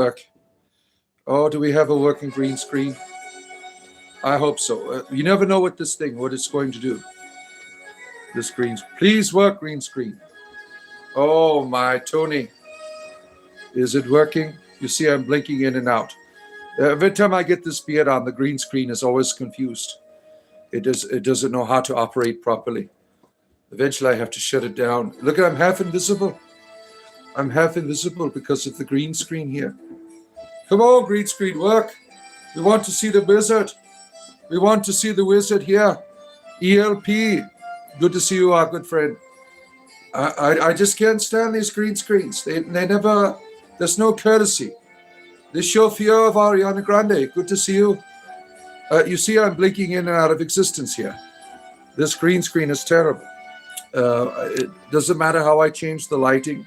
work. Oh, do we have a working green screen? I hope so. You never know what it's going to do. This green, please work green screen. Oh my, Tony, is it working? You see, I'm blinking in and out. Every time I get this beard on, the green screen is always confused. It doesn't know how to operate properly. Eventually, I have to shut it down. Look, I'm half invisible. I'm half invisible because of the green screen here. Come on, green screen, work. We want to see the wizard. We want to see the wizard here. ELP. Good to see you, our good friend. I just can't stand these green screens. They never, there's no courtesy. They show fear of Ariana Grande. Good to see you. You see I'm blinking in and out of existence here. This green screen is terrible. It doesn't matter how I change the lighting.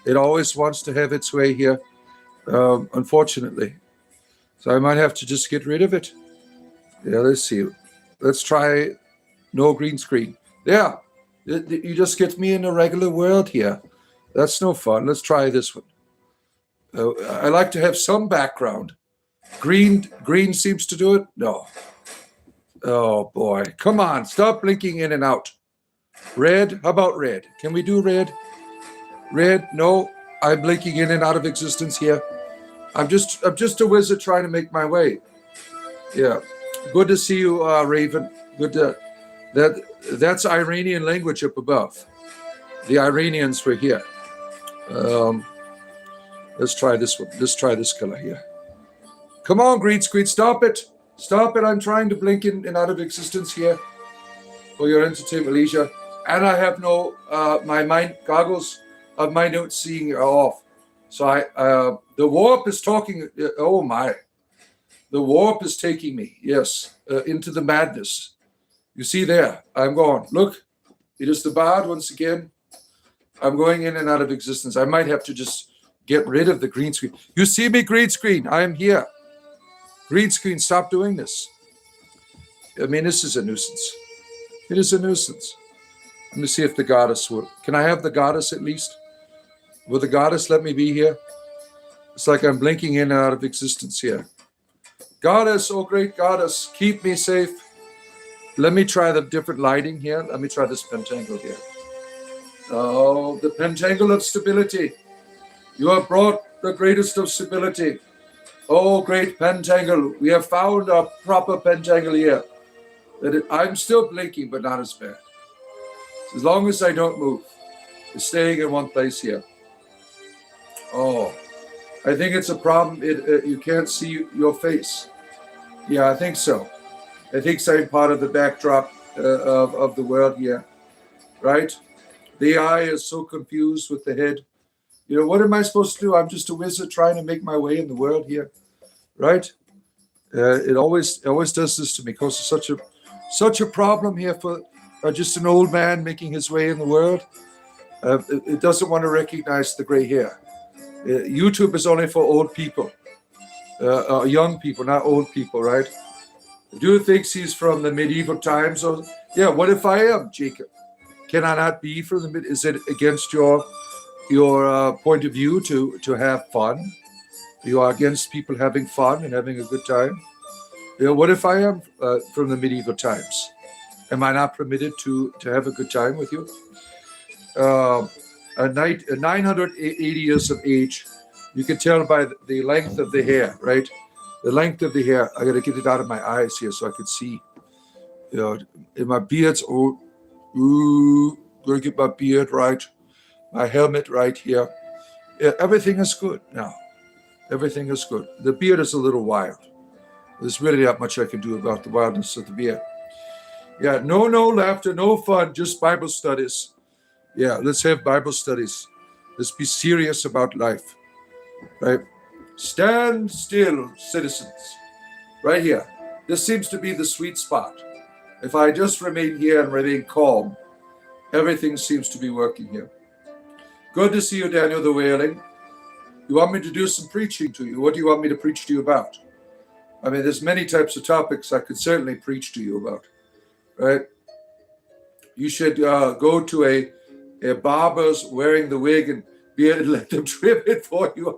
It always wants to have its way here, unfortunately. So I might have to just get rid of it. Yeah, let's see. Let's try no green screen. Yeah, you just get me in a regular world here. That's no fun. Let's try this one. I like to have some background. Green seems to do it. No. Oh boy, come on, stop blinking in and out. Red, how about red? Can we do red? Red, no, I'm blinking in and out of existence here. I'm just a wizard trying to make my way. Yeah, good to see you, Raven. Good to, that's Iranian language up above. The Iranians were here. Let's try this one. Let's try this color here. Come on, green screen, stop it. Stop it. I'm trying to blink in and out of existence here for your entertainment leisure. And I have no, my mind goggles of my note seeing are off. So the warp is talking, oh my. The warp is taking me, yes, into the madness. You see there, I'm gone. Look, it is the bard once again. I'm going in and out of existence. I might have to just get rid of the green screen. You see me, green screen, I am here. Green screen, stop doing this. I mean, this is a nuisance. It is a nuisance. Let me see if the goddess will. Can I have the goddess at least? Will the goddess let me be here? It's like I'm blinking in and out of existence here. Goddess, oh great goddess, keep me safe. Let me try the different lighting here. Let me try this pentangle here. Oh, the pentangle of stability. You have brought the greatest of stability. Oh, great pentangle. We have found a proper pentangle here. I'm still blinking, but not as bad. As long as I don't move. It's staying in one place here. Oh, I think it's a problem. You can't see your face. Yeah, I think so. I think I'm part of the backdrop of the world here. Right? The eye is so confused with the head. You know, what am I supposed to do? I'm just a wizard trying to make my way in the world here. Right? It always does this to me. Causes such a problem here for just an old man making his way in the world. It doesn't want to recognize the gray hair. YouTube is only for old people, young people, not old people, right? Do you think he's from the medieval times? Or yeah, what if I am, Jacob? Can I not be from the mid? Is it against your point of view to have fun? You are against people having fun and having a good time. You know, what if I am from the medieval times? Am I not permitted to have a good time with you? 980 years of age. You can tell by the length of the hair, right? The length of the hair. I got to get it out of my eyes here so I can see. You know, and my beard's old. Ooh, gotta get my beard right. My helmet right here. Yeah, everything is good now. Everything is good. The beard is a little wild. There's really not much I can do about the wildness of the beard. Yeah, no laughter, no fun, just Bible studies. Yeah, let's have Bible studies. Let's be serious about life. Right? Stand still, citizens. Right here. This seems to be the sweet spot. If I just remain here and remain calm, everything seems to be working here. Good to see you, Daniel the Wailing. You want me to do some preaching to you? What do you want me to preach to you about? I mean, there's many types of topics I could certainly preach to you about. Right? You should go to a barber's wearing the wig and beard and let them trim it for you.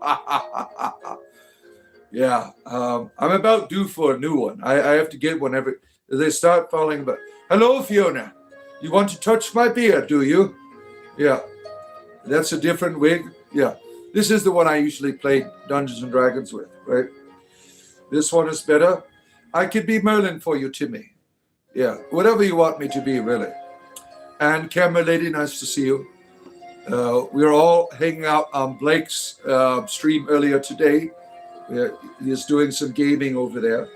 Yeah, I'm about due for a new one. I have to get one every. They start falling. But hello, Fiona. You want to touch my beard, do you? Yeah, that's a different wig. Yeah, this is the one I usually play Dungeons and Dragons with, right? This one is better. I could be Merlin for you, Timmy. Yeah, whatever you want me to be, really. And camera lady, nice to see you. We were all hanging out on Blake's stream earlier today. He is doing some gaming over there.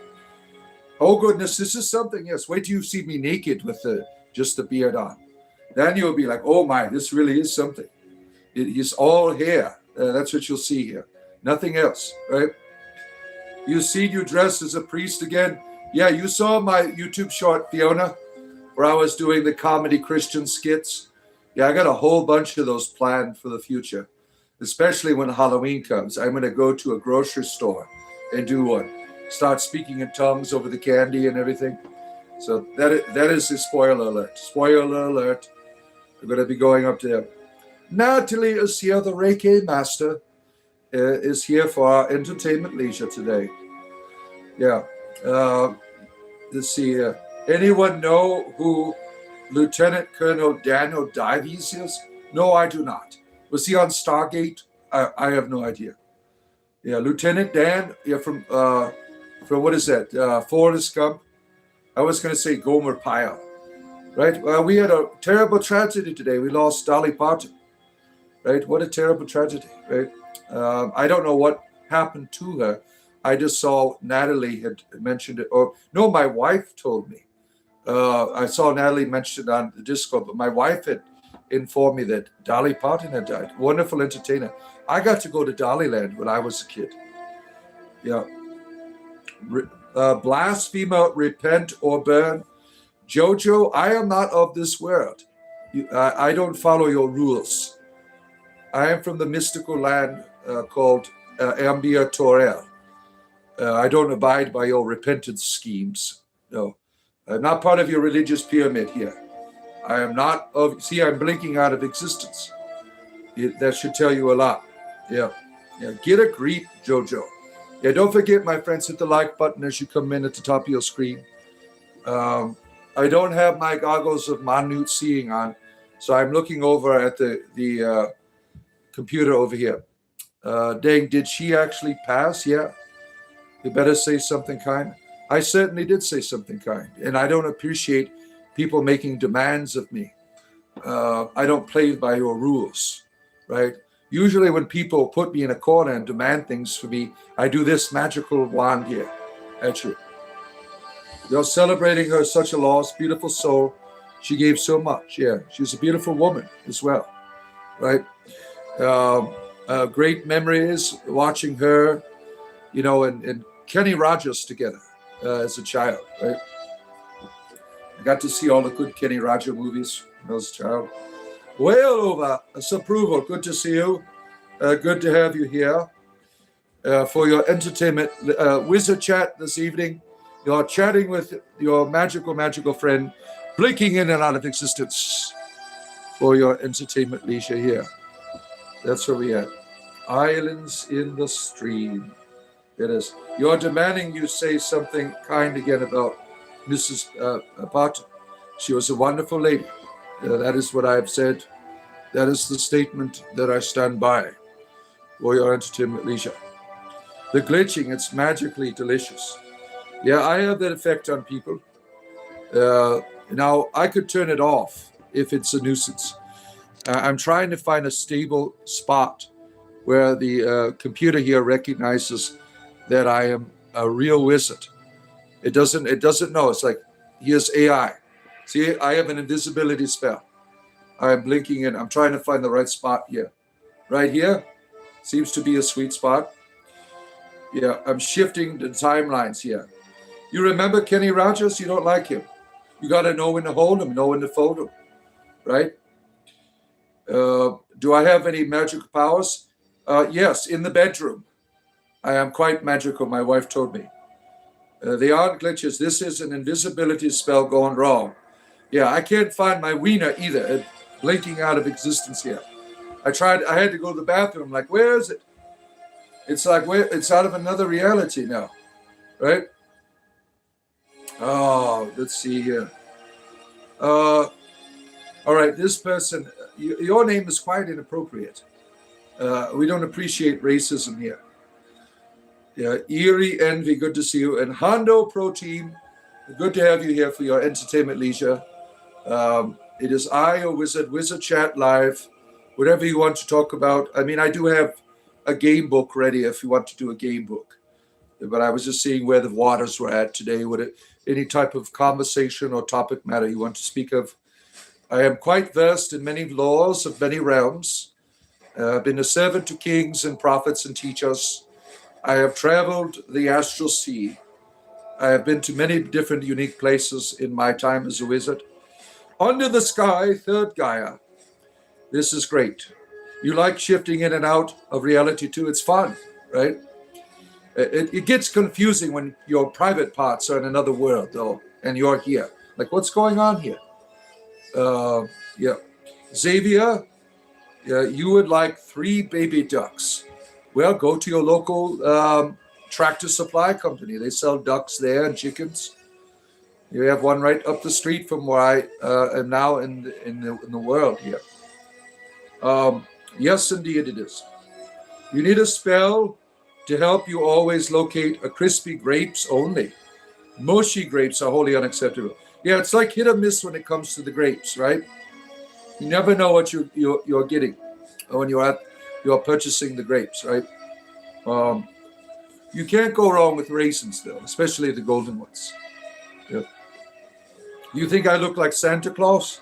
Oh goodness, this is something. Yes, wait till you see me naked with just the beard on. Then you'll be like, oh my, this really is something. It is all hair. That's what you'll see here. Nothing else, right? You see you dressed as a priest again? Yeah, you saw my YouTube short, Fiona, where I was doing the comedy Christian skits. Yeah, I got a whole bunch of those planned for the future, especially when Halloween comes. I'm going to go to a grocery store and do one. Start speaking in tongues over the candy and everything. So that is the spoiler alert. Spoiler alert. We're going to be going up there. Natalie is here, the Reiki master, is here for our entertainment leisure today. Yeah. Let's see here. Anyone know who Lieutenant Colonel Daniel Davies is? No, I do not. Was he on Stargate? I have no idea. Yeah, Lieutenant Dan, yeah, from what is that? Forrest Gump. I was going to say Gomer Pyle, right? Well, we had a terrible tragedy today. We lost Dolly Parton, right? What a terrible tragedy, right? I don't know what happened to her. I just saw Natalie had mentioned it. Or no, my wife told me. I saw Natalie mention it on the Discord, but my wife had informed me that Dolly Parton had died. Wonderful entertainer. I got to go to Dollyland when I was a kid. Yeah. Blasphemer, repent or burn. Jojo, I am not of this world. I don't follow your rules. I am from the mystical land called Ambia Torel. I don't abide by your repentance schemes. No. I'm not part of your religious pyramid here. I am not of... See, I'm blinking out of existence. That should tell you a lot. Yeah. Get a grip, Jojo. Yeah, don't forget, my friends, hit the like button as you come in at the top of your screen. I don't have my goggles of minute seeing on, so I'm looking over at the computer over here. Dang, did she actually pass? Yeah. You better say something kind. I certainly did say something kind, and I don't appreciate people making demands of me. I don't play by your rules, right? Usually when people put me in a corner and demand things for me, I do this magical wand here at you. You're celebrating her, such a loss, beautiful soul. She gave so much. Yeah, she's a beautiful woman as well, right? Great memories watching her, and Kenny Rogers together as a child, right? I got to see all the good Kenny Rogers movies when I was a child. Well over, approval. Good to see you. Good to have you here for your entertainment wizard chat this evening. You're chatting with your magical friend, blinking in and out of existence for your entertainment leisure here. That's where we at. Islands in the stream. It is. You're demanding you say something kind again about Mrs. Barton. She was a wonderful lady. That is what I have said. That is the statement that I stand by for your entertainment leisure. The glitching, it's magically delicious. Yeah, I have that effect on people. Now, I could turn it off if it's a nuisance. I'm trying to find a stable spot where the computer here recognizes that I am a real wizard. It doesn't know. It's like, here's AI. See, I have an invisibility spell. I'm blinking in. I'm trying to find the right spot here. Right here seems to be a sweet spot. Yeah, I'm shifting the timelines here. You remember Kenny Rogers? You don't like him. You got to know when to hold him, know when to fold him, right? Do I have any magical powers? Yes, in the bedroom. I am quite magical, my wife told me. They aren't glitches. This is an invisibility spell gone wrong. Yeah, I can't find my wiener either. Blinking out of existence here. I had to go to the bathroom. Like, where is it? It's like, it's out of another reality now, right? Oh, let's see here. All right, this person, your name is quite inappropriate. We don't appreciate racism here. Yeah, Eerie Envy, good to see you. And Hondo Pro Team, good to have you here for your entertainment leisure. It is I, your Wizard Chat Live, whatever you want to talk about. I mean, I do have a game book ready if you want to do a game book. But I was just seeing where the waters were at today. Any type of conversation or topic matter you want to speak of? I am quite versed in many laws of many realms. I've been a servant to kings and prophets and teachers. I have traveled the astral sea. I have been to many different unique places in my time as a wizard. Under the sky, third Gaia. This is great. You like shifting in and out of reality too. It's fun, right? It gets confusing when your private parts are in another world, though, and you're here. Like, what's going on here? Yeah. Xavier, you would like 3 baby ducks. Well, go to your local tractor supply company. They sell ducks there and chickens. You have one right up the street from where I am now in the world here. Yes, indeed it is. You need a spell to help you always locate a crispy grapes only. Mushy grapes are wholly unacceptable. Yeah, it's like hit or miss when it comes to the grapes, right? You never know what you're getting when you're purchasing the grapes, right? You can't go wrong with raisins, though, especially the golden ones. Yeah. You think I look like Santa Claus?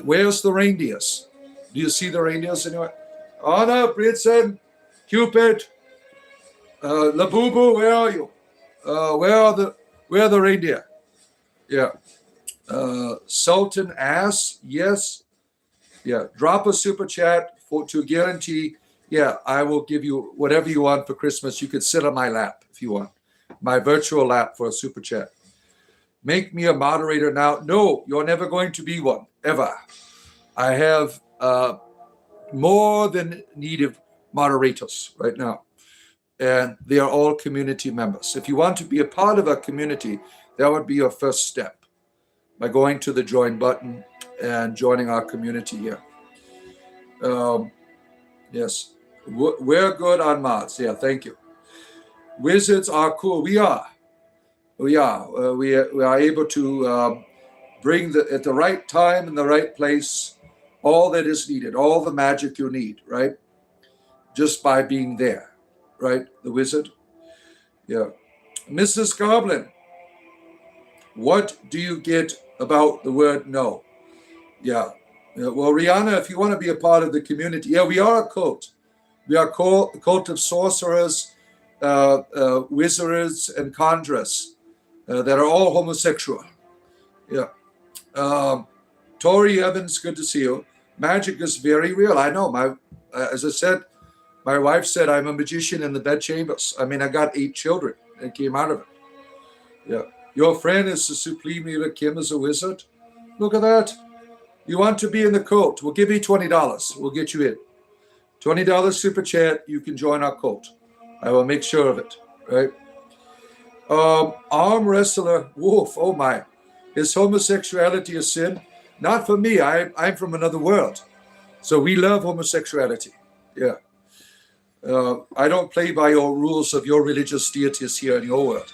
Where's the reindeers? Do you see the reindeers anywhere? Anna, Blitzen, Cupid, Labubu, where are you? Where are the reindeer? Yeah. Sultan Ass, yes. Yeah. Drop a super chat to guarantee. Yeah, I will give you whatever you want for Christmas. You could sit on my lap if you want. My virtual lap for a super chat. Make me a moderator now. No, you're never going to be one, ever. I have more than needed moderators right now. And they are all community members. If you want to be a part of a community, that would be your first step by going to the join button and joining our community here. Yes, we're good on mods. Yeah, thank you. Wizards are cool. We are. We are able to bring at the right time in the right place all that is needed, all the magic you need, right? Just by being there, right? The wizard. Yeah. Mrs. Goblin, what do you get about the word no? Yeah. Well, Rihanna, if you want to be a part of the community, yeah, we are a cult. We are a cult of sorcerers, wizards, and conjurers that are all homosexual. Yeah. Tori Evans, good to see you. Magic is very real. I know. As I said, my wife said I'm a magician in the bedchambers. I mean, I got 8 children that came out of it. Yeah. Your friend is the Supreme Leader Kim is a wizard. Look at that. You want to be in the cult? We'll give you $20. We'll get you in. $20 super chat. You can join our cult. I will make sure of it. Right. Arm wrestler Wolf. Oh my. Is homosexuality a sin? Not for me. I'm from another world. So we love homosexuality. Yeah. I don't play by your rules of your religious deities here in your world.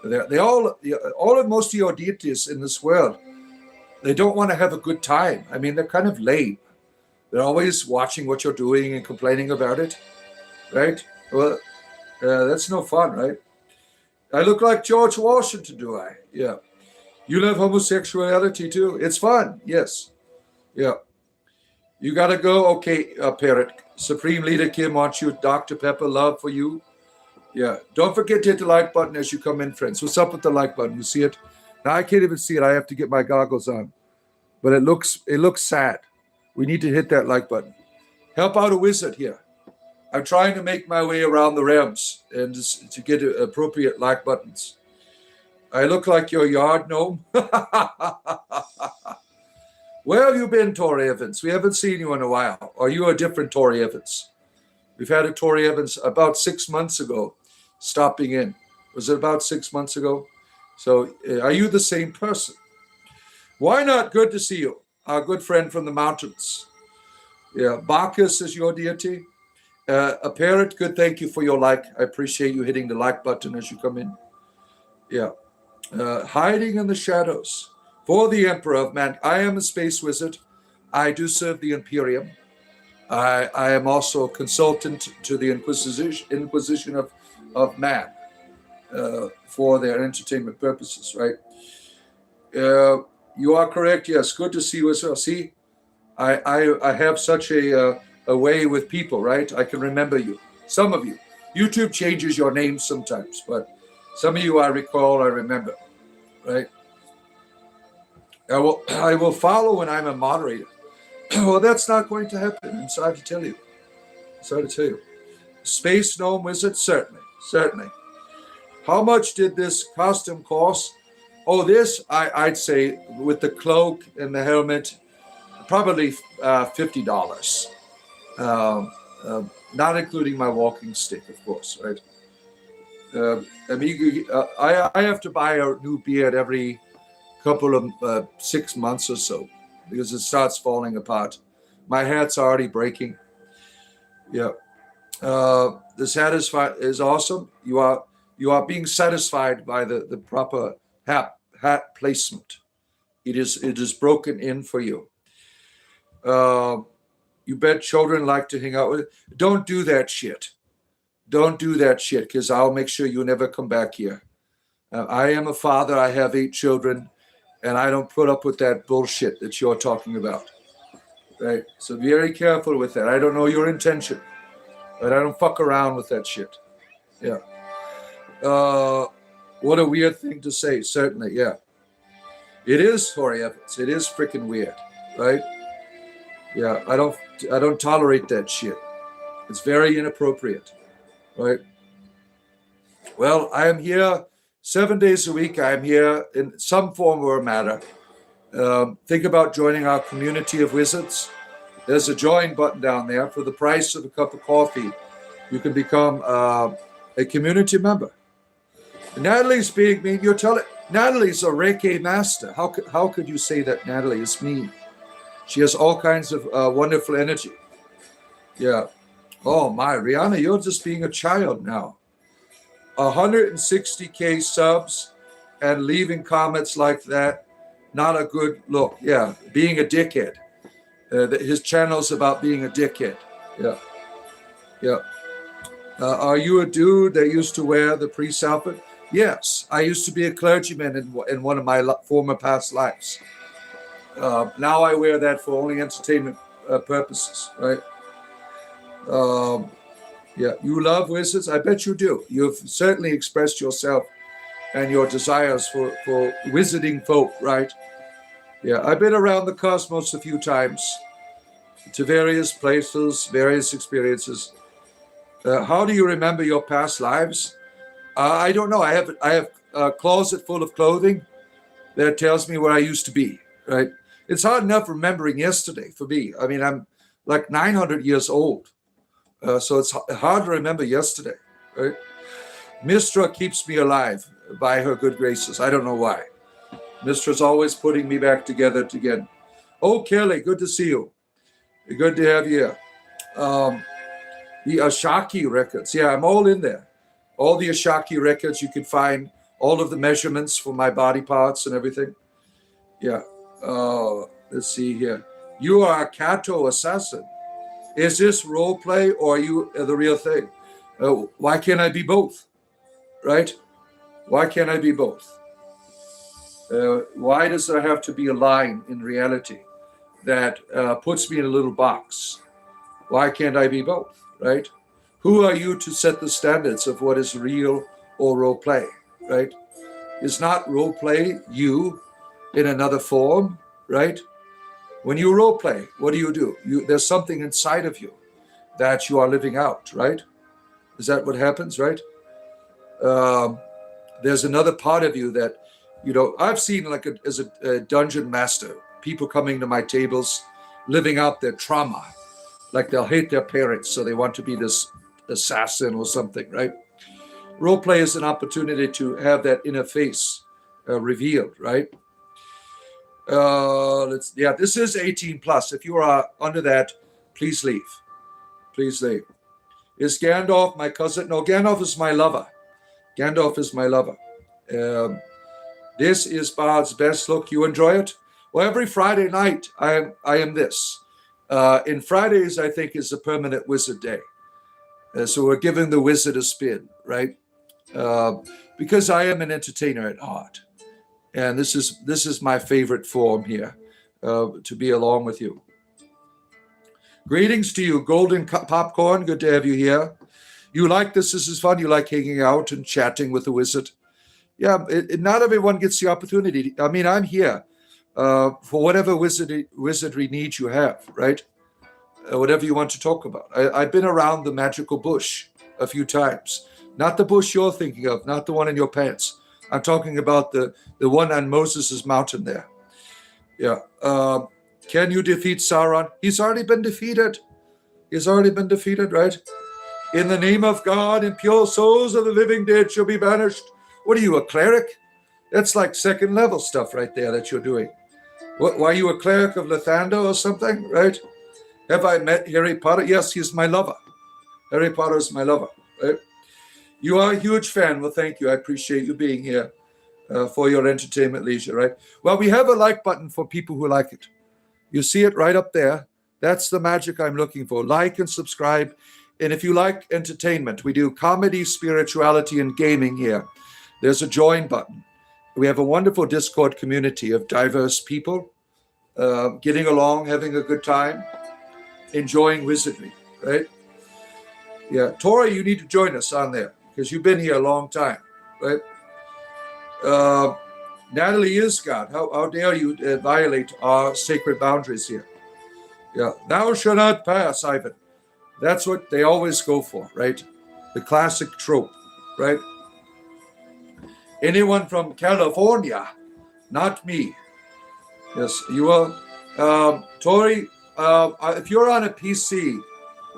Most of your deities in this world, they don't want to have a good time. I mean, they're kind of lame. They're always watching what you're doing and complaining about it, right? Well, that's no fun, right? I look like George Washington, do I? Yeah. You love homosexuality too? It's fun, yes. Yeah. You got to go. Okay, Parrot. Supreme Leader Kim wants you. Dr. Pepper, love for you. Yeah. Don't forget to hit the like button as you come in, friends. What's up with the like button? You see it? Now I can't even see it. I have to get my goggles on. But it looks sad. We need to hit that like button. Help out a wizard here. I'm trying to make my way around the realms and to get appropriate like buttons. I look like your yard gnome. Where have you been, Tori Evans? We haven't seen you in a while. Are you a different Tori Evans? We've had a Tori Evans about 6 months ago stopping in. Was it about 6 months ago? So are you the same person? Why not? Good to see you. Our good friend from the mountains. Yeah, Bacchus is your deity. A parrot, good. Thank you for your like. I appreciate you hitting the like button as you come in. Yeah. Hiding in the shadows. For the Emperor of Man. I am a space wizard. I do serve the Imperium. I am also a consultant to the Inquisition of Man for their entertainment purposes, right? You are correct. Yes, good to see you as well. See, I have such a way with people, right? I can remember you. Some of you. YouTube changes your names sometimes, but some of you I recall, I remember, right? I will follow when I'm a moderator. Well, that's not going to happen. I'm sorry to tell you. Space Gnome Wizard, certainly. How much did this costume cost? Oh, this, I'd say, with the cloak and the helmet, probably $50. Not including my walking stick, of course, right? I have to buy a new beard every couple of 6 months or so because it starts falling apart. My hat's already breaking. Yeah. This hat is awesome. You are being satisfied by the proper hat placement. It is broken in for you. You bet children like to hang out with it. Don't do that shit. Don't do that shit, because I'll make sure you never come back here. I am a father. I have 8 children, and I don't put up with that bullshit that you're talking about. Right? So be very careful with that. I don't know your intention, but I don't fuck around with that shit. Yeah. What a weird thing to say. Certainly, yeah. It is, Tori Evans. It is freaking weird, right? Yeah, I don't tolerate that shit. It's very inappropriate, right? Well, I am here 7 days a week. I am here in some form or matter. Think about joining our community of wizards. There's a join button down there. For the price of a cup of coffee, you can become a community member. Natalie's being mean. You're telling Natalie's a Reiki master. How could you say that Natalie is mean? She has all kinds of wonderful energy. Yeah. Oh my, Rihanna, you're just being a child now. 160K subs and leaving comments like that, not a good look. Yeah, being a dickhead. His channel's about being a dickhead. Yeah. Are you a dude that used to wear the priest outfit? Yes, I used to be a clergyman in one of my former past lives. Now I wear that for only entertainment purposes, right? Yeah, you love wizards? I bet you do. You've certainly expressed yourself and your desires for wizarding folk, right? Yeah, I've been around the cosmos a few times to various places, various experiences. How do you remember your past lives? I don't know. I have a closet full of clothing that tells me where I used to be, right? It's hard enough remembering yesterday for me. I mean, I'm like 900 years old. So it's hard to remember yesterday, right? Mistra keeps me alive by her good graces. I don't know why. Mistra's always putting me back together again. Oh, Kelly, good to see you. Good to have you here. The Ashaki records. Yeah, I'm all in there. All the Ashaki records, you can find all of the measurements for my body parts and everything. Yeah. Let's see here. You are a Kato assassin. Is this role play or are you the real thing? Why can't I be both? Right? Why can't I be both? Why does there have to be a line in reality that puts me in a little box? Why can't I be both? Right? Who are you to set the standards of what is real or role play? Right? Is not role play you in another form? Right? When you role play, what do? There's something inside of you that you are living out, right? Is that what happens, right? There's another part of you that, I've seen as a dungeon master people coming to my tables, living out their trauma. Like they'll hate their parents, so they want to be this assassin or something, right? Role play is an opportunity to have that inner face revealed, right? This is 18 plus. If you are under that, please leave. Please leave. Is Gandalf my cousin? No, Gandalf is my lover. Gandalf is my lover. This is Bard's best look. You enjoy it? Well, every Friday night, I am this. In Fridays, I think, is a permanent wizard day. So we're giving the wizard a spin, right? Because I am an entertainer at heart. And this is my favorite form here, to be along with you. Greetings to you, Golden Popcorn. Good to have you here. You like this? This is fun. You like hanging out and chatting with the wizard. Yeah, not everyone gets the opportunity. I mean, I'm here for whatever wizardry needs you have, right? Whatever you want to talk about. I've been around the magical bush a few times. Not the bush you're thinking of, not the one in your pants. I'm talking about the one on Moses' mountain there. Yeah. Can you defeat Sauron? He's already been defeated. He's already been defeated, right? In the name of God, impure souls of the living dead shall be banished. What are you, a cleric? That's like second level stuff right there that you're doing. Why are you a cleric of Lathander or something, right? Have I met Harry Potter? Yes, he's my lover. Harry Potter is my lover, right? You are a huge fan. Well, thank you. I appreciate you being here for your entertainment leisure, right? Well, we have a like button for people who like it. You see it right up there. That's the magic I'm looking for. Like and subscribe. And if you like entertainment, we do comedy, spirituality, and gaming here. There's a join button. We have a wonderful Discord community of diverse people getting along, having a good time, enjoying wizardry, right? Yeah, Tori, you need to join us on there because you've been here a long time, right? Natalie Isgard, how dare you violate our sacred boundaries here? Yeah, thou shalt not pass, Ivan. That's what they always go for, right? The classic trope, right? Anyone from California? Not me. Yes, you are. Tori, if you're on a PC,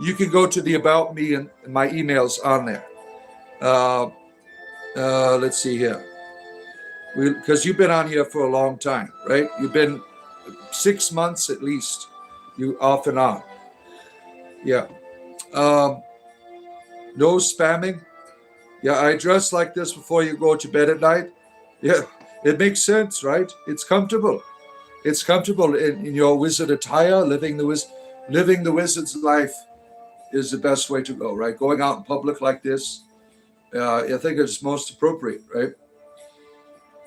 you can go to the About Me and my emails on there. Let's see here. Because you've been on here for a long time, right? You've been 6 months at least. You off and on. Yeah. No spamming. Yeah, I dress like this before you go to bed at night. Yeah, it makes sense, right? It's comfortable. It's comfortable in your wizard attire. Living the wizard's life is the best way to go, right? Going out in public like this, I think it's most appropriate, right?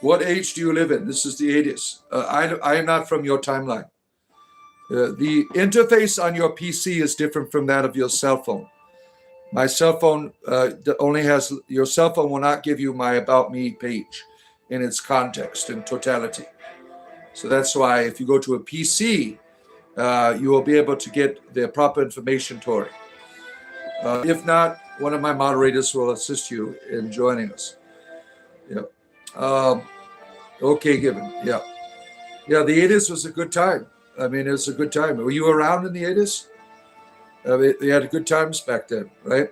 What age do you live in? This is the 80s. I am not from your timeline. The interface on your PC is different from that of your cell phone. My cell phone your cell phone will not give you my About Me page in its context and totality. So that's why if you go to a PC, you will be able to get the proper information, Tori. If not, one of my moderators will assist you in joining us. Yeah. Okay, Gibbon. Yeah. Yeah, the 80s was a good time. I mean, it was a good time. Were you around in the 80s? They had good times back then, right?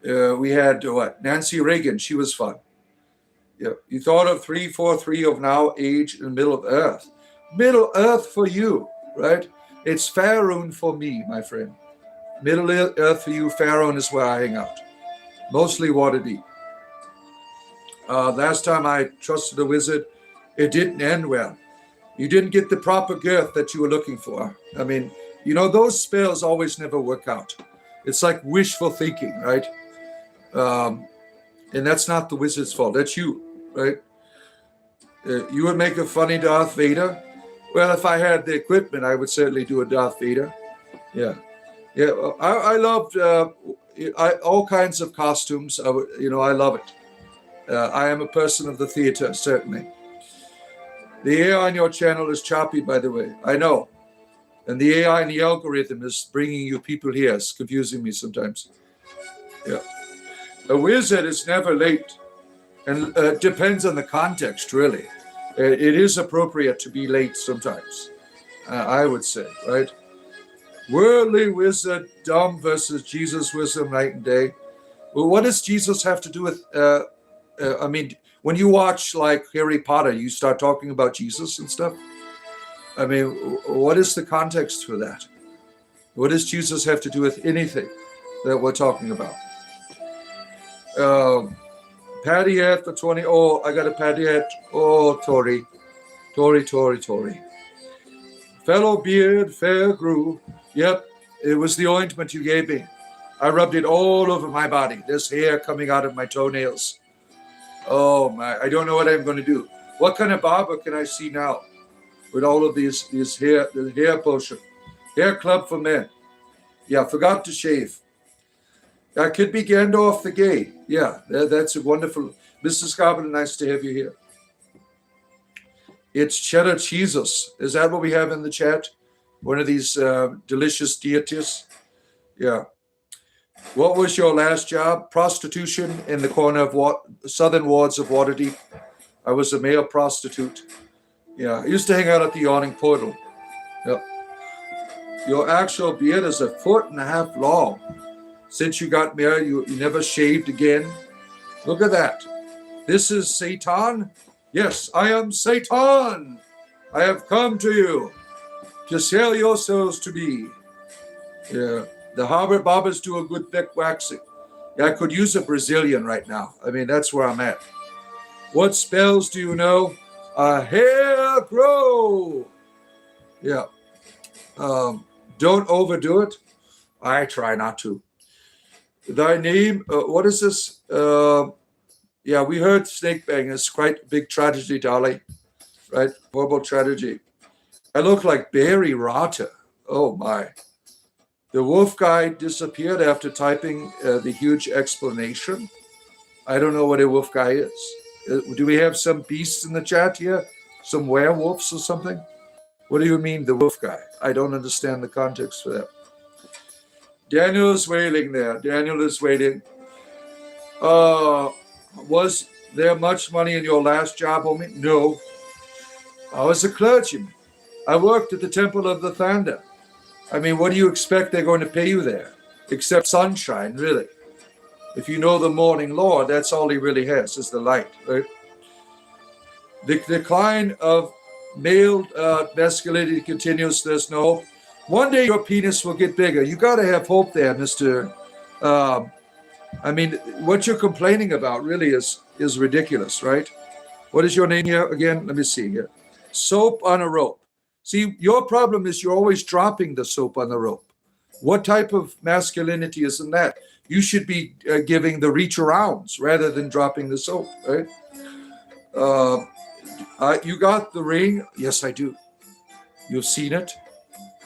We had, Nancy Reagan. She was fun. Yeah. You thought of 343 of now age in Middle of Earth. Middle Earth for you, right? It's Faerun for me, my friend. Middle Earth for you, Faerun is where I hang out. Mostly Waterdeep. Last time I trusted a wizard, it didn't end well. You didn't get the proper girth that you were looking for. I mean, those spells always never work out. It's like wishful thinking, right? And that's not the wizard's fault. That's you, right? You would make a funny Darth Vader. Well, if I had the equipment, I would certainly do a Darth Vader. Yeah. Yeah, I loved all kinds of costumes. I love it. I am a person of the theater, certainly. The AI on your channel is choppy, by the way. I know. And the AI and the algorithm is bringing you people here. It's confusing me sometimes. Yeah. A wizard is never late. And it depends on the context, really. It is appropriate to be late sometimes, I would say, right? Worldly wisdom versus Jesus wisdom night and day. Well, what does Jesus have to do with, I mean, when you watch like Harry Potter, you start talking about Jesus and stuff. I mean, what is the context for that? What does Jesus have to do with anything that we're talking about? Patty hat for 20. Oh, I got a patty hat. Oh, Tori. Fellow beard, fair grew. Yep, it was the ointment you gave me. I rubbed it all over my body. There's hair coming out of my toenails. Oh my, I don't know what I'm going to do. What kind of barber can I see now with all of these hair, the hair potion? Hair club for men. Yeah, forgot to shave. I could be Gandalf the Gay. Yeah, that's a wonderful. Mrs. Garber, nice to have you here. It's cheddar cheeses. Is that what we have in the chat? One of these delicious deities? Yeah. What was your last job? Prostitution in the corner of southern wards of Waterdeep. I was a male prostitute. Yeah, I used to hang out at the Yawning Portal. Yep. Your actual beard is 1.5 feet long. Since you got married, you never shaved again. Look at that. This is Satan. Yes, I am Satan. I have come to you to sell your souls to me. Yeah, the Harvard barbers do a good thick waxing. Yeah, I could use a Brazilian right now. I mean, that's where I'm at. What spells do you know? A hair grow. Yeah. Don't overdo it. I try not to. Thy name, what is this? Yeah, we heard snake bang. It's quite a big tragedy, Dolly. Right? Horrible tragedy. I look like Barry Rotter. Oh, my. The wolf guy disappeared after typing the huge explanation. I don't know what a wolf guy is. Do we have some beasts in the chat here? Some werewolves or something? What do you mean, the wolf guy? I don't understand the context for that. Daniel is waiting there. Daniel is waiting. Was there much money in your last job, homie? No. I was a clergyman. I worked at the Temple of the Thunder. I mean, what do you expect they're going to pay you there? Except sunshine, really. If you know the morning Lord, that's all he really has, is the light, right? The decline of male masculinity continues. There's no hope. One day your penis will get bigger. You got to have hope there, Mr. I mean, what you're complaining about really is ridiculous, right? What is your name here again? Let me see here. Soap on a rope. See, your problem is you're always dropping the soap on the rope. What type of masculinity is in that? You should be giving the reach arounds rather than dropping the soap, right? You got the ring? Yes, I do. You've seen it?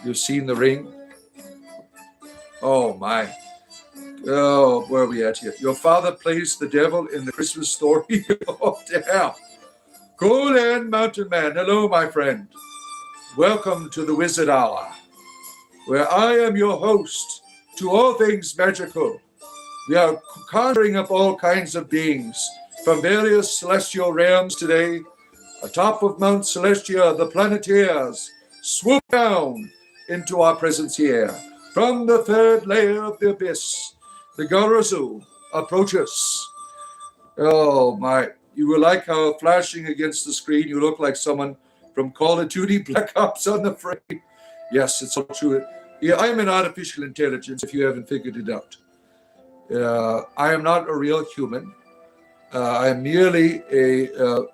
You've seen the ring? Oh, my. Oh, where are we at here? Your father plays the devil in the Christmas story. Oh, damn. Cool and Mountain Man. Hello, my friend. Welcome to the Wizard Hour, where I am your host to all things magical. We are conjuring up all kinds of beings from various celestial realms today. Atop of Mount Celestia, the Planeteers swoop down into our presence here. From the third layer of the abyss, the Garazu approach us. Oh, my. You will like how flashing against the screen, you look like someone from Call of Duty Black Ops on the frame. Yes, it's all true. Yeah, I am an artificial intelligence, if you haven't figured it out. I am not a real human. I am merely a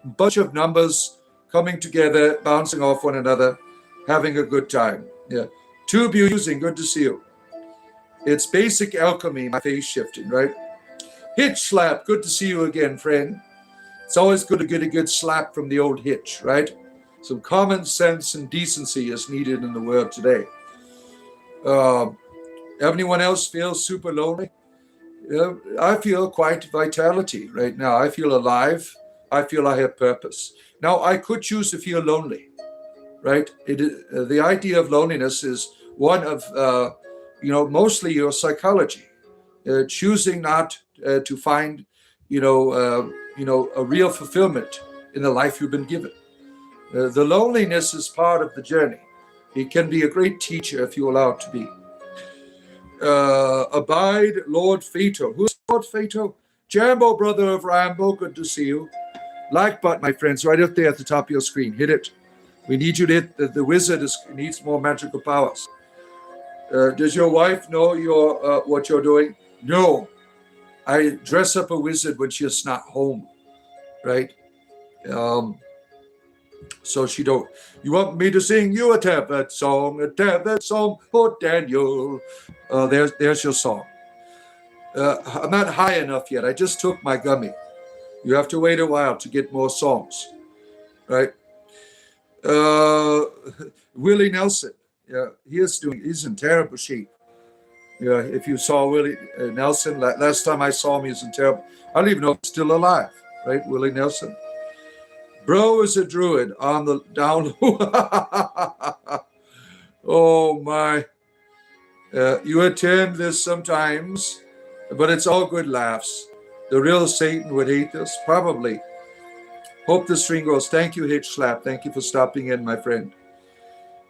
bunch of numbers coming together, bouncing off one another, having a good time. Yeah. Tube you using, good to see you. It's basic alchemy, my face shifting, right? Hitch slap, good to see you again, friend. It's always good to get a good slap from the old hitch, right? Some common sense and decency is needed in the world today. Anyone else feel super lonely? I feel quite vitality right now. I feel alive. I feel I have purpose. Now, I could choose to feel lonely, right? The idea of loneliness is one of, mostly your psychology, choosing not to find, a real fulfillment in the life you've been given. The loneliness is part of the journey. It can be a great teacher if you allow it to be. Abide, Lord Fato. Who's Lord Fato? Jambo, brother of Rambo. Good to see you. Like button, my friends, right up there at the top of your screen. Hit it. We need you to hit. The wizard needs more magical powers. Does your wife know what you're doing? No. I dress up a wizard when she's not home, right? So she don't. You want me to sing you a Tevez song for Daniel. There's your song. I'm not high enough yet. I just took my gummy. You have to wait a while to get more songs, right? Willie Nelson. Yeah, he's in terrible shape. Yeah, if you saw Willie Nelson, last time I saw him, he was in terrible. I don't even know if he's still alive, right? Willie Nelson. Bro is a druid on the down low. Oh, my. You attend this sometimes, but it's all good laughs. The real Satan would hate this, probably. Hope the string goes. Thank you, Hitch Slap. Thank you for stopping in, my friend.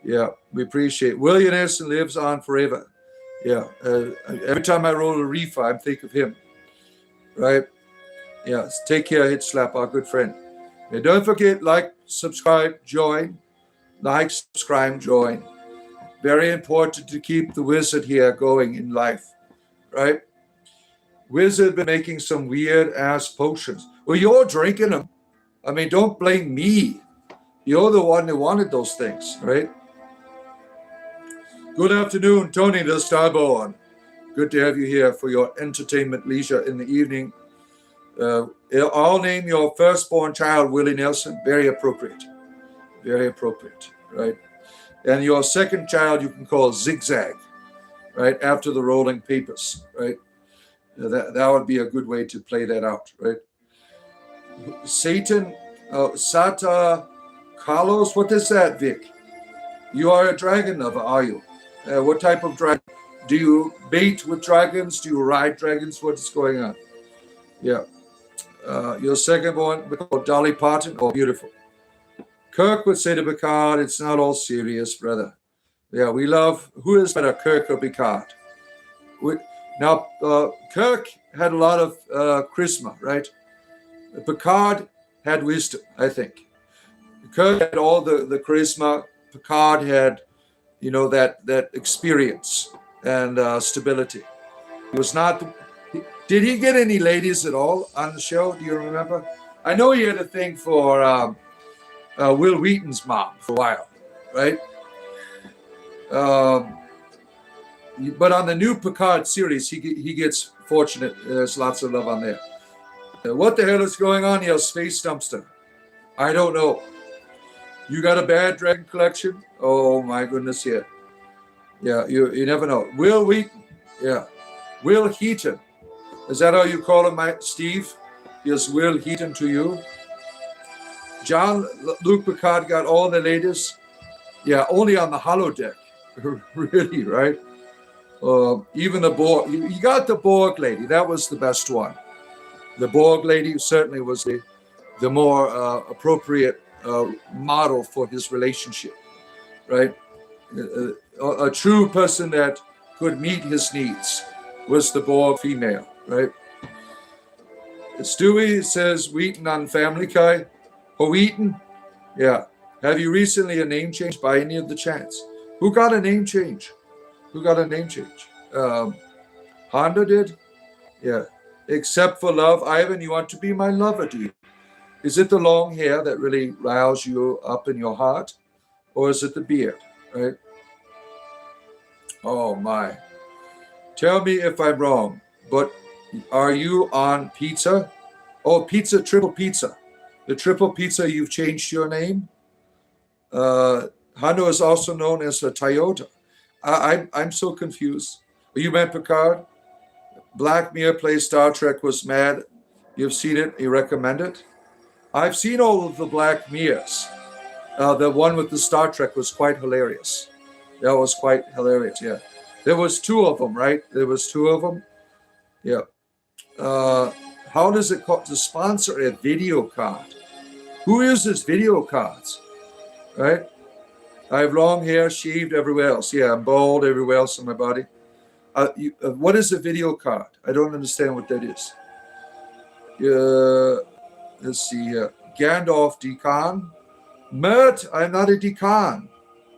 Yeah, we appreciate it. William Nelson lives on forever. Yeah, every time I roll a reefer, I think of him. Right? Yeah, take care, Hitch Slap, our good friend. And don't forget, like, subscribe, join. Like, subscribe, join. Very important to keep the wizard here going in life, right? Wizard been making some weird-ass potions. Well, you're drinking them. I mean, don't blame me. You're the one who wanted those things, right? Good afternoon, Tony the Starborn. Good to have you here for your entertainment leisure in the evening. I'll name your firstborn child Willie Nelson. Very appropriate. Very appropriate, right? And your second child you can call Zigzag, right? After the rolling papers, right? That would be a good way to play that out, right? Satan, Sata Carlos, what is that, Vic? You are a dragon lover, are you? What type of dragon? Do you bait with dragons? Do you ride dragons? What's going on? Yeah. Your second one, called Dolly Parton. Oh, beautiful. Kirk would say to Picard, it's not all serious, brother. Yeah, we love, who is better, Kirk or Picard? Now, Kirk had a lot of charisma, right? Picard had wisdom, I think. Kirk had all the charisma. Picard had, that experience and stability. He was not... Did he get any ladies at all on the show? Do you remember? I know he had a thing for Will Wheaton's mom for a while, right? But on the new Picard series, he gets fortunate. There's lots of love on there. What the hell is going on here, Space Dumpster? I don't know. You got a bad dragon collection? Oh, my goodness, yeah. Yeah, you never know. Will Wheaton, yeah. Will Heaton. Is that how you call him, Steve? Is Will Heaton to you? John Luke Picard got all the ladies? Yeah, only on the holodeck. Really, right? Even the Borg. You got the Borg lady. That was the best one. The Borg lady certainly was the more appropriate model for his relationship, right? A true person that could meet his needs was the Borg female, right? Stewie says Wheaton on Family Guy. Oh, Wheaton? Yeah. Have you recently a name change by any of the chats? Who got a name change? Who got a name change? Honda did? Yeah. Except for love. Ivan, you want to be my lover, do you? Is it the long hair that really riles you up in your heart? Or is it the beard, right? Oh, my. Tell me if I'm wrong, but are you on pizza? Oh, pizza, triple pizza. The triple pizza, you've changed your name? Hondo is also known as a Toyota. I'm so confused. You meant Picard? Black Mirror plays Star Trek was mad. You've seen it? You recommend it? I've seen all of the Black Mirrors. The one with the Star Trek was quite hilarious. That was quite hilarious, yeah. There was two of them, right? There was two of them. Yeah. How does it cost to sponsor a video card? Who uses video cards, right? I have long hair, shaved everywhere else. Yeah, I'm bald everywhere else on my body. What is a video card? I don't understand what that is. Let's see here. Gandalf Deacon. Mert, I'm not a deacon.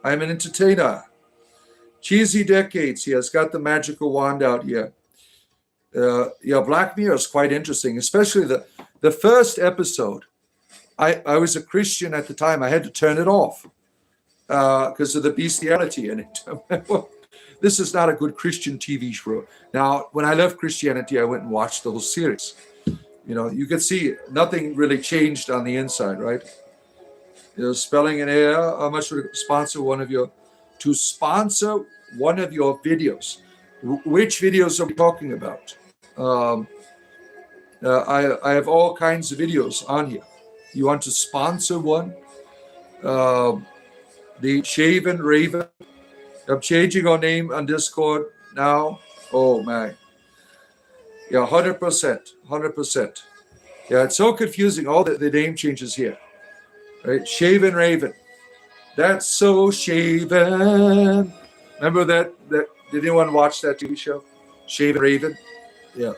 I'm an entertainer. Cheesy Decades. He has got the magical wand out here. Yeah, Black Mirror is quite interesting, especially the first episode. I was a Christian at the time. I had to turn it off because of the bestiality in it. This is not a good Christian TV show. Now, when I left Christianity, I went and watched the whole series. You know, you could see nothing really changed on the inside, right? You know, spelling an error. How much would sponsor one of your videos? Which videos are we talking about? I have all kinds of videos on here. You want to sponsor one? The Shaven Raven. I'm changing our name on Discord now. Oh my. Yeah, 100%. Yeah, it's so confusing. All the name changes here. Right? Shaven Raven. That's so shaven. Remember that? Did anyone watch that TV show? Shaven Raven? Yeah.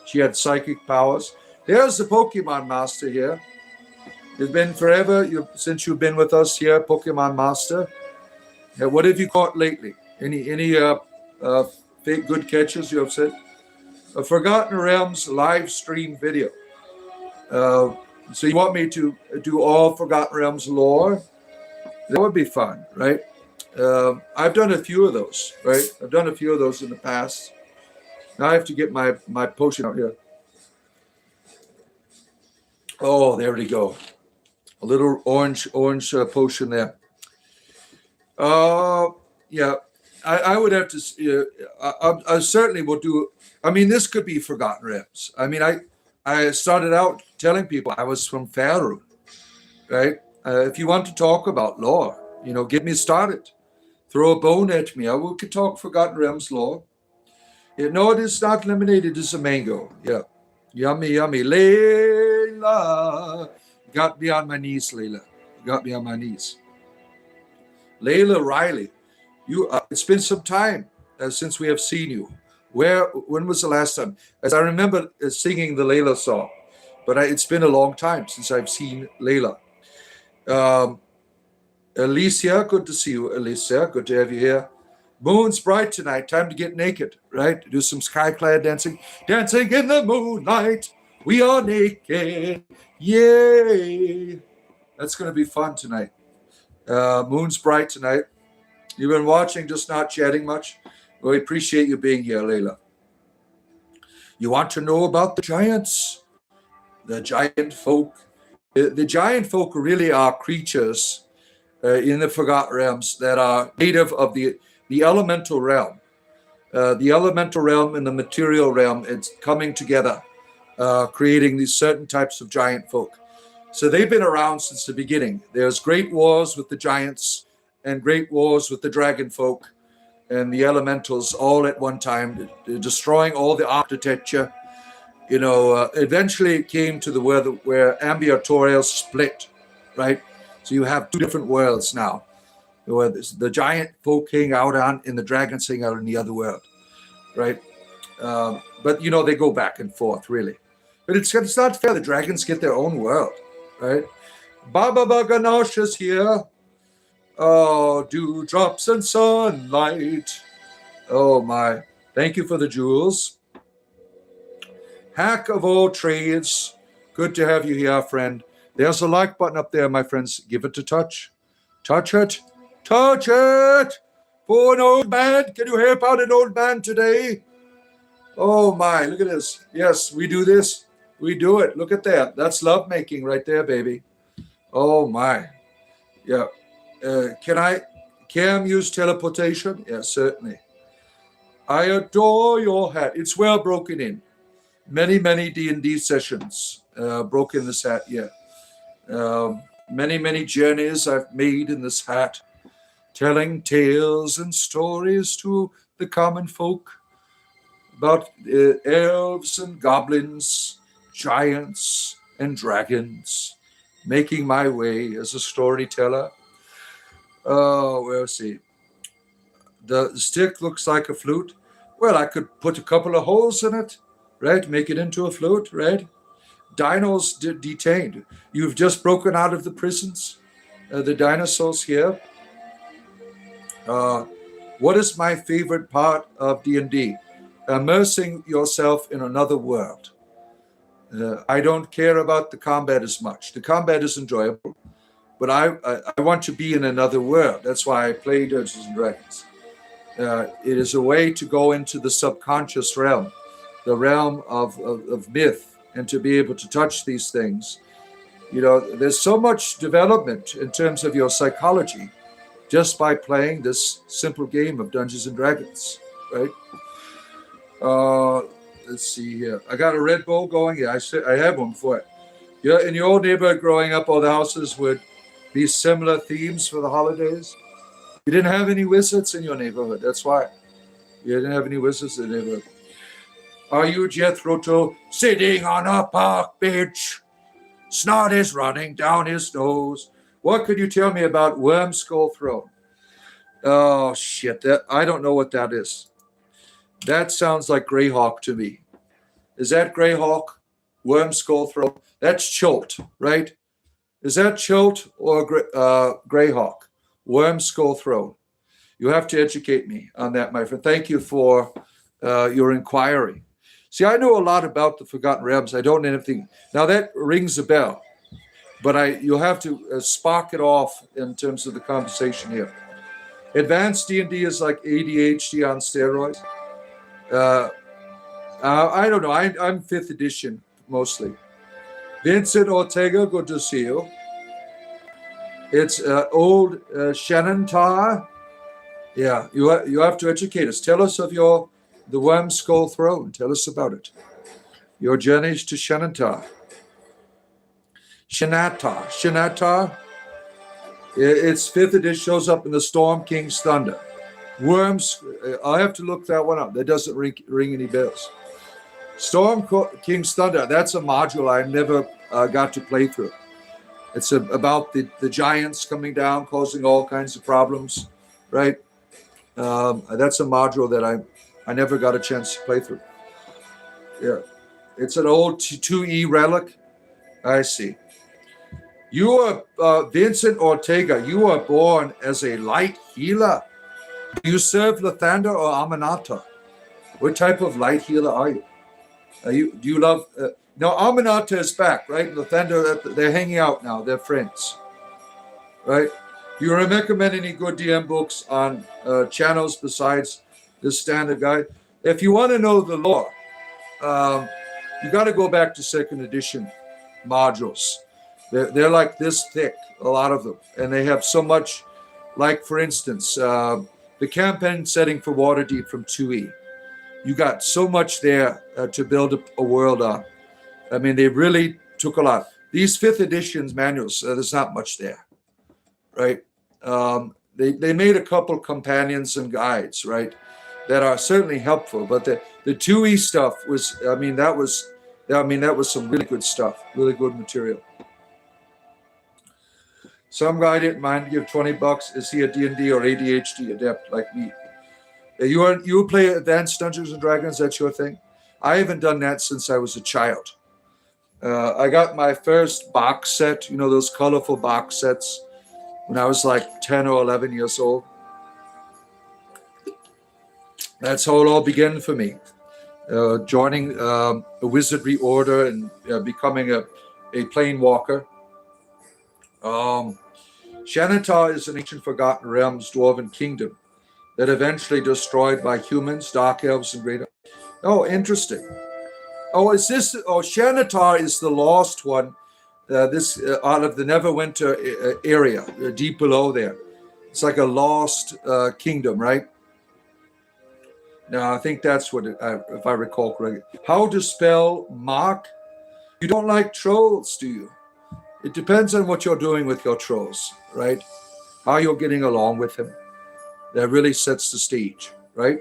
She had psychic powers. There's the Pokemon Master here. It's been forever since you've been with us here, Pokemon Master. Yeah, what have you caught lately? Any fake good catches you have said? A Forgotten Realms live stream video. So you want me to do all Forgotten Realms lore? That would be fun, right? I've done a few of those, right? I've done a few of those in the past. Now I have to get my potion out here. Oh, there we go. A little orange potion there. Yeah, I would have to. I certainly will do. I mean, this could be Forgotten Realms. I mean, I started out telling people I was from Faerun, right? If you want to talk about lore, get me started. Throw a bone at me. We could talk Forgotten Realms lore. No, it is not lemonade. It is a mango. Yeah, yummy. Layla, got me on my knees. Layla, got me on my knees. Layla Riley, it's been some time since we have seen you. When was the last time? As I remember singing the Layla song, but it's been a long time since I've seen Layla. Alicia, good to see you, Alicia. Good to have you here. Moon's bright tonight. Time to get naked, right? Do some skyclad dancing. Dancing in the moonlight. We are naked. Yay. That's going to be fun tonight. Moon's bright tonight. You've been watching, just not chatting much. We appreciate you being here, Layla. You want to know about the giants? The giant folk. The giant folk really are creatures in the Forgotten Realms that are native of the elemental realm. The elemental realm and the material realm, it's coming together, creating these certain types of giant folk. So they've been around since the beginning. There's great wars with the giants and great wars with the dragon folk and the elementals all at one time, destroying all the architecture. Eventually it came to where Ambiatorial split, right? So you have two different worlds now, where the giant folk hang out and the dragons hang out in the other world, right? But they go back and forth, really. But it's not fair. The dragons get their own world, right? Baba Ganache is here. Oh, dewdrops and sunlight. Oh my! Thank you for the jewels. Hack of all trades. Good to have you here, friend. There's a like button up there, my friends. Give it a touch. Touch it. Touch it. For an old man. Can you help out an old man today? Oh my, look at this. Yes, we do this. We do it. Look at that. That's love making right there, baby. Oh my. Yeah. Can Cam use teleportation? Yeah, certainly. I adore your hat. It's well broken in. Many D&D sessions broken this hat, yeah. Many journeys I've made in this hat, telling tales and stories to the common folk about elves and goblins, giants and dragons, making my way as a storyteller. Oh, we'll see. The stick looks like a flute. Well, I could put a couple of holes in it, right? Make it into a flute, right? Dinos detained. You've just broken out of the prisons. The dinosaurs here. Uh, what is my favorite part of D&D? Immersing yourself in another world. I don't care about the combat as much. The combat is enjoyable, but I want to be in another world. That's why I play Dungeons and Dragons. It is a way to go into the subconscious realm, the realm of myth, and to be able to touch these things. You know, there's so much development in terms of your psychology just by playing this simple game of Dungeons and Dragons, right? Uh, let's see here. I got a red bowl going. Yeah, I have one for it. Yeah, in your old neighborhood growing up, all the houses would be similar themes for the holidays. You didn't have any wizards in your neighborhood. That's why. You didn't have any wizards in the neighborhood. Are you Jethro Tull sitting on a park bench? Snot is running down his nose. What could you tell me about Wormskull Throne? Oh, shit. I don't know what that is. That sounds like Greyhawk to me. Is that Greyhawk? Wormskull Throne? That's Chult, right? Is that Chult or Greyhawk? Wormskull Throne. You have to educate me on that, my friend. Thank you for your inquiry. See, I know a lot about the Forgotten Realms. I don't know anything. Now, that rings a bell, but you'll have to spark it off in terms of the conversation here. Advanced D&D is like ADHD on steroids. I don't know. I'm 5th edition mostly. Vincent Ortega, good to see you. It's old Shannon Tar. Yeah, you have to educate us. Tell us of the Wormskull Throne. Tell us about it. Your journeys to Shanantar. Shanatar. Its 5th edition shows up in the Storm King's Thunder. Worms, I'll have to look that one up. That doesn't ring any bells. Storm King's Thunder, that's a module I never got to play through. It's about the giants coming down, causing all kinds of problems, right? That's a module that I never got a chance to play through. Yeah. It's an old 2E relic. I see. You are Vincent Ortega. You were born as a light healer. Do you serve Lathander or Aminata? What type of light healer are you? Do you love... now, Aminata is back, right? Lathander, they're hanging out now. They're friends, right? Do you recommend any good DM books on channels besides this standard guide? If you want to know the lore, you got to go back to 2nd edition modules. They're like this thick, a lot of them. And they have so much, like, for instance, the campaign setting for Waterdeep from 2E. You got so much there to build a world on. I mean, they really took a lot. These 5th editions manuals, there's not much there, right? They made a couple companions and guides, right, that are certainly helpful. But the 2E stuff was, that was some really good stuff, really good material. Some guy didn't mind to give $20. Is he a D&D or ADHD adept like me? You play Advanced Dungeons and Dragons? That's your thing? I haven't done that since I was a child. I got my first box set, those colorful box sets, when I was like 10 or 11 years old. That's how it all began for me. Joining a wizardry order and becoming a plane walker. Shanatar is an ancient forgotten realms dwarven kingdom that eventually destroyed by humans, dark elves, and great... Oh, interesting. Oh, Shanatar is the lost one. This out of the Neverwinter area, deep below there. It's like a lost kingdom, right? No, I think that's what if I recall correctly. How to spell Mark? You don't like trolls, do you? It depends on what you're doing with your trolls, right? How you're getting along with him. That really sets the stage, right?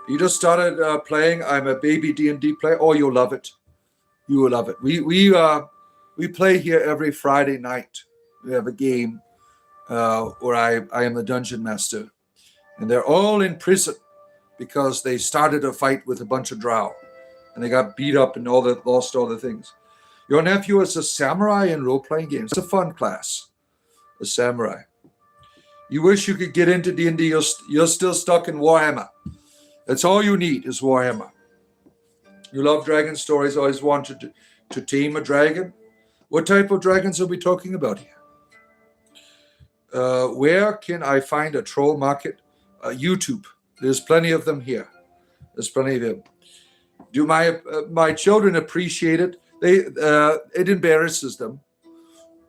You just started playing. I'm a baby D&D player. Oh, you'll love it. You will love it. We we play here every Friday night. We have a game where I am the dungeon master. And they're all in prison because they started a fight with a bunch of drow. And they got beat up and lost all the things. Your nephew is a samurai in role-playing games. It's a fun class, a samurai. You wish you could get into D&D, you're still stuck in Warhammer. That's all you need is Warhammer. You love dragon stories, always wanted to tame a dragon. What type of dragons are we talking about here? Where can I find a troll market? YouTube. There's plenty of them here. There's plenty of them. Do my children appreciate it? It embarrasses them,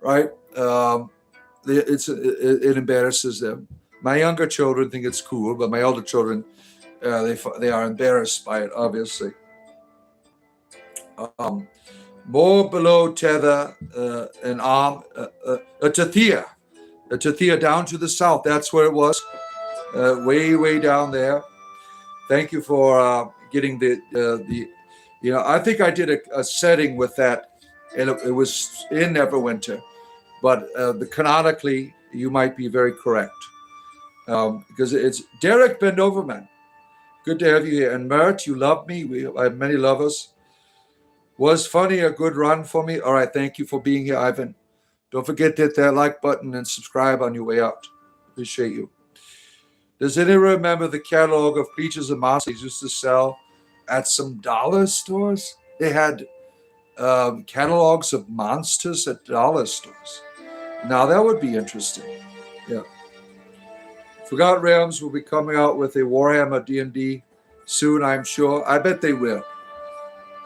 right? It embarrasses them. My younger children think it's cool, but my older children, they are embarrassed by it, obviously. More below tether, an arm, a Tathia down to the south. That's where it was, way down there. Thank you for getting the. I think I did a setting with that, and it was in Neverwinter, but canonically you might be very correct, because it's Derek Bendoverman. Good to have you here, and Mert, you love me. I have many lovers. Was funny, a good run for me. All right, thank you for being here, Ivan. Don't forget to hit that like button and subscribe on your way out. Appreciate you. Does anyone remember the catalog of creatures and monsters used to sell at some dollar stores? They had catalogs of monsters at dollar stores. Now that would be interesting. Yeah. Forgotten Realms will be coming out with a Warhammer D&D soon, I'm sure. I bet they will.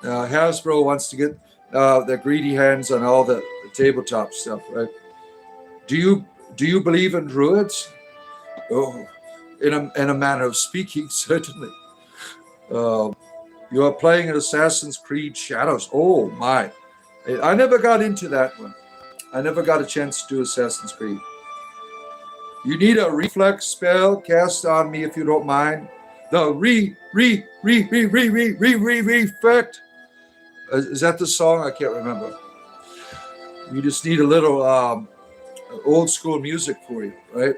Hasbro wants to get their greedy hands on all the tabletop stuff, right? Do you believe in druids? Oh, in a manner of speaking, certainly. You are playing an Assassin's Creed Shadows. Oh my! I never got into that one. I never got a chance to do Assassin's Creed. You need a reflex spell cast on me if you don't mind. The reflect. Is that the song? I can't remember. You just need a little old school music for you, right?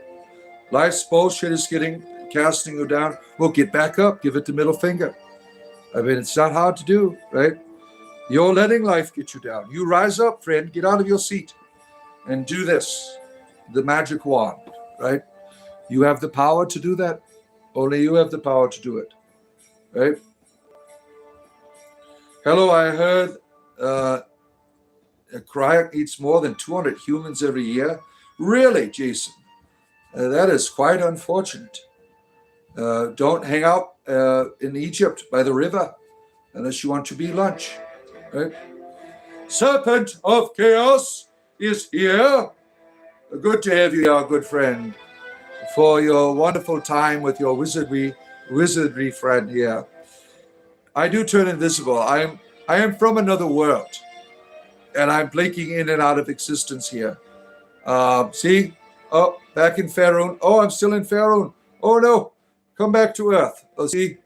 Life's bullshit is casting you down. Well, get back up. Give it the middle finger. I mean, it's not hard to do, right? You're letting life get you down. You rise up, friend. Get out of your seat and do this. The magic wand, right? You have the power to do that. Only you have the power to do it, right? Hello, I heard Kryak eats more than 200 humans every year. Really, Jason? That is quite unfortunate. Don't hang out in Egypt by the river unless you want to be lunch. Right? Serpent of Chaos is here. Good to have you, our good friend, for your wonderful time with your wizardry friend here. I do turn invisible. I am from another world, and I'm blinking in and out of existence here. See? Oh, back in Faerun. Oh, I'm still in Faerun. Oh no, come back to Earth. Oh, see,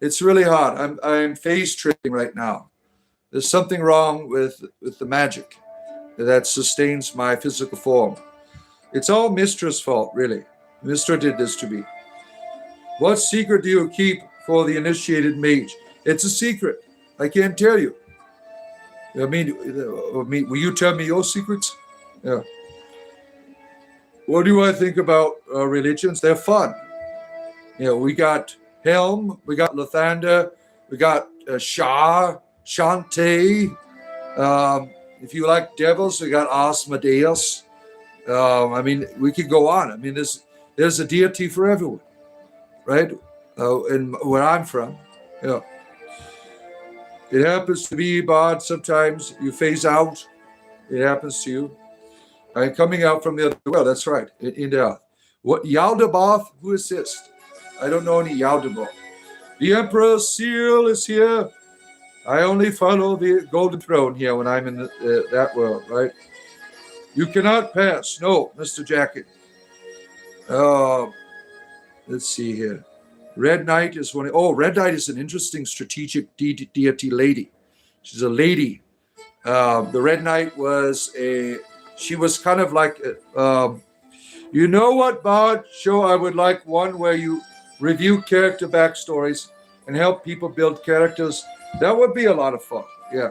it's really hard. I'm phase tripping right now. There's something wrong with the magic that sustains my physical form. It's all Mistra's fault, really. Mistra did this to me. What secret do you keep for the initiated mage? It's a secret. I can't tell you. I mean, will you tell me your secrets? Yeah. What do I think about religions? They're fun. We got Helm, we got Lathander, we got Shah, Shantae. If you like devils, we got Asmodeus. I mean, we could go on. I mean, there's a deity for everyone, right? And where I'm from, it happens to be, Bod. Sometimes you phase out. It happens to you. I'm coming out from the other world. That's right. In the what Yaldabaoth? Who is this? I don't know any Yaldabaoth. The Emperor's seal is here. I only follow the golden throne here when I'm in that world, right? You cannot pass. No, Mr. Jacket. Let's see here. Red Knight is one. Oh, Red Knight is an interesting strategic deity lady. She's a lady. The Red Knight she was kind of like, you know what, Bard show I would like one where you review character backstories and help people build characters. That would be a lot of fun. Yeah.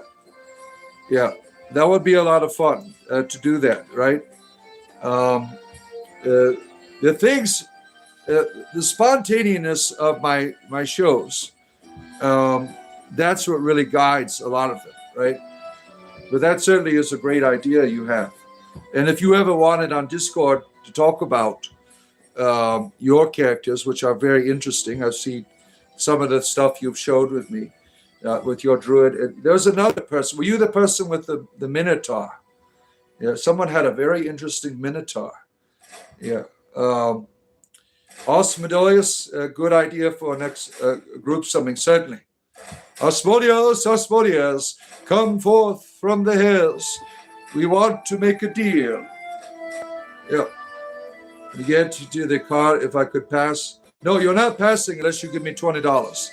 Yeah. That would be a lot of fun to do that, right? Um, uh, the things, the spontaneous of my shows, um, that's what really guides a lot of them, right? But that certainly is a great idea you have. And if you ever wanted on Discord to talk about your characters, which are very interesting, I've seen some of the stuff you've showed with me with your druid. And there's another person. Were you the person with the Minotaur? Yeah, someone had a very interesting Minotaur. Yeah. Osmodeus, a good idea for next group summing, certainly. Osmodeus, Osmodeus, come forth from the hills. We want to make a deal. Yeah. You get to do the card if I could pass. No, you're not passing unless you give me $20.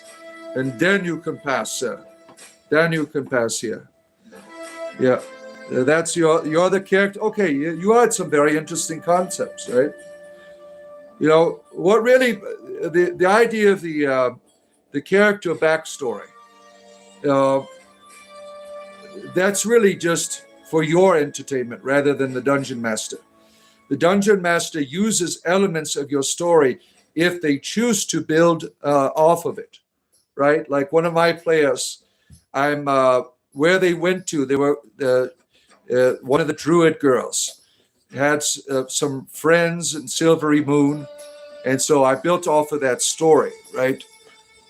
And then you can pass, sir. Then you can pass here. Yeah. That's you're the character. Okay, you had some very interesting concepts, right? You know, what really, the idea of the character backstory, that's really just for your entertainment rather than the Dungeon Master. The Dungeon Master uses elements of your story if they choose to build off of it, right? Like one of my players, where they went to, they were one of the Druid girls had some friends in Silvery Moon, and so I built off of that story, right?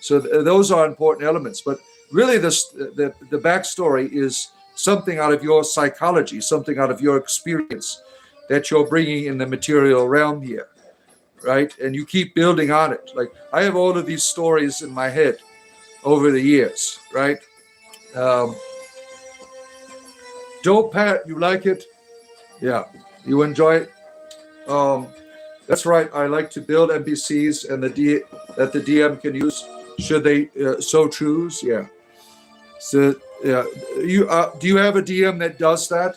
So those are important elements, but really the backstory is something out of your psychology, something out of your experience that you're bringing in the material realm here, right? And you keep building on it. Like I have all of these stories in my head over the years, right? Dope, Pat, you like it? Yeah, you enjoy it? That's right. I like to build NPCs and that the DM can use should they so choose. Yeah. So yeah, do you have a DM that does that?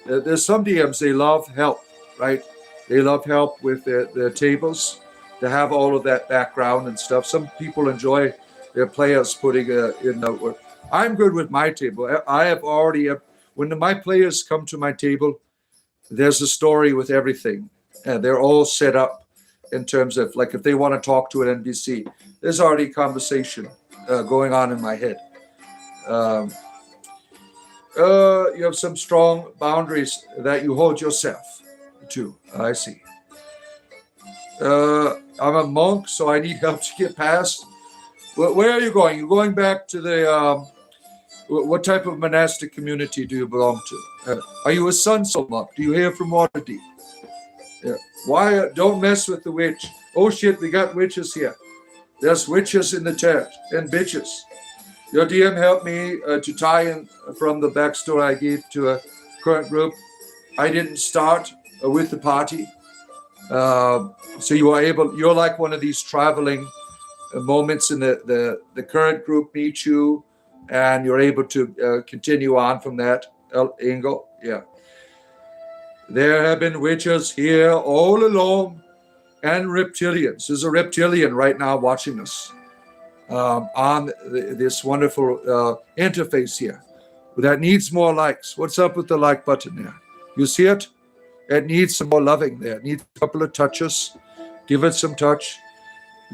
There's some DMs, they love help, right? They love help with their tables to have all of that background and stuff. Some people enjoy their players putting in the work. I'm good with my table. I have already, when my players come to my table, there's a story with everything. And they're all set up in terms of, like, if they want to talk to an NPC, there's already conversation going on in my head. You have some strong boundaries that you hold yourself to. I see. I'm a monk, so I need help to get past. Where are you going? You're going back to the. What type of monastic community do you belong to? Are you a Sunsoul monk? Do you hear from Waterdeep? Yeah. Why? Don't mess with the witch. Oh shit, we got witches here. There's witches in the chat and bitches. Your DM helped me to tie in from the backstory I gave to a current group. I didn't start with the party. So you're like one of these traveling moments in the current group meet you, and you're able to continue on from that angle. Yeah. There have been witches here all along, and reptilians. There's a reptilian right now watching us on this wonderful interface here that needs more likes. What's up with the like button there? You see it? It needs some more loving there. It needs a couple of touches. Give it some touch.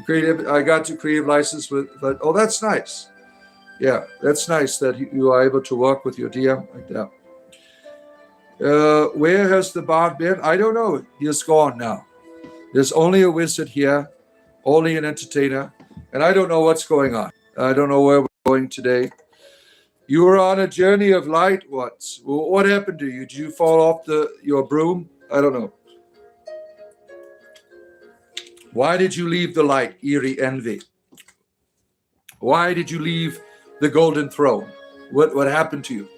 I got to creative license but oh, that's nice. Yeah, that's nice that you are able to work with your DM like that. Where has the bard been? I don't know. He is gone now. There's only a wizard here, only an entertainer, and I don't know what's going on. I don't know where we're going today. You were on a journey of light once. What happened to you? Did you fall off your broom? I don't know. Why did you leave the light, eerie envy? Why did you leave the golden throne? What happened to you?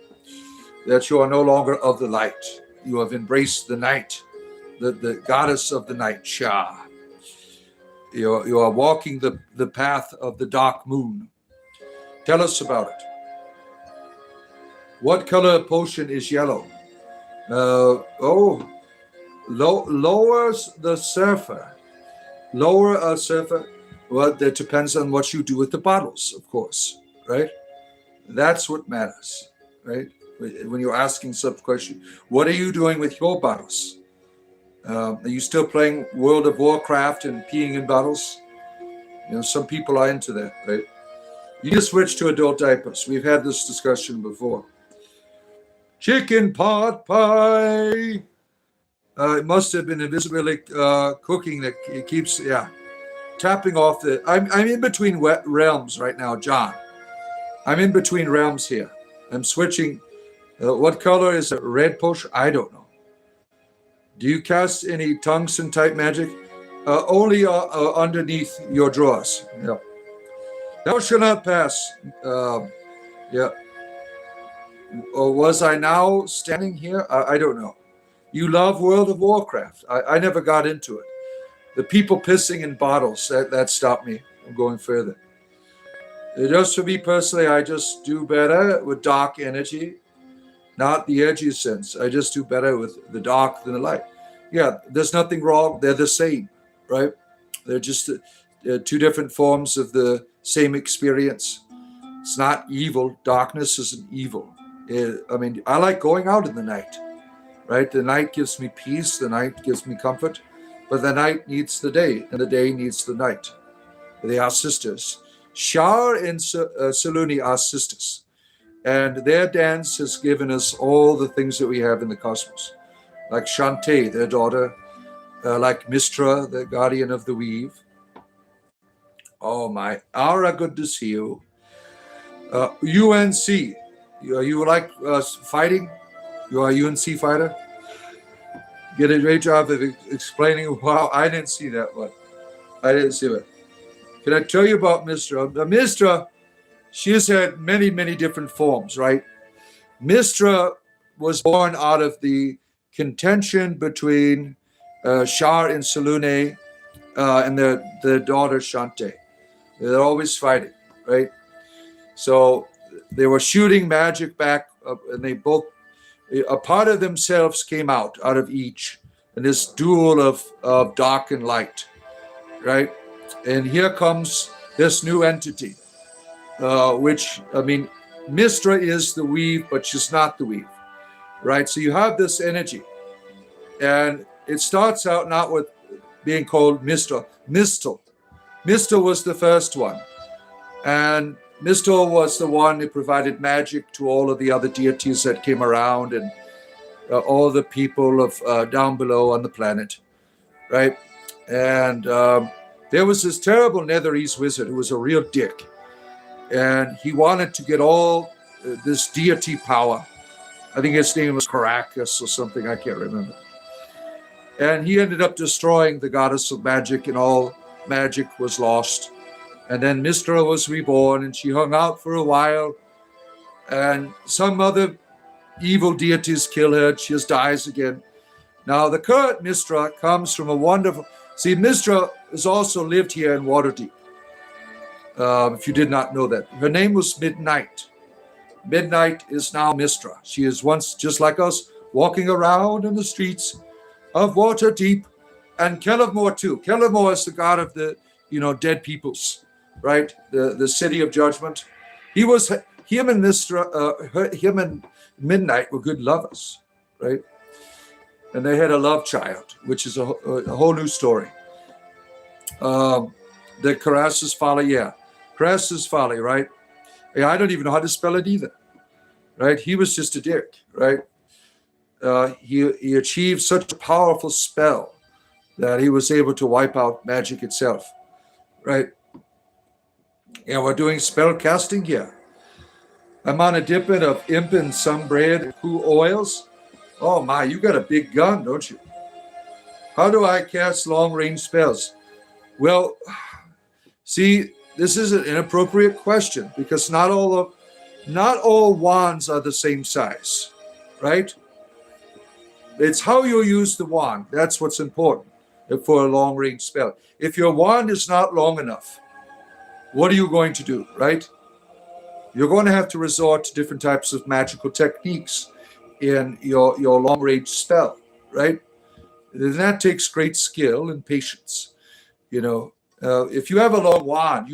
That you are no longer of the light. You have embraced the night, the goddess of the night, Shah. You are walking the path of the dark moon. Tell us about it. What color potion is yellow? Lowers the surfer. Lower a surfer. Well, that depends on what you do with the bottles, of course, right? That's what matters, right? When you're asking such question, what are you doing with your bottles? Are you still playing World of Warcraft and peeing in bottles? Some people are into that, right? You just switch to adult diapers. We've had this discussion before. Chicken pot pie. It must have been invisibly cooking that it keeps, tapping off the. I'm in between realms right now, John. I'm in between realms here. I'm switching. What color is a red potion? I don't know. Do you cast any tungsten type magic? Only underneath your drawers. Yeah. Thou shalt not pass. Yeah. Or was I now standing here? I don't know. You love World of Warcraft. I never got into it. The people pissing in bottles, that stopped me from going further. Just for me personally, I just do better with dark energy, not the edgy sense. I just do better with the dark than the light. Yeah, there's nothing wrong. They're the same, right? They're just two different forms of the same experience. It's not evil. Darkness isn't evil. I like going out in the night, right? The night gives me peace. The night gives me comfort. But the night needs the day, and the day needs the night. They are sisters. Shar and Saluni are sisters. And their dance has given us all the things that we have in the cosmos. Like Shantae, their daughter. Like Mistra, the guardian of the weave. Oh my. Ara, good to see you. UNC. You like fighting? You are a UNC fighter? Get a great job of explaining. Wow, I didn't see that one. I didn't see it. Can I tell you about Mistra? The Mistra, she has had many, many different forms, right? Mistra was born out of the contention between Shar and Salune and their daughter Shante. They're always fighting, right? So they were shooting magic back, and they both, a part of themselves came out of each, in this duel of dark and light, right? And here comes this new entity, Mistra is the weave, but she's not the weave, right? So you have this energy, and it starts out not with being called Mistra. Mistle was the first one, and Mistle was the one who provided magic to all of the other deities that came around and all the people of down below on the planet, right? And there was this terrible Netherese wizard who was a real dick, and he wanted to get all this deity power. I think his name was Caracas or something, I can't remember. And he ended up destroying the goddess of magic, and all magic was lost. And then Mistra was reborn, and she hung out for a while, and some other evil deities kill her, and she just dies again. Now, the current Mistra comes from a wonderful... See, Mistra has also lived here in Waterdeep, if you did not know that. Her name was Midnight. Midnight is now Mistra. She is once, just like us, walking around in the streets of Waterdeep, and Kellavmore too. Kellavmore is the god of the, dead peoples, right? The city of judgment. Him and Mistra, him and Midnight were good lovers, right? And they had a love child, which is a whole new story. The Carassus Folly, Carassus Folly, right? Yeah, I don't even know how to spell it either, right? He was just a dick, right? He achieved such a powerful spell that he was able to wipe out magic itself, right? Yeah, we're doing spell casting here. I'm on a dipping of imp and some bread, who oils. Oh my, you got a big gun, don't you? How do I cast long-range spells? Well, see, this is an inappropriate question because not all wands are the same size, right? It's how you use the wand. That's what's important for a long-range spell. If your wand is not long enough, what are you going to do, right? you're going to have to resort to different types of magical techniques in your long range spell, right? And that takes great skill and patience. If you have a long wand,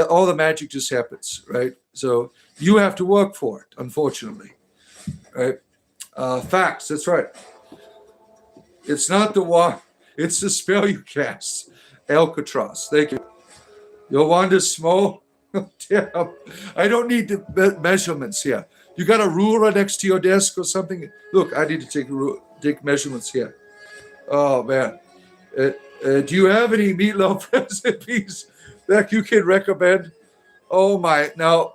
all the magic just happens, right? So you have to work for it, unfortunately, right? Facts, that's right. It's not the wand, it's the spell you cast. Alcatraz, thank you. Your wand is small. Damn. I don't need the measurements here. You got a ruler next to your desk or something? Look, I need to take measurements here. Oh, man. Do you have any meatloaf recipes that you can recommend? Oh, my. Now,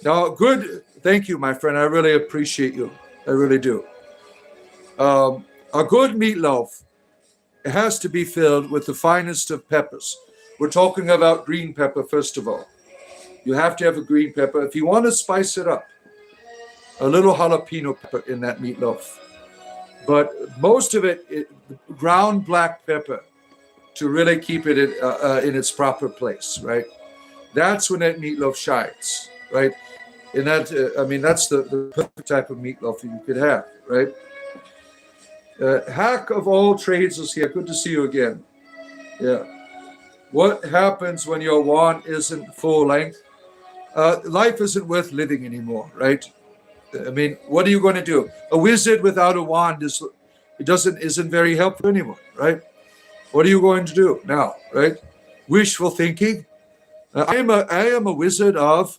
good. Thank you, my friend. I really appreciate you. I really do. A good meatloaf has to be filled with the finest of peppers. We're talking about green pepper, first of all. You have to have a green pepper. If you want to spice it up, a little jalapeno pepper in that meatloaf. But most of it, ground black pepper to really keep it in its proper place, right? That's when that meatloaf shines, right? And that's the perfect type of meatloaf that you could have, right? Hack of all trades is here. Good to see you again. Yeah. What happens when your wand isn't full length? Life isn't worth living anymore, right? I mean, what are you going to do? A wizard without a wand isn't very helpful anymore, right? What are you going to do now, right? Wishful thinking. I am a wizard of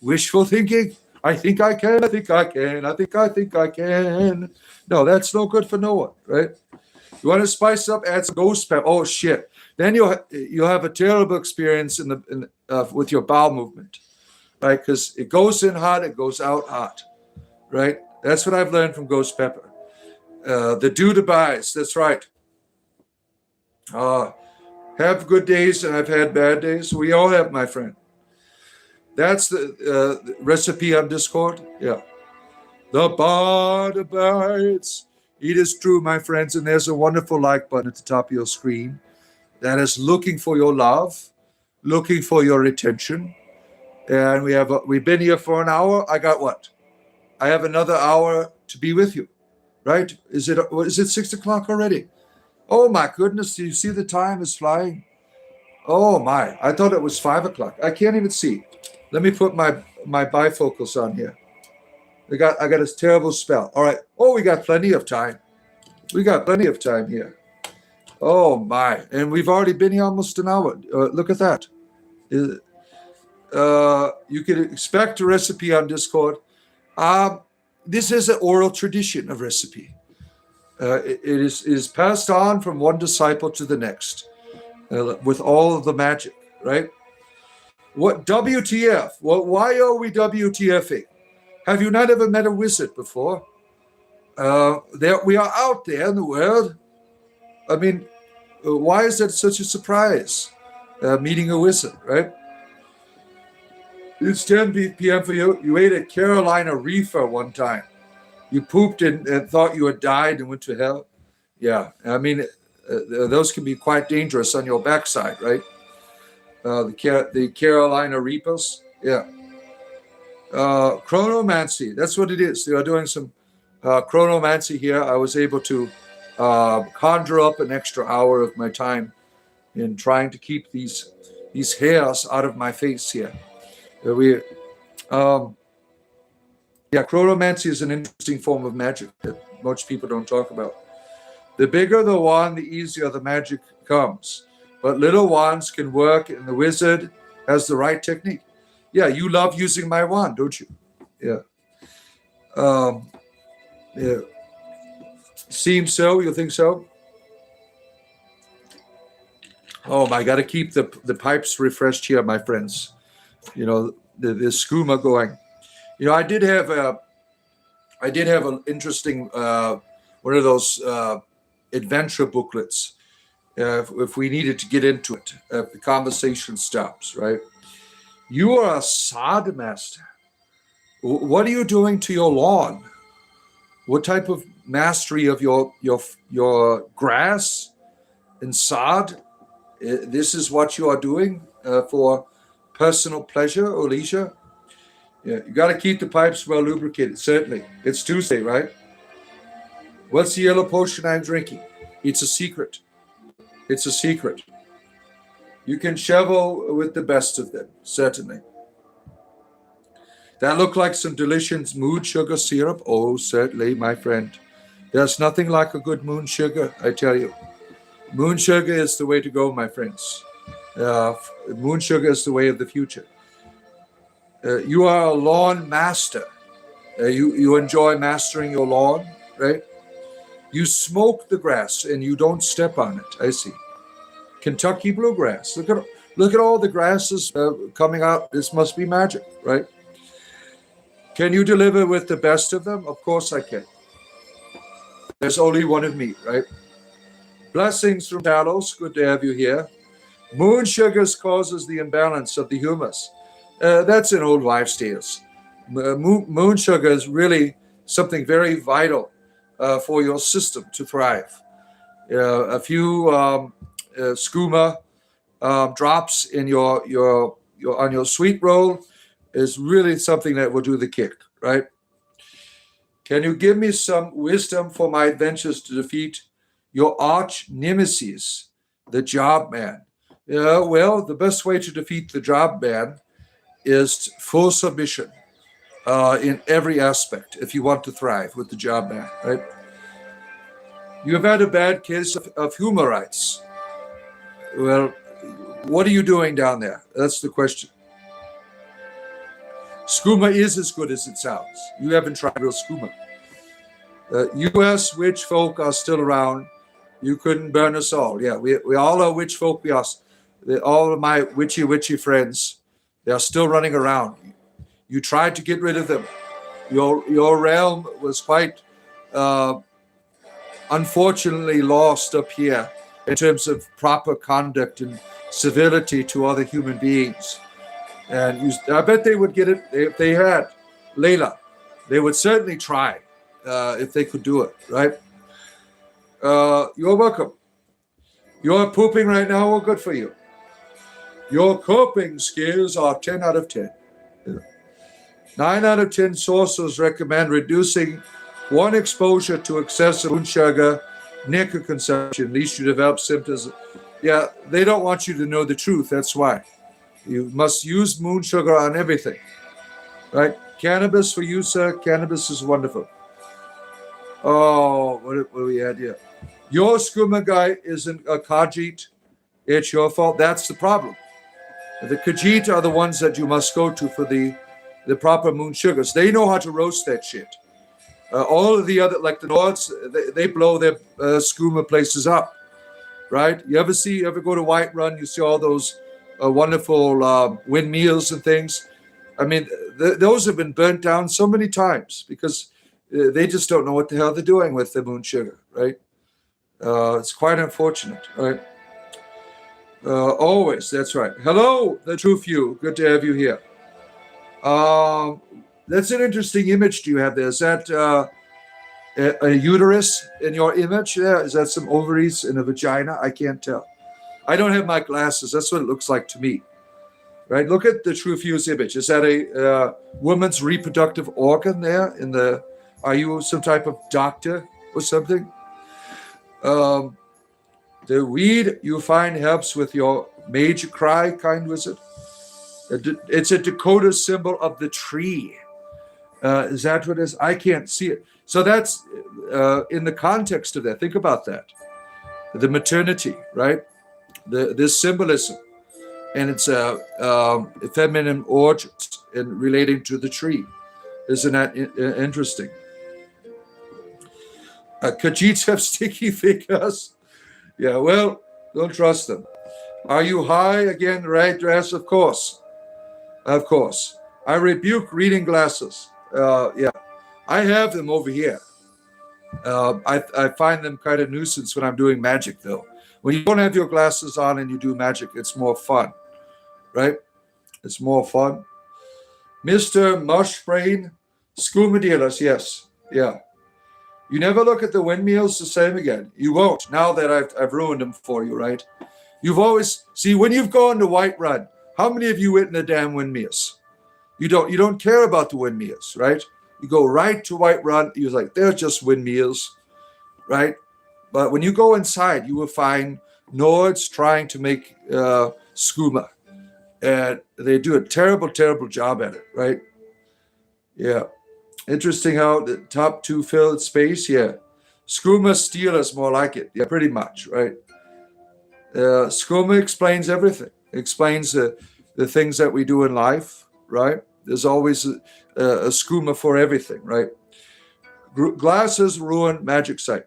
wishful thinking. I think I can. I think I can. I think I can. No, that's no good for no one, right? You want to spice up? Add some ghost pepper. Oh shit! Then you'll have a terrible experience with your bowel movement, right? Because it goes in hot, it goes out hot, right? That's what I've learned from ghost pepper. The do-to-buys. That's right. Have good days, and I've had bad days. We all have, my friend. That's the recipe on Discord. Yeah. The bard abides. It is true, my friends, and there's a wonderful like button at the top of your screen that is looking for your love, looking for your attention. And we've been here for an hour. I got what? I have another hour to be with you, right? Is it 6 o'clock already? Oh my goodness! Do you see the time is flying? Oh my! I thought it was 5 o'clock. I can't even see. Let me put my bifocals on here. I got a terrible spell. All right. Oh, we got plenty of time. We got plenty of time here. Oh my! And we've already been here almost an hour. Look at that. You can expect a recipe on Discord. This is an oral tradition of recipe. It is passed on from one disciple to the next with all of the magic, right? What WTF? Well, why are we WTFing? Have you not ever met a wizard before? We are out there in the world. I mean, why is that such a surprise? Meeting a wizard, right? It's 10 p.m. for you. You ate a Carolina Reefer one time. You pooped and thought you had died and went to hell. Yeah, I mean, those can be quite dangerous on your backside, right? The Carolina Reapers. Yeah. Chronomancy. That's what it is. They are doing some chronomancy here. I was able to conjure up an extra hour of my time in trying to keep these hairs out of my face here. Chronomancy is an interesting form of magic that most people don't talk about. The bigger the wand, the easier the magic comes. But little wands can work, and the wizard has the right technique. Yeah, you love using my wand, don't you? Yeah. Yeah. Seems so. You think so? Oh, I got to keep the pipes refreshed here, my friends. You know, the skooma going. You know, I did have an interesting one of those adventure booklets. If we needed to get into it, if the conversation stops, right? You are a sod master. What are you doing to your lawn? What type of mastery of your grass and sod? This is what you are doing for personal pleasure or leisure? Yeah, you got to keep the pipes well lubricated, certainly. It's Tuesday, right? What's the yellow potion I'm drinking? It's a secret. It's a secret. You can shovel with the best of them, certainly. That looked like some delicious moon sugar syrup. Oh, certainly, my friend. There's nothing like a good moon sugar, I tell you. Moon sugar is the way to go, my friends. Moon sugar is the way of the future. You are a lawn master. You enjoy mastering your lawn, right? You smoke the grass and you don't step on it. I see. Kentucky bluegrass. Look at all the grasses coming out. This must be magic, right? Can you deliver with the best of them? Of course I can. There's only one of me, right? Blessings from Talos. Good to have you here. Moon sugars causes the imbalance of the humus. That's in old wives' tales. Moon sugar is really something very vital for your system to thrive. A few skooma drops in your on your sweet roll is really something that will do the kick, right? Can you give me some wisdom for my adventures to defeat your arch nemesis, the job man? Yeah, well, the best way to defeat the job man is full submission in every aspect if you want to thrive with the job man, right? You have had a bad case of humorites. Well, what are you doing down there? That's the question. Skooma is as good as it sounds. You haven't tried real skooma. U.S. witch folk are still around. You couldn't burn us all. Yeah, we all are witch folk. We are all of my witchy friends. They are still running around. You tried to get rid of them. Your realm was quite unfortunately lost up here in terms of proper conduct and civility to other human beings. And I bet they would get it if they had Layla. They would certainly try if they could do it, right? You're welcome. You're pooping right now. Well, good for you. Your coping skills are 10 out of 10. 9 out of 10 sources recommend reducing one exposure to excessive moon sugar, nickel consumption, least you develop symptoms. Yeah, they don't want you to know the truth. That's why. You must use moon sugar on everything, right? Cannabis for you, sir. Cannabis is wonderful. Oh, what do we had here? Your skooma guy isn't a Khajiit. It's your fault. That's the problem. The Khajiit are the ones that you must go to for the proper moon sugars. They know how to roast that shit. All of the other, like the Nords, they blow their skooma places up, right? You ever go to White Run? You see all those wonderful windmills and things. I mean, those have been burnt down so many times because they just don't know what the hell they're doing with the moon sugar, right? It's quite unfortunate, right? Always, that's right. Hello, the true few. Good to have you here. That's an interesting image do you have there. Is that a uterus in your image there? Is that some ovaries in a vagina? I can't tell. I don't have my glasses. That's what it looks like to me. Right? Look at the true few's image. Is that a woman's reproductive organ there? Are you some type of doctor or something? The weed you find helps with your major cry, kind wizard. It's a Dakota symbol of the tree. Is that what it is? I can't see it. So that's in the context of that. Think about that. The maternity, right? This symbolism. And it's a feminine origin in relating to the tree. Isn't that interesting? Khajiits have sticky fingers. Yeah, well, don't trust them. Are you high again, right dress? Of course. Of course. I rebuke reading glasses. Yeah, I have them over here. I find them kind of nuisance when I'm doing magic, though. When you don't have your glasses on and you do magic, it's more fun, right? It's more fun. Mr. Mushbrain, skooma dealers, yes, yeah. You never look at the windmills the same again. You won't, now that I've ruined them for you, right? You've always, see, when you've gone to White Run, how many of you went in the damn windmills? You don't care about the windmills, right? You go right to Whiterun. You're like, they're just windmills, right? But when you go inside, you will find Nords trying to make skooma, and they do a terrible, terrible job at it, right? Yeah. Interesting how the top two fill space. Yeah. Skooma steel is more like it. Yeah, pretty much, right? Skooma explains everything. It explains the things that we do in life, right? There's always a skooma for everything, right? Glasses ruin magic sight.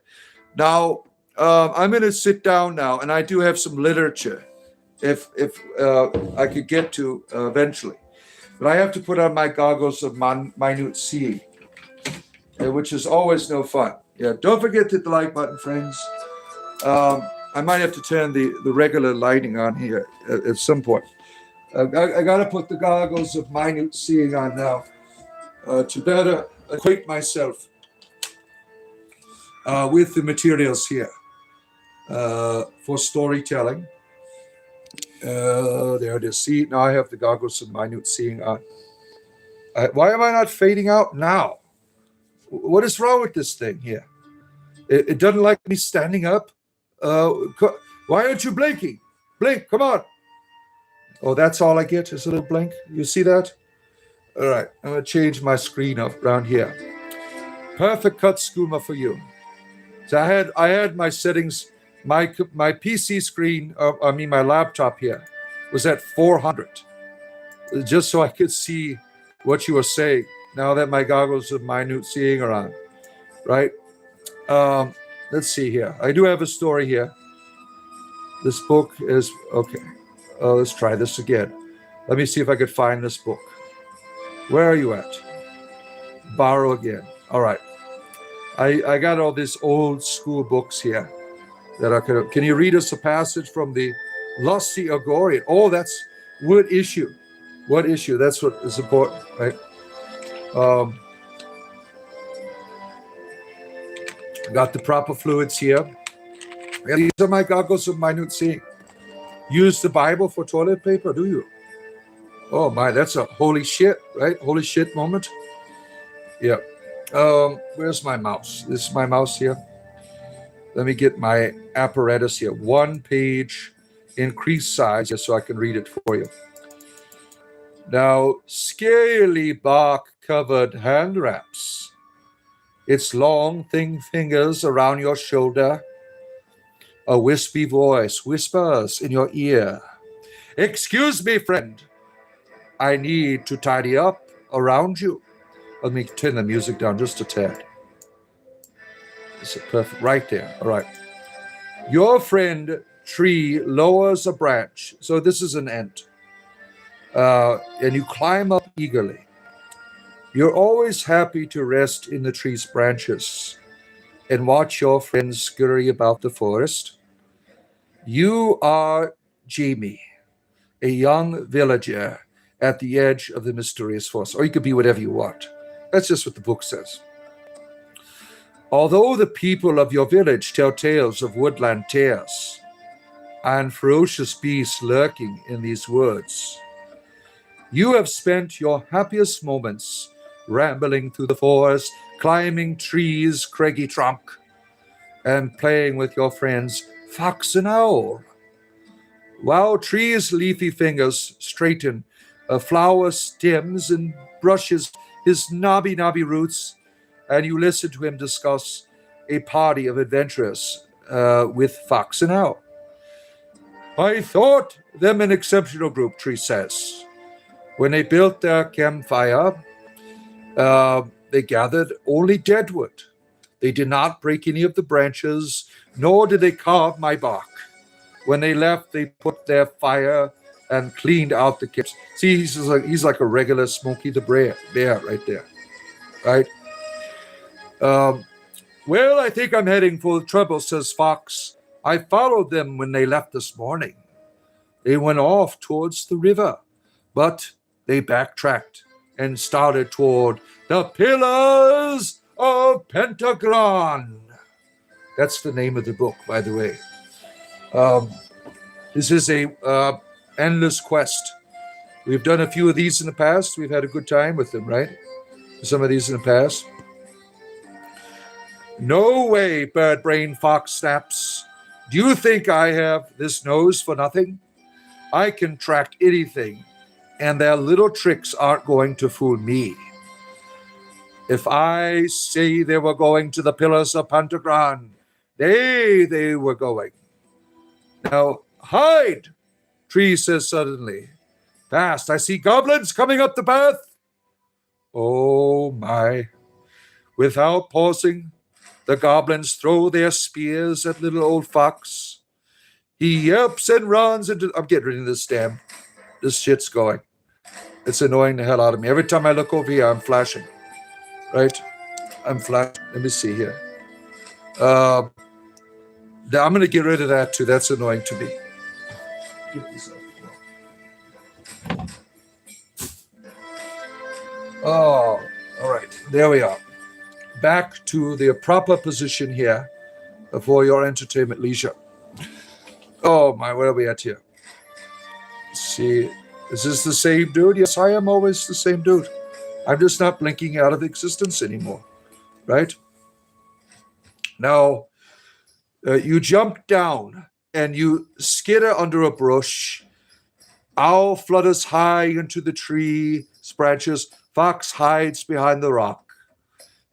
Now, I'm going to sit down now, and I do have some literature, if I could get to eventually. But I have to put on my goggles of minute seeing, which is always no fun. Yeah, don't forget to hit the like button, friends. I might have to turn the regular lighting on here at some point. I got to put the goggles of minute seeing on now to better acquaint myself with the materials here for storytelling. There it is. See, now I have the goggles of minute seeing on. Why am I not fading out now? What is wrong with this thing here? It doesn't like me standing up. Why aren't you blinking? Blink, come on. Oh, that's all I get is a little blink. You see that? All right, I'm going to change my screen up around here. Perfect cut skooma for you. So I had my settings, my PC screen, my laptop here was at 400, just so I could see what you were saying. Now that my goggles of minute seeing are on, right? Let's see here. I do have a story here. This book is okay. Let's try this again. Let me see if I could find this book. Where are you at? Borrow again. All right. I got all these old school books here that I could. Can you read us a passage from the Lusty Agorian? Oh, that's what issue? What issue? That's what is important, right? Got the proper fluids here. And these are my goggles of minute seeing. Use the Bible for toilet paper, do you? Oh my, that's a holy shit, right? Holy shit moment. Yeah. Where's my mouse? This is my mouse here. Let me get my apparatus here. 1 page, increased size, just so I can read it for you. Now, scaly bark-covered hand wraps. Its long, thin fingers around your shoulder. A wispy voice whispers in your ear. Excuse me, friend. I need to tidy up around you. Let me turn the music down just a tad. This is perfect. Right there. All right. Your friend tree lowers a branch. So this is an ant. And you climb up eagerly. You're always happy to rest in the tree's branches and watch your friends scurry about the forest. You are Jamie, a young villager at the edge of the mysterious forest. Or you could be whatever you want. That's just what the book says. Although the people of your village tell tales of woodland tears and ferocious beasts lurking in these woods, you have spent your happiest moments rambling through the forest, climbing trees' craggy trunk, and playing with your friends Fox and Owl. While trees' leafy fingers straighten a flower stems and brushes his knobby roots, and you listen to him discuss a party of adventurers with Fox and Owl. I thought them an exceptional group, Tree says. When they built their campfire, they gathered only dead wood. They did not break any of the branches, nor did they carve my bark. When they left, they put their fire and cleaned out the camps. See, he's like a regular Smokey the Bear right there, right? Well, I think I'm heading for trouble, says Fox. I followed them when they left this morning. They went off towards the river, but they backtracked and started toward the Pillars of Pentagon. That's the name of the book, by the way. This is a endless quest. We've done a few of these in the past. We've had a good time with them, right? Some of these in the past. No way, bird brain fox snaps. Do you think I have this nose for nothing? I can track anything, and their little tricks aren't going to fool me. If I say they were going to the pillars of Pantagruel, they were going. Now, hide, Tree says suddenly. Fast, I see goblins coming up the path. Oh my. Without pausing, the goblins throw their spears at little old fox. He yelps and runs into... I'm getting rid of this damn... This shit's going. It's annoying the hell out of me. Every time I look over here, I'm flashing. Right? I'm flashing. Let me see here. I'm going to get rid of that too. That's annoying to me. Give this up. Oh, all right. There we are. Back to the proper position here for your entertainment leisure. Oh my, where are we at here? Let's see. Is this the same dude? Yes, I am always the same dude. I'm just not blinking out of existence anymore. Right? Now, you jump down and you skitter under a bush. Owl flutters high into the tree's branches. Fox hides behind the rock,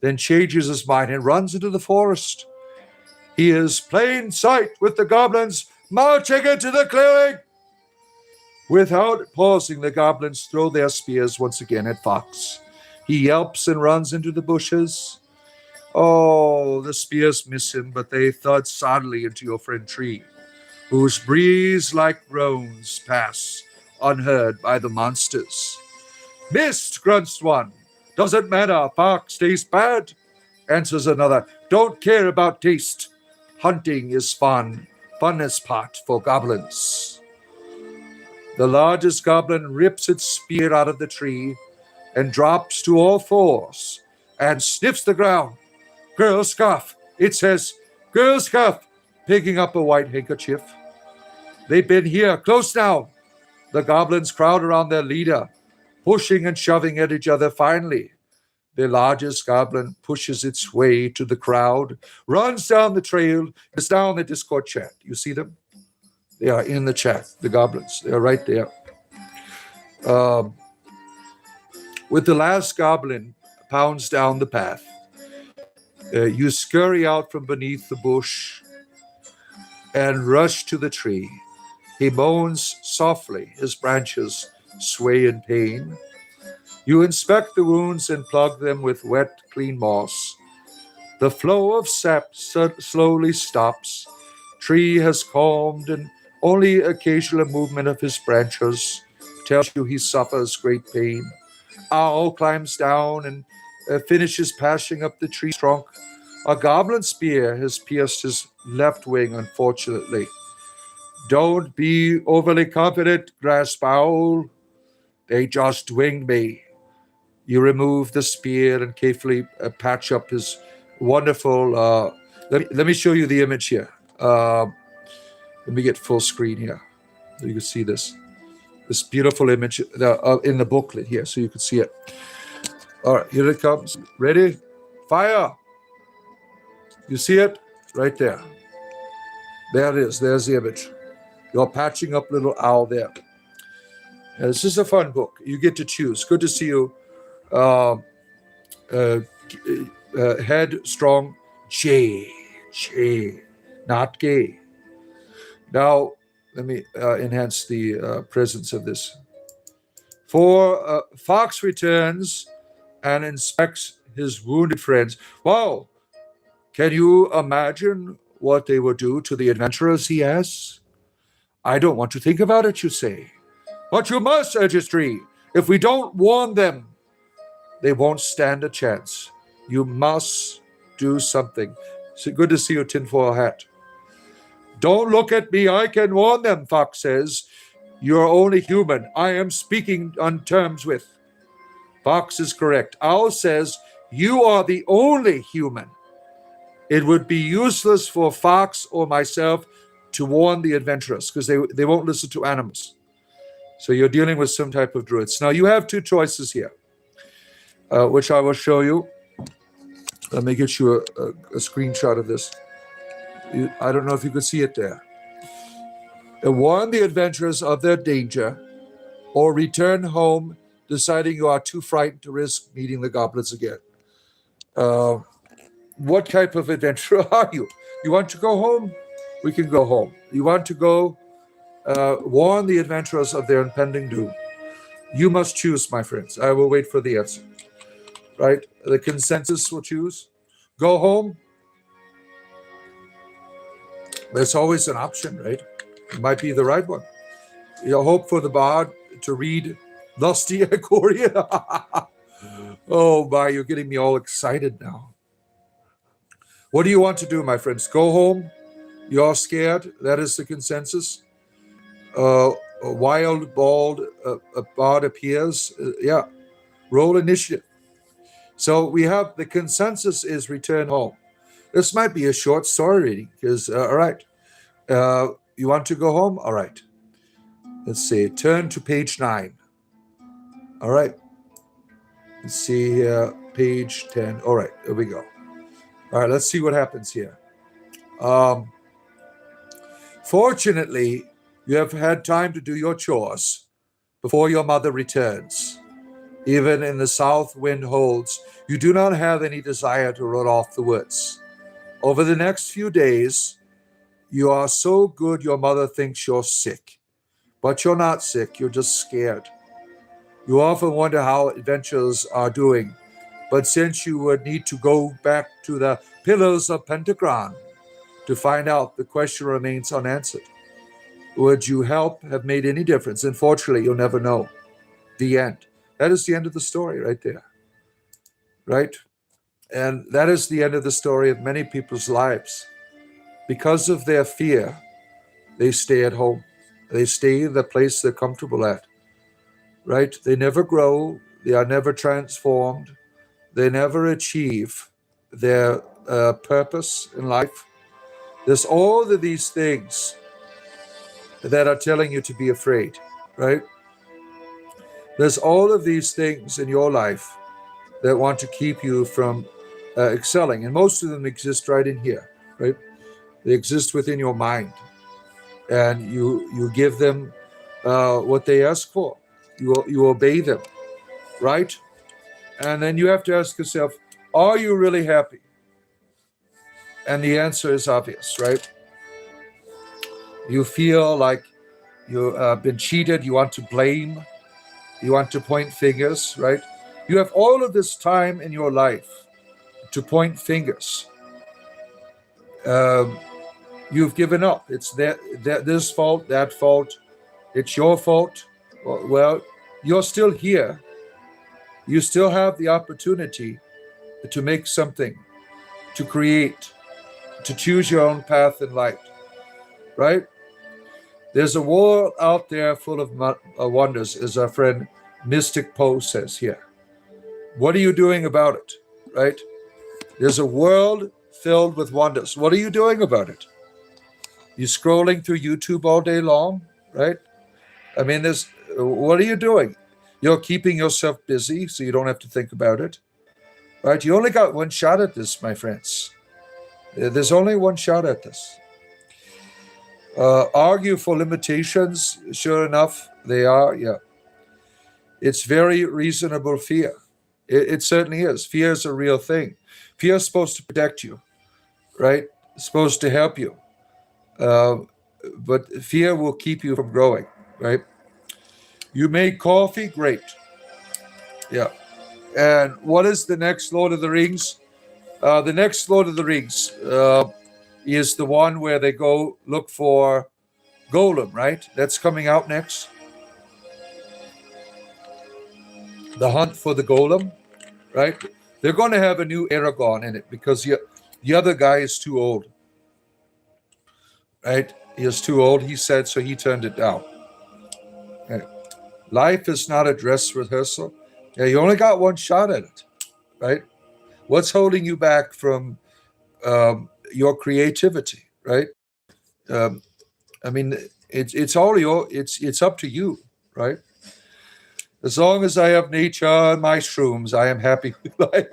then changes his mind and runs into the forest. He is plain sight with the goblins marching into the clearing. Without pausing, the goblins throw their spears once again at Fox. He yelps and runs into the bushes. Oh, the spears miss him, but they thud sadly into your friend Tree, whose breeze-like groans pass unheard by the monsters. Missed, grunts one. Doesn't matter, Fox tastes bad, answers another. Don't care about taste. Hunting is fun. Funnest part for goblins. The largest goblin rips its spear out of the tree and drops to all fours and sniffs the ground. Girl scuff, it says, girl scuff, picking up a white handkerchief. They've been here, close now. The goblins crowd around their leader, pushing and shoving at each other. Finally, the largest goblin pushes its way to the crowd, runs down the trail, is down the Discord chat. You see them? They are in the chat, the goblins. They are right there. With the last goblin pounds down the path, you scurry out from beneath the bush and rush to the tree. He moans softly, his branches sway in pain. You inspect the wounds and plug them with wet, clean moss. The flow of sap slowly stops. Tree has calmed, and only occasional movement of his branches tells you he suffers great pain. Owl climbs down and finishes passing up the tree trunk. A goblin spear has pierced his left wing, unfortunately. Don't be overly confident, Grass Owl. They just winged me. You remove the spear and carefully patch up his wonderful... let me show you the image here. Let me get full screen here so you can see this. This beautiful image in the booklet here so you can see it. All right, here it comes. Ready? Fire! You see it? Right there. There it is. There's the image. You're patching up little owl there. This is a fun book. You get to choose. Good to see you. Headstrong J, not gay. Now, let me enhance the presence of this. For Fox returns and inspects his wounded friends. Wow! Can you imagine what they will do to the adventurers, he asks? I don't want to think about it, you say. But you must, urges Tree. If we don't warn them, they won't stand a chance. You must do something. So good to see you, tinfoil hat. Don't look at me, I can warn them, Fox says. You're only human. I am speaking on terms with. Fox is correct. Owl says, you are the only human. It would be useless for Fox or myself to warn the adventurers because they won't listen to animals. So you're dealing with some type of druids. Now you have two choices here, which I will show you. Let me get you a screenshot of this. I don't know if you could see it there. Warn the adventurers of their danger, or return home, deciding you are too frightened to risk meeting the goblins again. What type of adventurer are you? You want to go home? We can go home. You want to go warn the adventurers of their impending doom? You must choose, my friends. I will wait for the answer. Right? The consensus will choose. Go home. There's always an option, right? It might be the right one. You hope for the bard to read Lusty Icorian. Oh my, you're getting me all excited now. What do you want to do, my friends? Go home. You're scared. That is the consensus. A wild, bald bard appears. Yeah. Roll initiative. So we have the consensus is return home. This might be a short story reading because, all right. You want to go home? All right. Let's see. Turn to page 9. All right. Let's see here. Page 10. All right. There we go. All right. Let's see what happens here. Fortunately, you have had time to do your chores before your mother returns. Even in the south wind holds, you do not have any desire to run off the woods. Over the next few days, you are so good your mother thinks you're sick. But you're not sick, you're just scared. You often wonder how adventurers are doing, but since you would need to go back to the Pillars of Pentagron to find out, the question remains unanswered. Would you help have made any difference? Unfortunately, you'll never know. The end. That is the end of the story right there. Right? And that is the end of the story of many people's lives. Because of their fear, they stay at home. They stay in the place they're comfortable at. Right? They never grow. They are never transformed. They never achieve their purpose in life. There's all of these things that are telling you to be afraid, right? There's all of these things in your life that want to keep you from excelling. And most of them exist right in here, right? They exist within your mind. And you give them what they ask for. You obey them, right? And then you have to ask yourself, are you really happy? And the answer is obvious, right? You feel like you've been cheated. You want to blame. You want to point fingers, right? You have all of this time in your life to point fingers. You've given up. It's this fault, that fault. It's your fault. Well, you're still here. You still have the opportunity to make something, to create, to choose your own path in life, right? There's a world out there full of wonders, as our friend Mystic Poe says here. What are you doing about it, right? There's a world filled with wonders. What are you doing about it? You scrolling through YouTube all day long, right? I mean, what are you doing? You're keeping yourself busy so you don't have to think about it, right? You only got one shot at this, my friends. There's only one shot at this. Argue for limitations, sure enough, they are, yeah. It's very reasonable fear. It certainly is. Fear is a real thing. Fear is supposed to protect you, right? It's supposed to help you. But fear will keep you from growing, right? You made coffee, great. Yeah. And what is the next Lord of the Rings? The next Lord of the Rings is the one where they go look for Golem, right? That's coming out next. The Hunt for the Golem, right? They're going to have a new Aragorn in it because the other guy is too old, right? He is too old, he said, so he turned it down. Right. Life is not a dress rehearsal. Yeah, you only got one shot at it, right? What's holding you back from your creativity, right? I mean, it's all it's up to you, right? As long as I have nature and my shrooms, I am happy with life.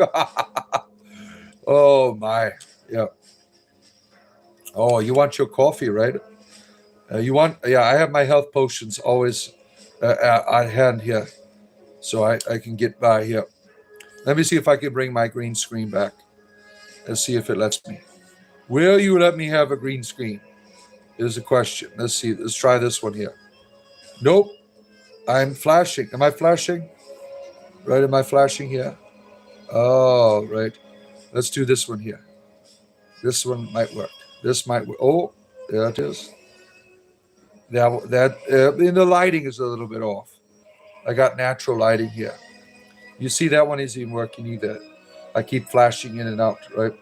Oh my, yeah. Oh, you want your coffee, right? You want? Yeah, I have my health potions always at hand here, so I can get by here. Let me see if I can bring my green screen back. Let's see if it lets me. Will you let me have a green screen? Is the question. Let's see. Let's try this one here. Nope. I'm flashing. Am I flashing? Right? Am I flashing here? Oh, right. Let's do this one here. This one might work. This might work. Oh, there it is. That in the lighting is a little bit off. I got natural lighting here. You see that one isn't even working either. I keep flashing in and out, right?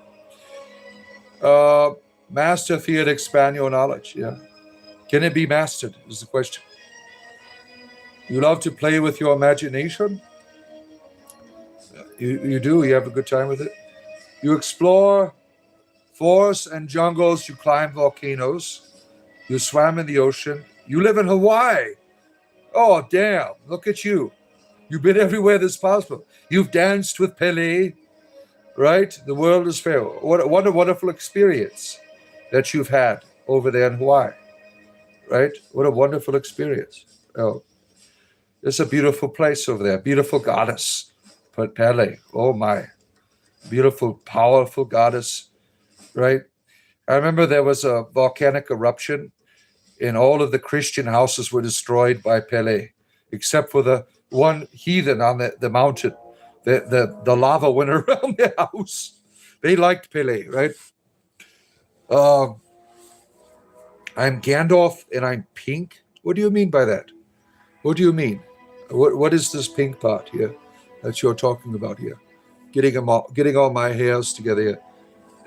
Uh, Master field, expand your knowledge. Yeah. Can it be mastered? Is the question. You love to play with your imagination. You do. You have a good time with it. You explore forests and jungles. You climb volcanoes. You swam in the ocean. You live in Hawaii. Oh, damn. Look at you. You've been everywhere that's possible. You've danced with Pele, right? The world is fair. What a wonderful experience that you've had over there in Hawaii, right? What a wonderful experience. Oh, it's a beautiful place over there. Beautiful goddess, Pele. Oh, my. Beautiful, powerful goddess, right? I remember there was a volcanic eruption and all of the Christian houses were destroyed by Pele, except for the one heathen on the mountain. The lava went around their house. They liked Pele, right? I'm Gandalf and I'm pink. What do you mean by that? What do you mean? What is this pink part here that you're talking about here? Getting all my hairs together here.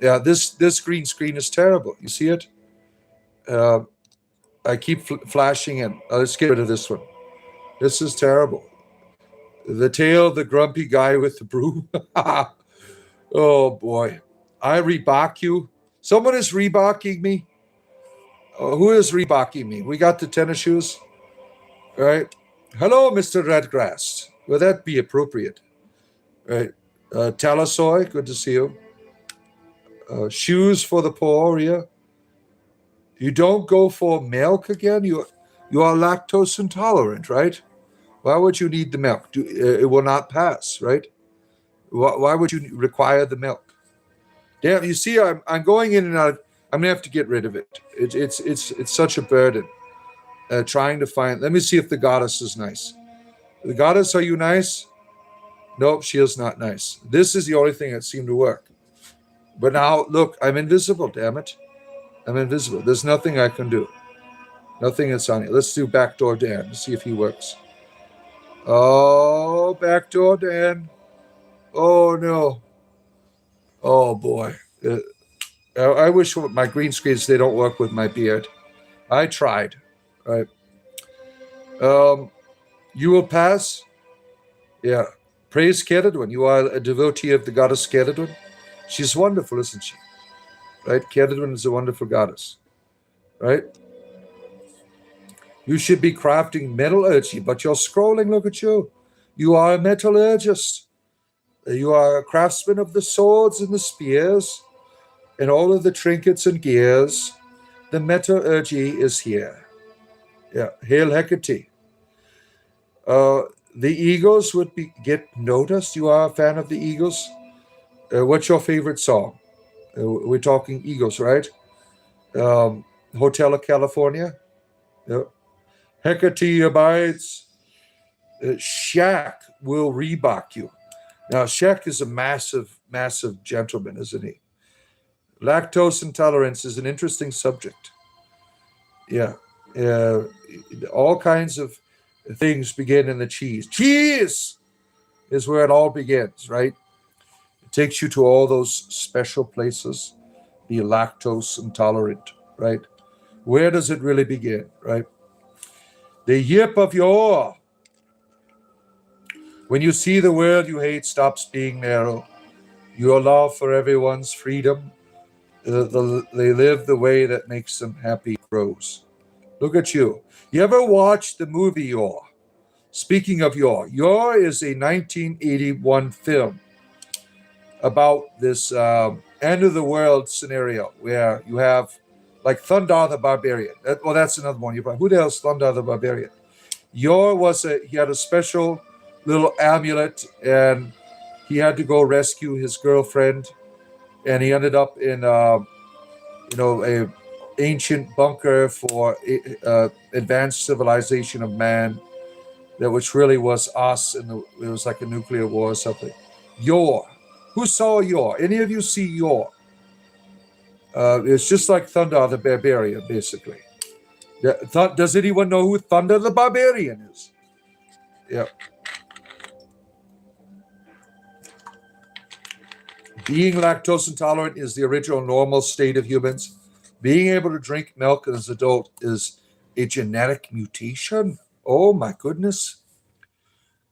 Yeah, this green screen is terrible. You see it? I keep flashing in. Let's get rid of this one. This is terrible. The tail of the grumpy guy with the broom. Oh boy. I Reebok you. Someone is Reeboking me. Who is Reeboking me? We got the tennis shoes. Right. Hello, Mr. Redgrass. Will that be appropriate? Right. Talasoy, good to see you. Shoes for the poor, yeah. You don't go for milk again? You are lactose intolerant, right? Why would you need the milk? It will not pass, right? Why would you require the milk? Damn, you see, I'm going in and out. I'm gonna have to get rid of it. It's such a burden. Trying to find. Let me see if the goddess is nice. The goddess, are you nice? Nope, she is not nice. This is the only thing that seemed to work. But now, look, I'm invisible. Damn it, I'm invisible. There's nothing I can do. Nothing that's on it. Let's do backdoor Dan to see if he works. Oh, backdoor Dan. Oh no. Oh boy. I wish my green screens they don't work with my beard. I tried. Right. You will pass. Yeah. Praise Ceridwen. You are a devotee of the goddess Ceridwen. She's wonderful, isn't she? Right? Ceridwen is a wonderful goddess. Right? You should be crafting metallurgy, but you're scrolling. Look at you. You are a metallurgist. You are a craftsman of the swords and the spears and all of the trinkets and gears. The metallurgy is here. Yeah. Hail Hecate. The Eagles would get noticed. You are a fan of the Eagles? What's your favorite song? We're talking Eagles, right? Hotel of California. Yeah. Hecate abides. Shaq will Reebok you. Now, Shaq is a massive, massive gentleman, isn't he? Lactose intolerance is an interesting subject. Yeah. All kinds of things begin in the cheese. Cheese is where it all begins, right? It takes you to all those special places. Be lactose intolerant, right? Where does it really begin, right? The yip of yore. When you see the world you hate stops being narrow, your love for everyone's freedom, they live the way that makes them happy grows. Look at you. You ever watched the movie Yore? Speaking of Yore is a 1981 film about this end of the world scenario where you have like Thundar the Barbarian. Well, that's another one. Who the hell's Thundar the Barbarian? Yor he had a special little amulet, and he had to go rescue his girlfriend, and he ended up in a ancient bunker for advanced civilization of man, that which really was us, and it was like a nuclear war or something. Yor. Who saw Yor? Any of you see Yor? It's just like Thunder the Barbarian, basically. Does anyone know who Thunder the Barbarian is? Yeah. Being lactose intolerant is the original normal state of humans. Being able to drink milk as an adult is a genetic mutation. Oh my goodness.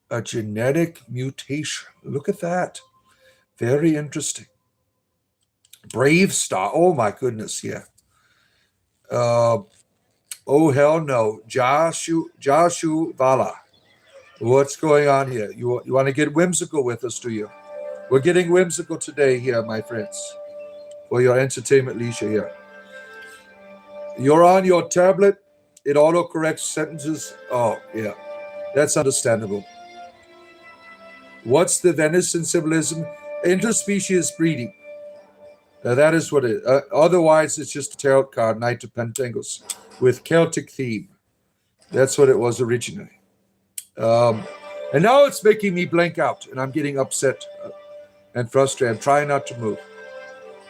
A genetic mutation. Look at that. Very interesting. Brave Star. Oh my goodness, yeah. Oh hell no. Jashu Vala. What's going on here? You want to get whimsical with us, do you? We're getting whimsical today here, my friends, for your entertainment leisure here. You're on your tablet. It autocorrects sentences. Oh, yeah. That's understandable. What's the venison symbolism? Interspecies breeding. That is what it is. Otherwise, it's just a tarot card, Knight of Pentacles, with Celtic theme. That's what it was originally. And now it's making me blank out, and I'm getting upset and frustrated. I'm trying not to move.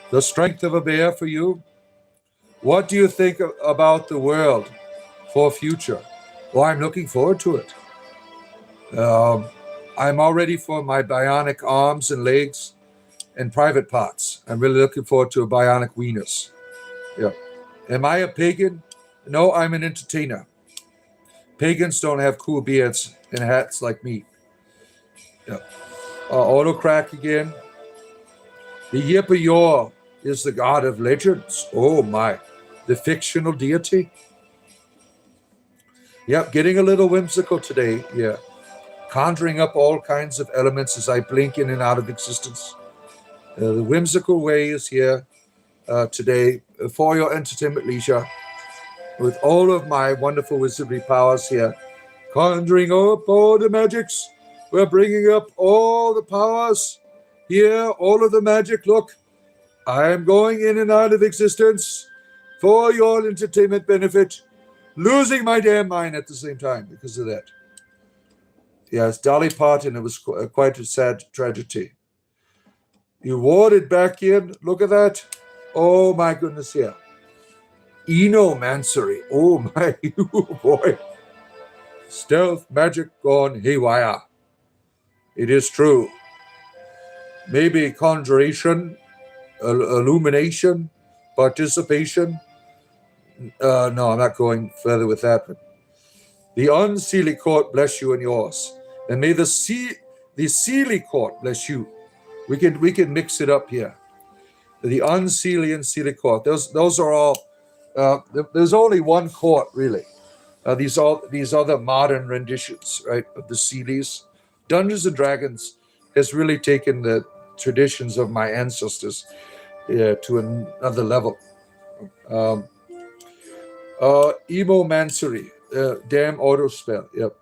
The strength of a bear for you. What do you think about the world for future? Well, I'm looking forward to it. I'm all ready for my bionic arms and legs and private parts. I'm really looking forward to a bionic weenus. Yeah. Am I a pagan? No, I'm an entertainer. Pagans don't have cool beards and hats like me. Yeah. Auto crack again. The Yippa Yor is the god of legends. Oh my. The fictional deity. Yep, getting a little whimsical today. Yeah. Conjuring up all kinds of elements as I blink in and out of existence. The whimsical way is here today for your entertainment leisure with all of my wonderful wizardry powers here. Conjuring up all the magics. We're bringing up all the powers here, all of the magic. Look, I am going in and out of existence for your entertainment benefit, losing my damn mind at the same time because of that. Yes, Dolly Parton, it was quite a sad tragedy. You warded back in. Look at that. Oh, my goodness, yeah. Enomancery. Oh, my boy. Stealth magic gone haywire. It is true. Maybe conjuration, illumination, participation. No, I'm not going further with that. But the unseelie court bless you and yours. And may the seelie court bless you. We can mix it up here. The unseelie and seelie court. Those are all. There's only one court really. These other modern renditions, right, of the sealies. Dungeons and Dragons has really taken the traditions of my ancestors to another level. Emomancery, damn auto spell. Yep.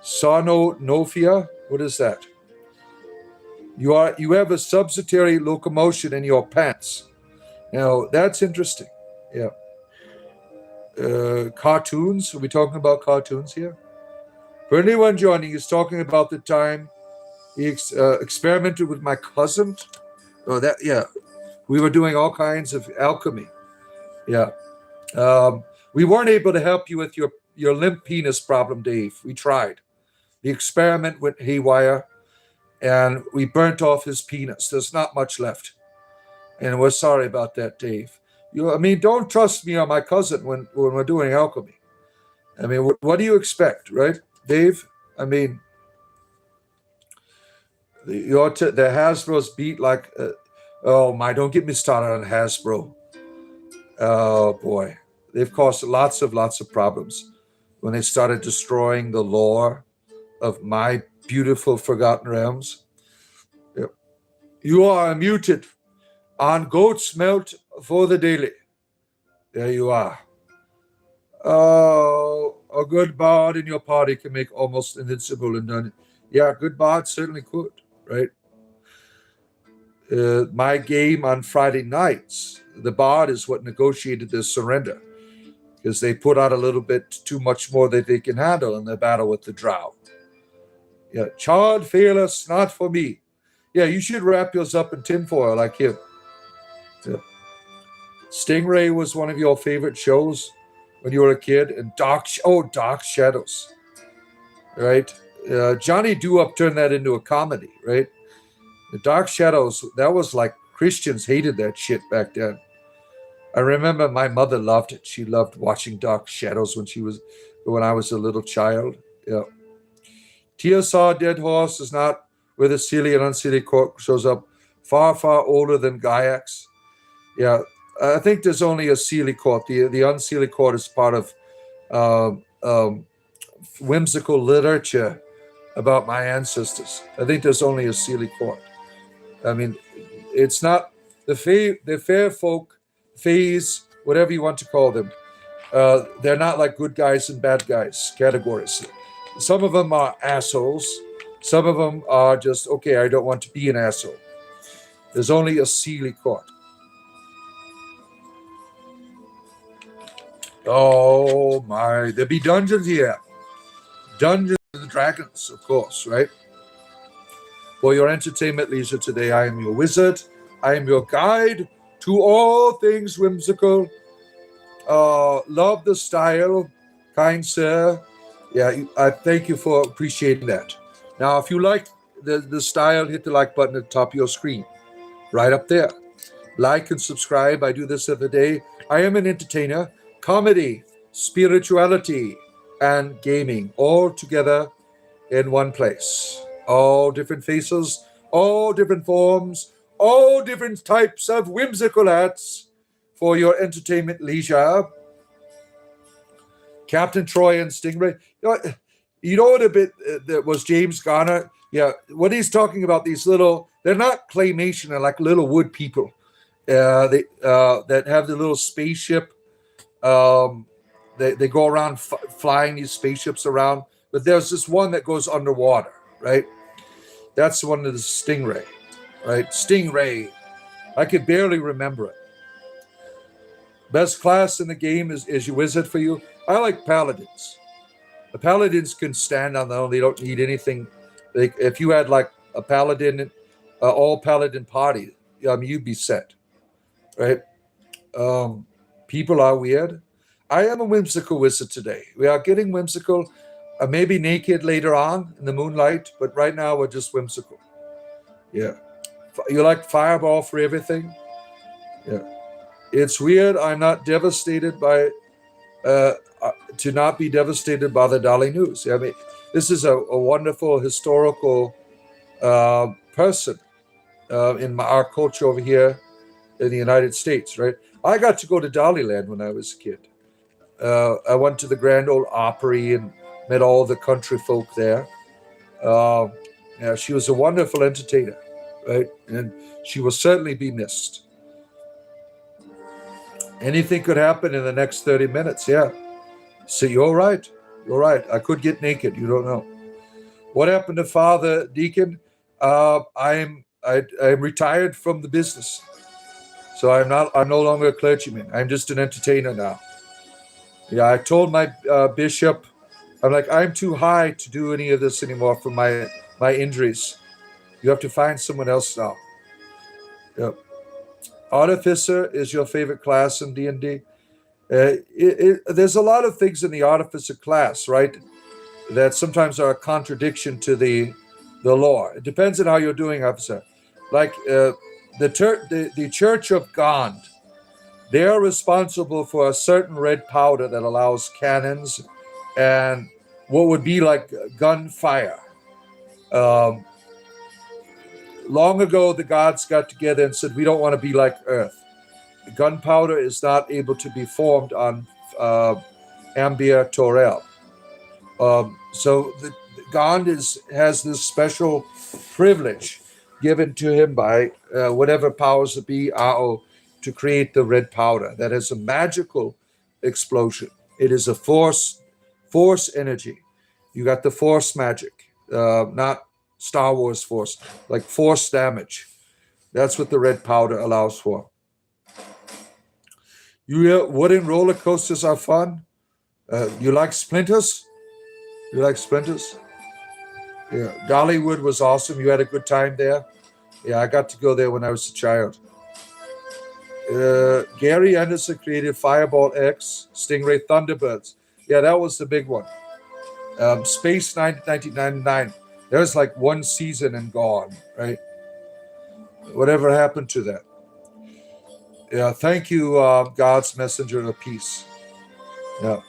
Sononofia. What is that? You have a subsidiary locomotion in your pants. Now that's interesting. Yeah. Cartoons. Are we talking about cartoons here? For anyone joining, he's talking about the time he experimented with my cousin. Oh, that yeah. We were doing all kinds of alchemy. Yeah. We weren't able to help you with your limp penis problem, Dave. We tried. The experiment went haywire, and we burnt off his penis. There's not much left. And we're sorry about that, Dave. Don't trust me or my cousin when we're doing alchemy. I mean, what do you expect, right, Dave? I mean, the Hasbro's beat like, don't get me started on Hasbro. Oh boy, they've caused lots of problems when they started destroying the lore of my beautiful Forgotten Realms. Yep. You are muted on goat's melt for the daily. There you are. Oh, a good bard in your party can make almost invincible and done. Yeah, a good bard certainly could, right? My game on Friday nights, the bard is what negotiated the surrender because they put out a little bit too much more than they can handle in the battle with the drow. Yeah, charred, fearless, not for me. Yeah, you should wrap yours up in tinfoil like him. Yeah. Stingray was one of your favorite shows when you were a kid, and Dark Shadows, right? Johnny Dewup turned that into a comedy, right? The Dark Shadows, that was like Christians hated that shit back then. I remember my mother loved it. She loved watching Dark Shadows when I was a little child. Yeah. TSR Dead Horse is not where the Seelie and Unseelie Court shows up. Far, far older than Gaiax. Yeah. I think there's only a Seelie Court. The Unseelie Court is part of whimsical literature about my ancestors. I think there's only a Seelie Court. I mean, it's not the fair folk, fays, whatever you want to call them. They're not like good guys and bad guys categories. Some of them are assholes. Some of them are just, okay, I don't want to be an asshole. There's only a Seelie Court. Oh my, there'll be dungeons here. Dungeons and Dragons, of course, right? For your entertainment leisure today, I am your wizard. I am your guide to all things whimsical. Love the style, kind sir. Yeah, I thank you for appreciating that. Now, if you like the style, hit the like button at the top of your screen, right up there. Like and subscribe. I do this every day. I am an entertainer. Comedy, spirituality, and gaming all together in one place. All different faces, all different forms, all different types of whimsical hats for your entertainment leisure. Captain Troy and Stingray. You know what a bit that was James Garner? Yeah, what he's talking about, these little, they're not claymation, they're like little wood people that have the little spaceship. They go around flying these spaceships around, but there's this one that goes underwater, right? That's the one that is Stingray, right? Stingray. I could barely remember it. Best class in the game is your wizard for you. I like paladins. The paladins can stand on their own. They don't need anything. If you had like a paladin, all paladin party, you'd be set, right? People are weird. I am a whimsical wizard today. We are getting whimsical, maybe naked later on in the moonlight, but right now we're just whimsical. Yeah. You like Fireball for everything? Yeah. It's weird. I'm not devastated by, to not be devastated by the Dali news. I mean, this is a wonderful historical person in our culture over here in the United States, right? I got to go to Daliland when I was a kid. I went to the Grand Ole Opry and met all the country folk there. Yeah, she was a wonderful entertainer, right? And she will certainly be missed. Anything could happen in the next 30 minutes, yeah. So you're right. You're right. I could get naked. You don't know. What happened to Father Deacon? I'm retired from the business. So I'm no longer a clergyman. I'm just an entertainer now. Yeah, I told my bishop, I'm like, I'm too high to do any of this anymore for my injuries. You have to find someone else now. Yep. Artificer is your favorite class in D&D. There's a lot of things in the Artificer class, right, that sometimes are a contradiction to the lore. It depends on how you're doing, Officer. Like the Church of Gond, they are responsible for a certain red powder that allows cannons and what would be like gunfire. Long ago, the gods got together and said, we don't want to be like Earth. Gunpowder is not able to be formed on Ambia Torel. So Gand has this special privilege given to him by whatever powers that be are to create the red powder that has a magical explosion. It is a force energy. You got the force magic, not Star Wars force, like force damage. That's what the red powder allows for. Wooden roller coasters are fun. You like Splinters? You like Splinters? Yeah, Dollywood was awesome. You had a good time there. Yeah, I got to go there when I was a child. Gary Anderson created Fireball X, Stingray Thunderbirds. Yeah, that was the big one. Space 1999. There was like one season and gone, right? Whatever happened to that? Yeah, thank you, God's messenger of peace. Yeah,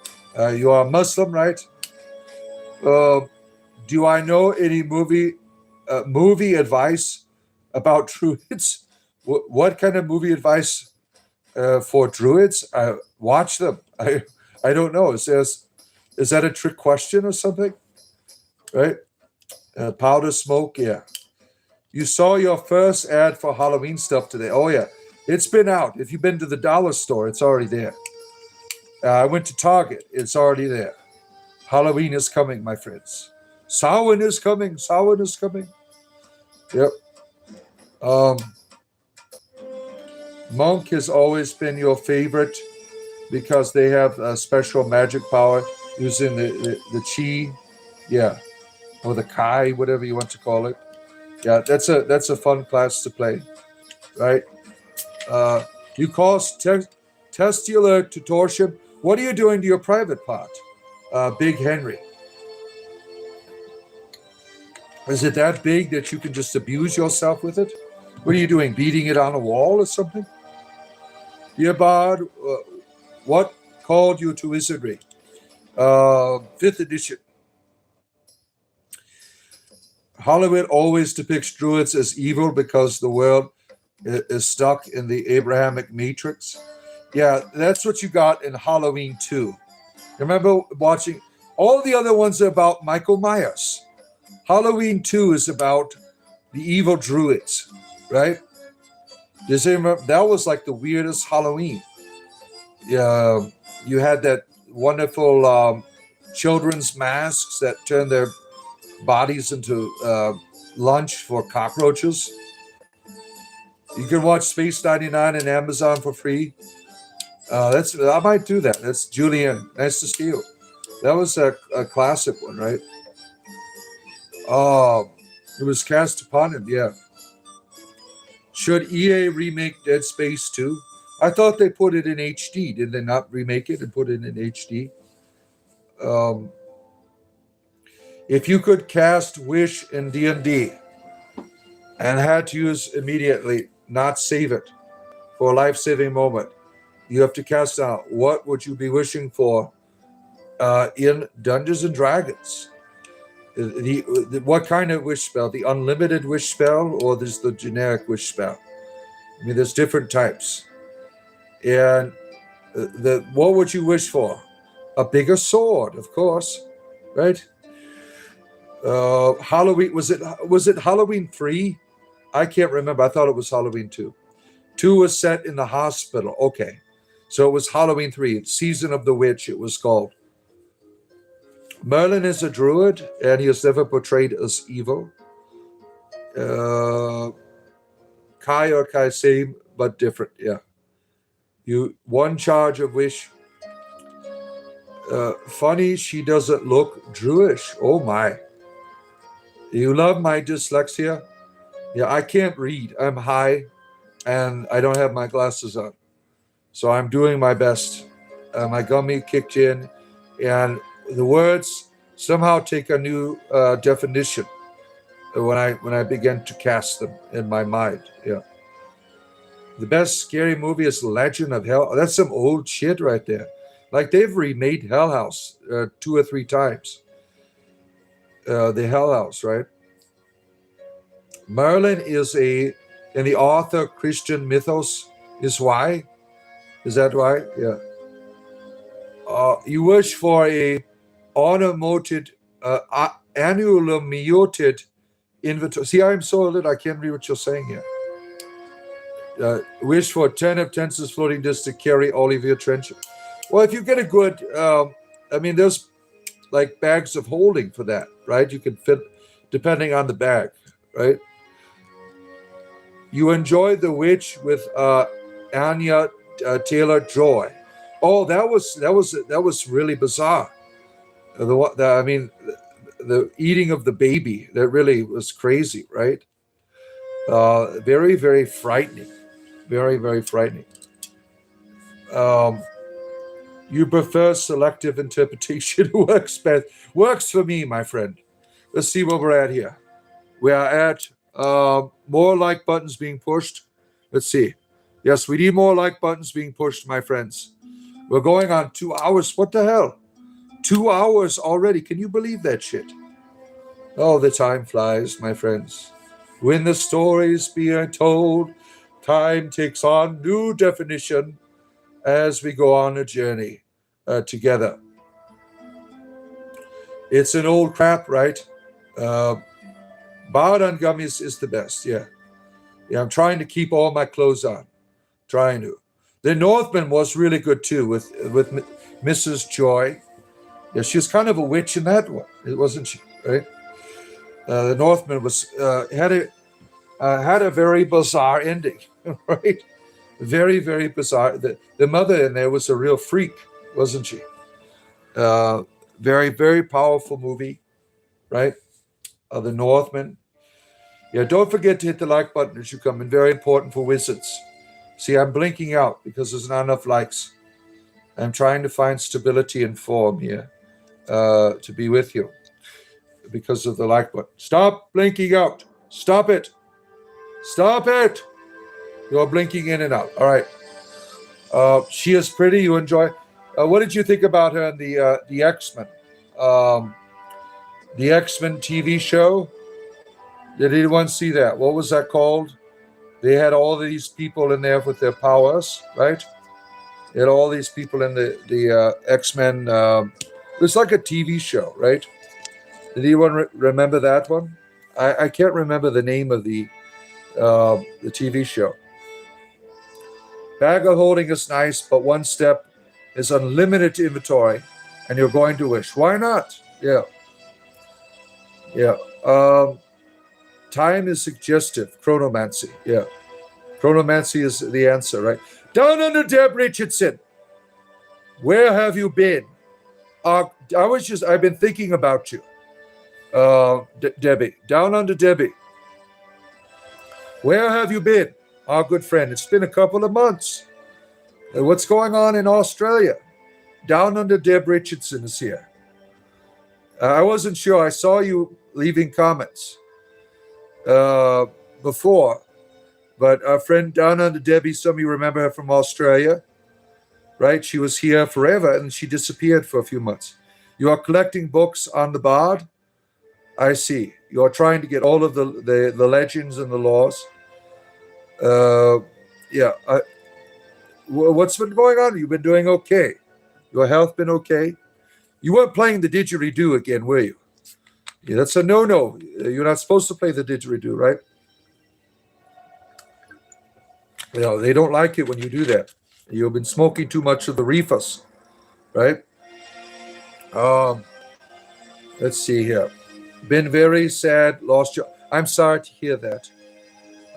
you are Muslim, right? Uh, do I know any movie advice about druids? What kind of movie advice for druids? Watch them. I don't know. Is that a trick question or something? Right? Powder smoke. Yeah. You saw your first ad for Halloween stuff today. Oh yeah, it's been out. If you've been to the dollar store, it's already there. I went to Target. It's already there. Halloween is coming, my friends. Samhain is coming. Samhain is coming. Yep. Um, Monk has always been your favorite because they have a special magic power using the chi, yeah, or the kai, whatever you want to call it. Yeah, that's a fun class to play, right? Uh, you cause testicular torsion. What are you doing to your private part, Big Henry? Is it that big that you can just abuse yourself with it? What are you doing? Beating it on a wall or something? Dear Bard, what called you to wizardry? Fifth edition. Hollywood always depicts druids as evil because the world is stuck in the Abrahamic matrix. Yeah, that's what you got in Halloween 2. Remember watching all the other ones are about Michael Myers. Halloween 2 is about the evil druids, right? Does you remember that was like the weirdest Halloween? Yeah, you had that wonderful children's masks that turned their bodies into lunch for cockroaches. You can watch Space 99 on Amazon for free. That's I might do that. That's Julian. Nice to see you. That was a classic one, right? Oh, it was cast upon him. Yeah. Should EA remake Dead Space 2? I thought they put it in HD. Did they not remake it and put it in HD? Um, if you could cast Wish in D&D and had to use immediately, not save it for a life-saving moment, you have to cast out. What would you be wishing for in Dungeons and Dragons? What kind of wish spell? The unlimited wish spell or there's the generic wish spell? I mean, there's different types. And what would you wish for? A bigger sword, of course, right? Halloween was it Halloween 3? I can't remember. I thought it was Halloween 2. 2 was set in the hospital. Okay. So it was Halloween 3, Season of the Witch, it was called. Merlin is a druid, and he is never portrayed as evil. Kai or Kai, same, but different, yeah. You one charge of wish. Funny, she doesn't look Druish. Oh my. You love my dyslexia? Yeah, I can't read. I'm high, and I don't have my glasses on. So I'm doing my best. My gummy kicked in, and the words somehow take a new definition when I begin to cast them in my mind. Yeah. The best scary movie is Legend of Hell. That's some old shit right there. Like they've remade Hell House 2 or 3 times. The Hell House, right? Merlin is in the Arthur Christian mythos is why. Is that right? Yeah. You wish for a ornamented, annulomeated inventory. See, I'm so lit, I can't read what you're saying here. Wish for 10 of tenses floating disc to carry all of your treasure. Well, if you get a good, there's like bags of holding for that, right? You can fit depending on the bag, right? You enjoy the witch with Anya Taylor Joy. Oh, that was really bizarre. The eating of the baby, that really was crazy, right? Very, very frightening. Very, very frightening. You prefer selective interpretation. Works for me, my friend. Let's see where we're at here. We are at more like buttons being pushed. Let's see. Yes, we need more like buttons being pushed, my friends. We're going on 2 hours. What the hell? 2 hours already. Can you believe that shit? Oh, the time flies, my friends. When the story's being told, time takes on new definition as we go on a journey together. It's an old crap, right? Bowed on gummies is the best, yeah. Yeah, I'm trying to keep all my clothes on. Trying to. The Northman was really good too with Mrs. Joy. Yeah, she was kind of a witch in that one, wasn't she? Right? The Northman was had a very bizarre ending, right? Very, very bizarre. The mother in there was a real freak, wasn't she? Very, very powerful movie, right? The Northman. Yeah, don't forget to hit the like button as you come in. Very important for wizards. See, I'm blinking out because there's not enough likes. I'm trying to find stability and form here to be with you because of the like button. Stop blinking out. Stop it. Stop it. You're blinking in and out. All right. She is pretty. You enjoy. What did you think about her in the X-Men? The X-Men TV show? Did anyone see that? What was that called? They had all these people in there with their powers, right? They had all these people in the X-Men. It was like a TV show, right? Did anyone remember that one? I can't remember the name of the TV show. Bag of holding is nice, but one step is unlimited inventory, and you're going to wish. Why not? Yeah. Yeah. Time is suggestive. Chronomancy. Yeah. Chronomancy is the answer, right? Down under Deb Richardson. Where have you been? I've been thinking about you. Debbie. Down under Debbie. Where have you been? Our good friend. It's been a couple of months. What's going on in Australia? Down under Deb Richardson is here. I wasn't sure. I saw you leaving comments before, but our friend down under Debbie, some of you remember her from Australia, right? She was here forever and she disappeared for a few months. You are collecting books on the Bard? I see. You are trying to get all of the legends and the laws. What's been going on? You've been doing okay. Your health been okay? You weren't playing the didgeridoo again, were you? Yeah, that's a no-no. You're not supposed to play the didgeridoo, right? You know, they don't like it when you do that. You've been smoking too much of the reefers, right? Let's see here. Been very sad, lost your... I'm sorry to hear that.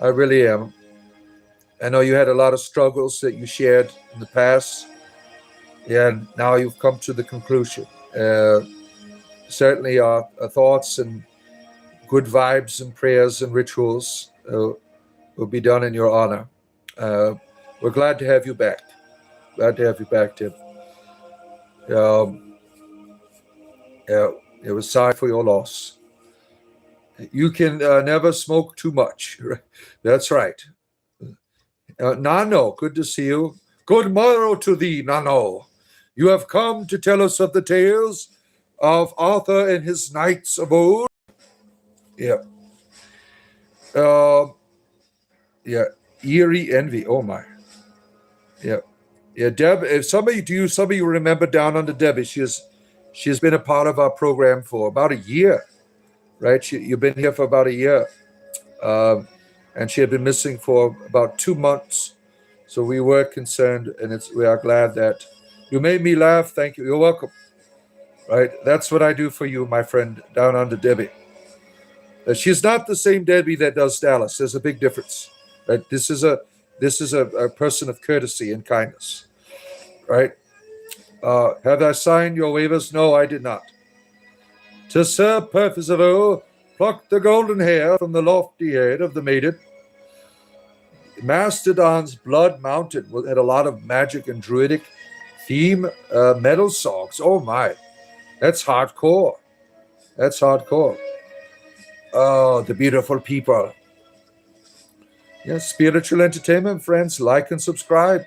I really am. I know you had a lot of struggles that you shared in the past. And now you've come to the conclusion. Certainly our thoughts and good vibes and prayers and rituals will be done in your honor. We're glad to have you back. Glad to have you back, Tim. It was sorry for your loss. You can never smoke too much. That's right. Nano, good to see you. Good morrow to thee, Nano. You have come to tell us of the tales of Arthur and his knights of old. Yeah. Eerie envy. Oh my. Yeah. Yeah, Deb, if some of you remember down under Debbie, she is She's been a part of our program for about a year, right? You've been here for about a year. And she had been missing for about 2 months. So we were concerned, and we are glad that you made me laugh. Thank you. You're welcome. Right? That's what I do for you, my friend, down under Debbie. She's not the same Debbie that does Dallas. There's a big difference. Right? This is a person of courtesy and kindness. Right? Have I signed your waivers? No, I did not. To Sir Percival, pluck the golden hair from the lofty head of the maiden. Mastodon's Blood Mountain had a lot of magic and druidic theme metal songs. Oh my, that's hardcore. That's hardcore. Oh, the beautiful people. Yes, spiritual entertainment, friends. Like and subscribe.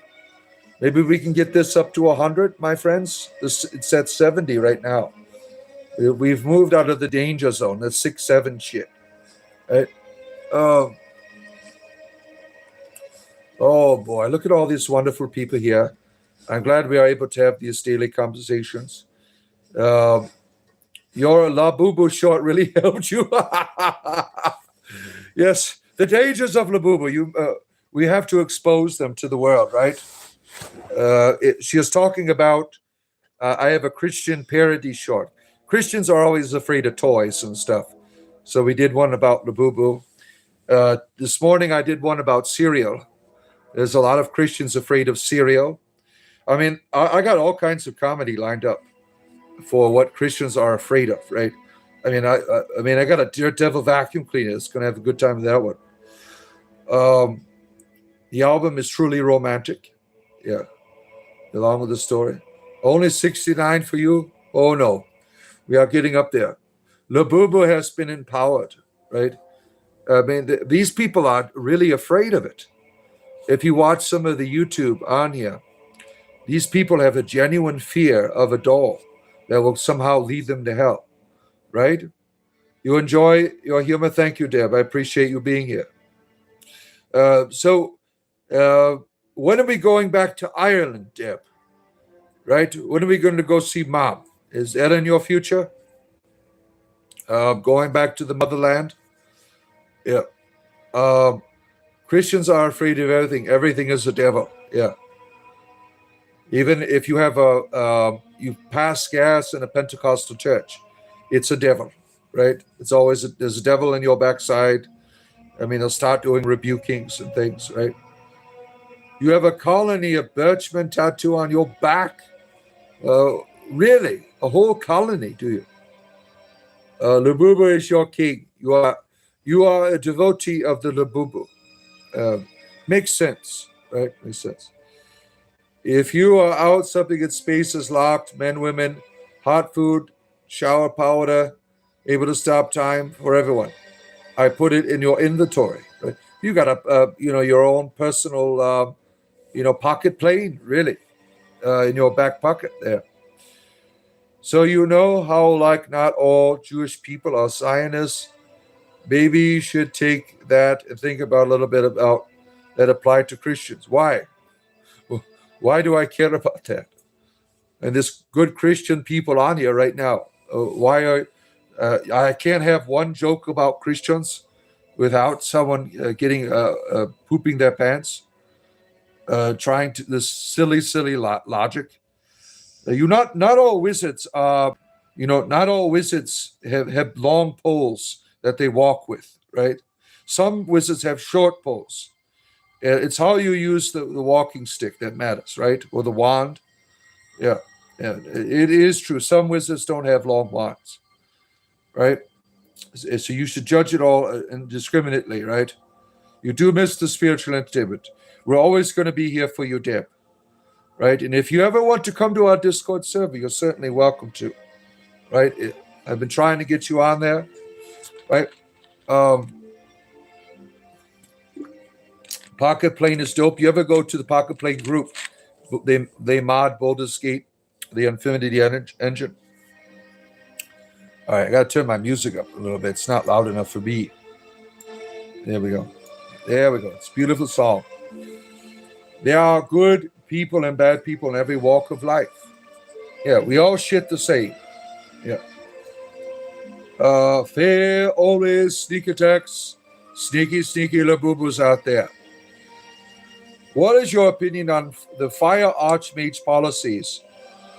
Maybe we can get this up to 100, my friends. It's at 70 right now. We've moved out of the danger zone. That's 6, 7 shit. Right? Oh boy, look at all these wonderful people here. I'm glad we are able to have these daily conversations. Your La Boo Boo short really helped you. Yes, the dangers of La Boo Boo. We have to expose them to the world, right? She is talking about, I have a Christian parody short. Christians are always afraid of toys and stuff. So we did one about La Boo Boo. This morning I did one about cereal. There's a lot of Christians afraid of cereal. I mean, I got all kinds of comedy lined up for what Christians are afraid of, right? I mean, I got a Daredevil vacuum cleaner. It's going to have a good time with that one. The album is truly romantic. Yeah. Along with the story. Only 69 for you? Oh, no. We are getting up there. La Boo Boo has been empowered, right? I mean, these people are really afraid of it. If you watch some of the YouTube on here, these people have a genuine fear of a doll that will somehow lead them to hell, right? You enjoy your humor. Thank you, Deb. I appreciate you being here. So when are we going back to Ireland, Deb? Right? When are we going to go see Mom? Is that in your future? Going back to the motherland? Yeah. Christians are afraid of everything. Everything is the devil. Yeah. Even if you have you pass gas in a Pentecostal church, it's a devil, right? It's always there's a devil in your backside. I mean, they'll start doing rebukings and things, right? You have a colony of birchman tattoo on your back. Really? A whole colony, do you? La Boo Boo is your king. You are a devotee of the La Boo Boo. Makes sense, right? Makes sense. If you are out, something in space is locked, men, women, hot food, shower powder, able to stop time for everyone. I put it in your inventory. Right? You got your own personal, pocket plane, really, in your back pocket there. So you know how, like, not all Jewish people are Zionists. Maybe you should take that and think about a little bit about that apply to Christians. Why? Why do I care about that? And this good Christian people on here right now. I can't have one joke about Christians without someone getting pooping their pants, trying to this silly logic. Not all wizards are, not all wizards have long poles that they walk with, right? Some wizards have short poles. It's how you use the walking stick that matters, right? Or the wand. Yeah, it is true. Some wizards don't have long wands, right? So you should judge it all indiscriminately, right? You do miss the spiritual entertainment. We're always going to be here for you, Deb, right? And if you ever want to come to our Discord server, you're certainly welcome to, right? I've been trying to get you on there, right? Pocket Plane is dope. You ever go to the Pocket Plane group? They mod Baldur's Gate, the Infinity Engine. All right, I got to turn my music up a little bit. It's not loud enough for me. There we go. It's a beautiful song. There are good people and bad people in every walk of life. Yeah, we all shit the same. Yeah. Fair always sneak attacks. Sneaky, sneaky labubus out there. What is your opinion on the fire archmage policies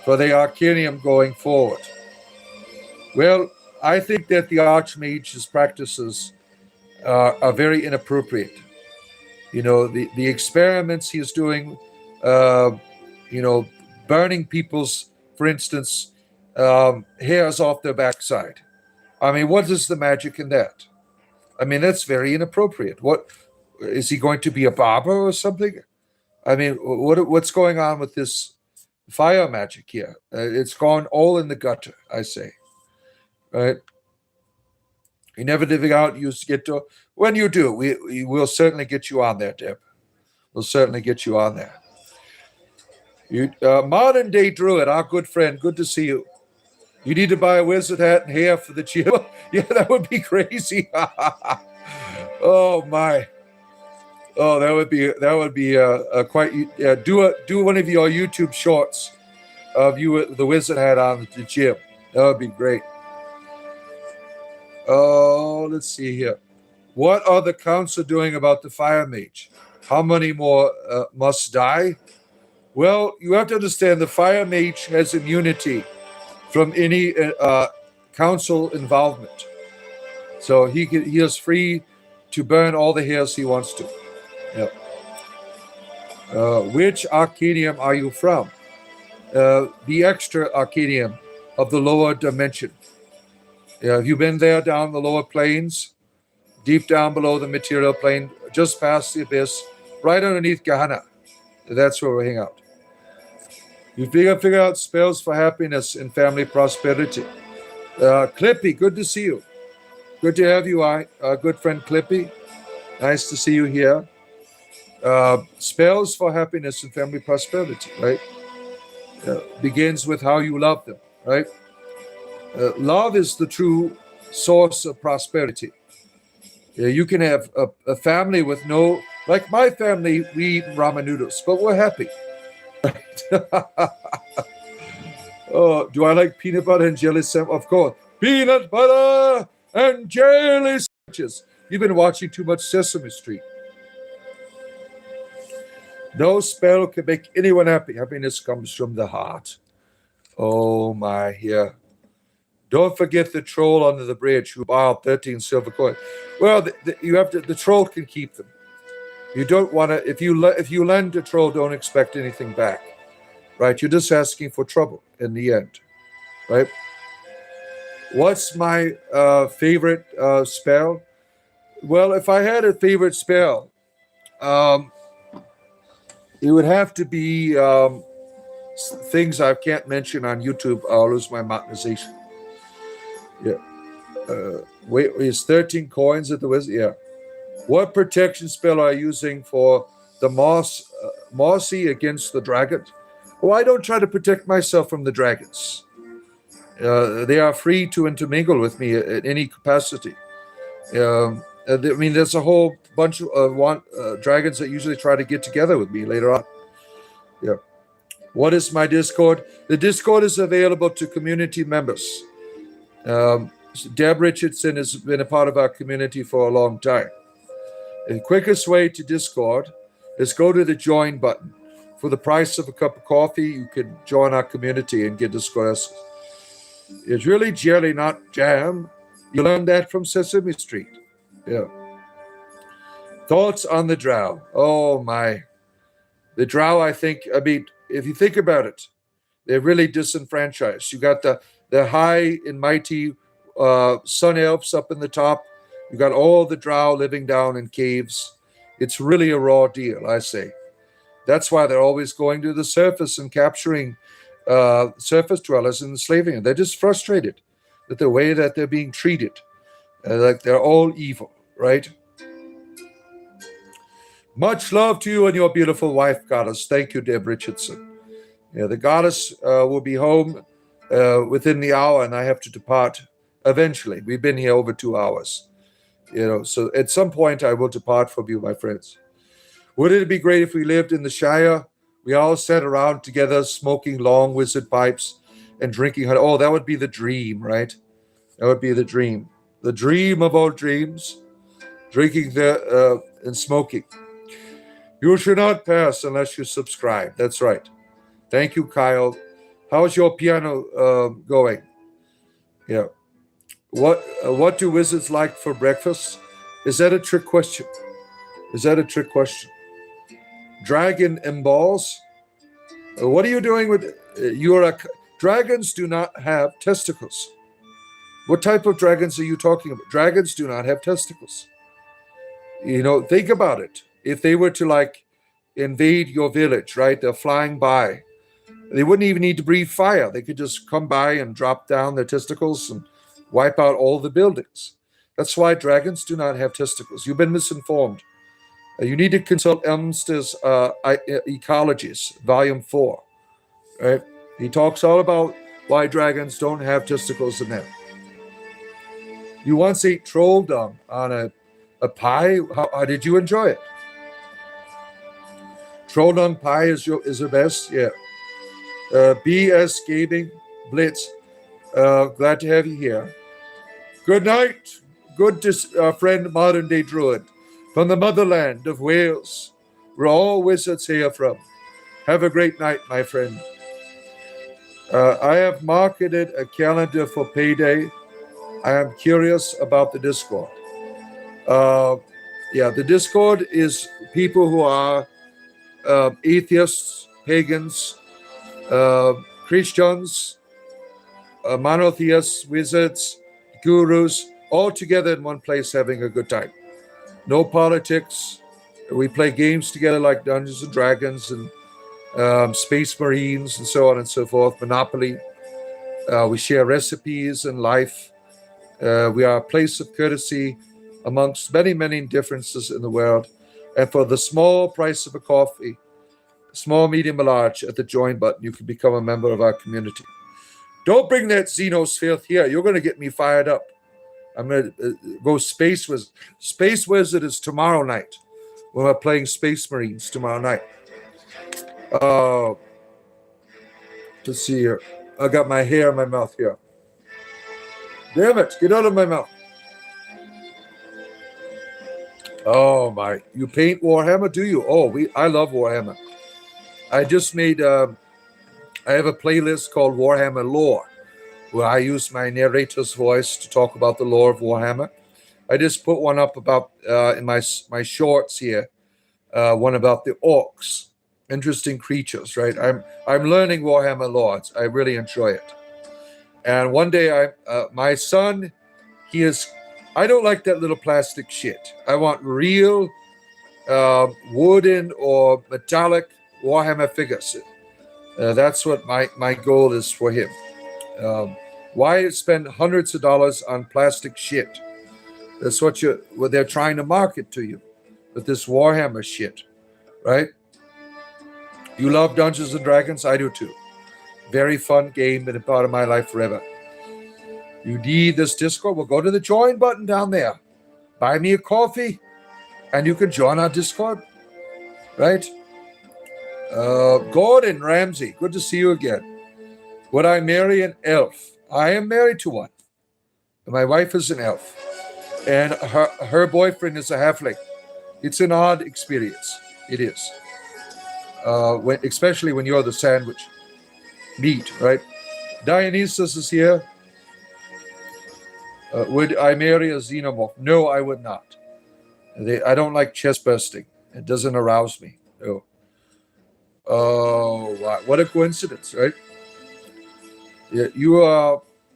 for the Arcanium going forward? Well, I think that the archmage's practices are very inappropriate. The experiments he is doing, uh, you know, burning people's, for instance, hairs off their backside. I mean, what is the magic in that? I mean, that's very inappropriate. What is he going to be, a barber or something? I mean, what's going on with this fire magic here? It's gone all in the gutter, I say. Right? You never did out. You get to when you do. We will certainly get you on there, Deb. We'll certainly get you on there. You modern day druid, our good friend. Good to see you. You need to buy a wizard hat and hair for the gym. Yeah, that would be crazy. Oh my. Oh, that would be quite. Do one of your YouTube shorts of you with the wizard hat on at the gym. That would be great. Oh, let's see here. What are the council doing about the fire mage? How many more must die? Well, you have to understand the fire mage has immunity from any council involvement, so he is free to burn all the hairs he wants to. Yep. Which Arcanium are you from? The extra Arcanium of the lower dimension. Have you been there down the lower planes? Deep down below the material plane, just past the abyss, right underneath Gehenna. That's where we hang out. You figure out spells for happiness and family prosperity. Clippy, good to see you. Good to have you, good friend Clippy. Nice to see you here. Spells for happiness and family prosperity, right? Begins with how you love them, right? Love is the true source of prosperity. You can have a family with no, like my family, we eat ramen noodles, but we're happy. Right? Oh, do I like peanut butter and jelly sandwiches? Of course. Peanut butter and jelly sandwiches. You've been watching too much Sesame Street. No spell can make anyone happy. Happiness comes from the heart. Oh my, yeah. Don't forget the troll under the bridge who borrowed 13 silver coins. Well, you have to. The troll can keep them. You don't want to. If you lend a troll, don't expect anything back, right? You're just asking for trouble in the end, right? What's my favorite spell? Well, if I had a favorite spell, it would have to be things I can't mention on YouTube. I'll lose my monetization. Yeah. Wait, is 13 coins at the wizard? Yeah. What protection spell are you using for the mossy against the dragon? Well, I don't try to protect myself from the dragons. They are free to intermingle with me at any capacity. I mean, there's a whole bunch of dragons that usually try to get together with me later on. Yeah. What is my Discord? The Discord is available to community members. Deb Richardson has been a part of our community for a long time. The quickest way to Discord is go to the join button. For the price of a cup of coffee, you can join our community and get Discord. It's really jelly, not jam. You learned that from Sesame Street. Yeah. Thoughts on the drow? Oh my. The drow, I mean, if you think about it, they're really disenfranchised. You got the high and mighty sun elves up in the top. You got all the drow living down in caves. It's really a raw deal, I say. That's why they're always going to the surface and capturing surface dwellers and enslaving them. They're just frustrated with the way that they're being treated. Like they're all evil, right? Much love to you and your beautiful wife, goddess. Thank you, Deb Richardson. Yeah, the goddess will be home within the hour, and I have to depart eventually. We've been here over 2 hours. So at some point I will depart from you, my friends. Wouldn't it be great if we lived in the Shire? We all sat around together smoking long wizard pipes and drinking honey. Oh, that would be the dream, right? That would be the dream. The dream of all dreams, drinking and smoking. You should not pass unless you subscribe. That's right. Thank you, Kyle. How's your piano going? Yeah. What do wizards like for breakfast? Is that a trick question? Is that a trick question? Dragon and balls? What are you doing with dragons do not have testicles. What type of dragons are you talking about? Dragons do not have testicles. Think about it. If they were to invade your village, right? They're flying by. They wouldn't even need to breathe fire. They could just come by and drop down their testicles and wipe out all the buildings. That's why dragons do not have testicles. You've been misinformed. You need to consult Elmster's Ecologies, Volume 4. Right? He talks all about why dragons don't have testicles in them. You once ate troll dung on a pie. How did you enjoy it? Troll dung pie is the best. Yeah. BS Gaming Blitz. Glad to have you here. Good night, good friend, modern day druid from the motherland of Wales, where all wizards hail from. Have a great night, my friend. I have marketed a calendar for payday. I am curious about the Discord. The Discord is people who are atheists, pagans, Christians, monotheists, wizards, gurus, all together in one place having a good time. No politics. We play games together like Dungeons and Dragons and Space Marines and so on and so forth, Monopoly. We share recipes and life. We are a place of courtesy amongst many, many differences in the world. And for the small price of a coffee, small, medium, or large, at the join button, you can become a member of our community. Don't bring that Xenos filth here. You're going to get me fired up. I'm going to go Space Wizard. Space Wizard is tomorrow night. When we're playing Space Marines tomorrow night. Let's see here. I got my hair in my mouth here. Damn it. Get out of my mouth. Oh, my. You paint Warhammer, do you? Oh, I love Warhammer. I just made... I have a playlist called Warhammer Lore, where I use my narrator's voice to talk about the lore of Warhammer. I just put one up about in my shorts here, one about the orcs, interesting creatures, right? I'm learning Warhammer lore. I really enjoy it. And one day, my son, I don't like that little plastic shit. I want real wooden or metallic Warhammer figures. That's what my goal is for him. Why spend hundreds of dollars on plastic shit? That's what they're trying to market to you with this Warhammer shit, right? You love Dungeons and Dragons? I do too. Very fun game and a part of my life forever. You need this Discord? Well, go to the join button down there. Buy me a coffee, and you can join our Discord, right? Gordon Ramsey, good to see you again. Would I marry an elf? I am married to one. My wife is an elf, and her boyfriend is a halfling. It's an odd experience. It is, especially when you're the sandwich meat, right? Dionysus is here. Would I marry a xenomorph? No, I would not. I don't like chest bursting. It doesn't arouse me. No. Oh, wow. What a coincidence, right? Yeah,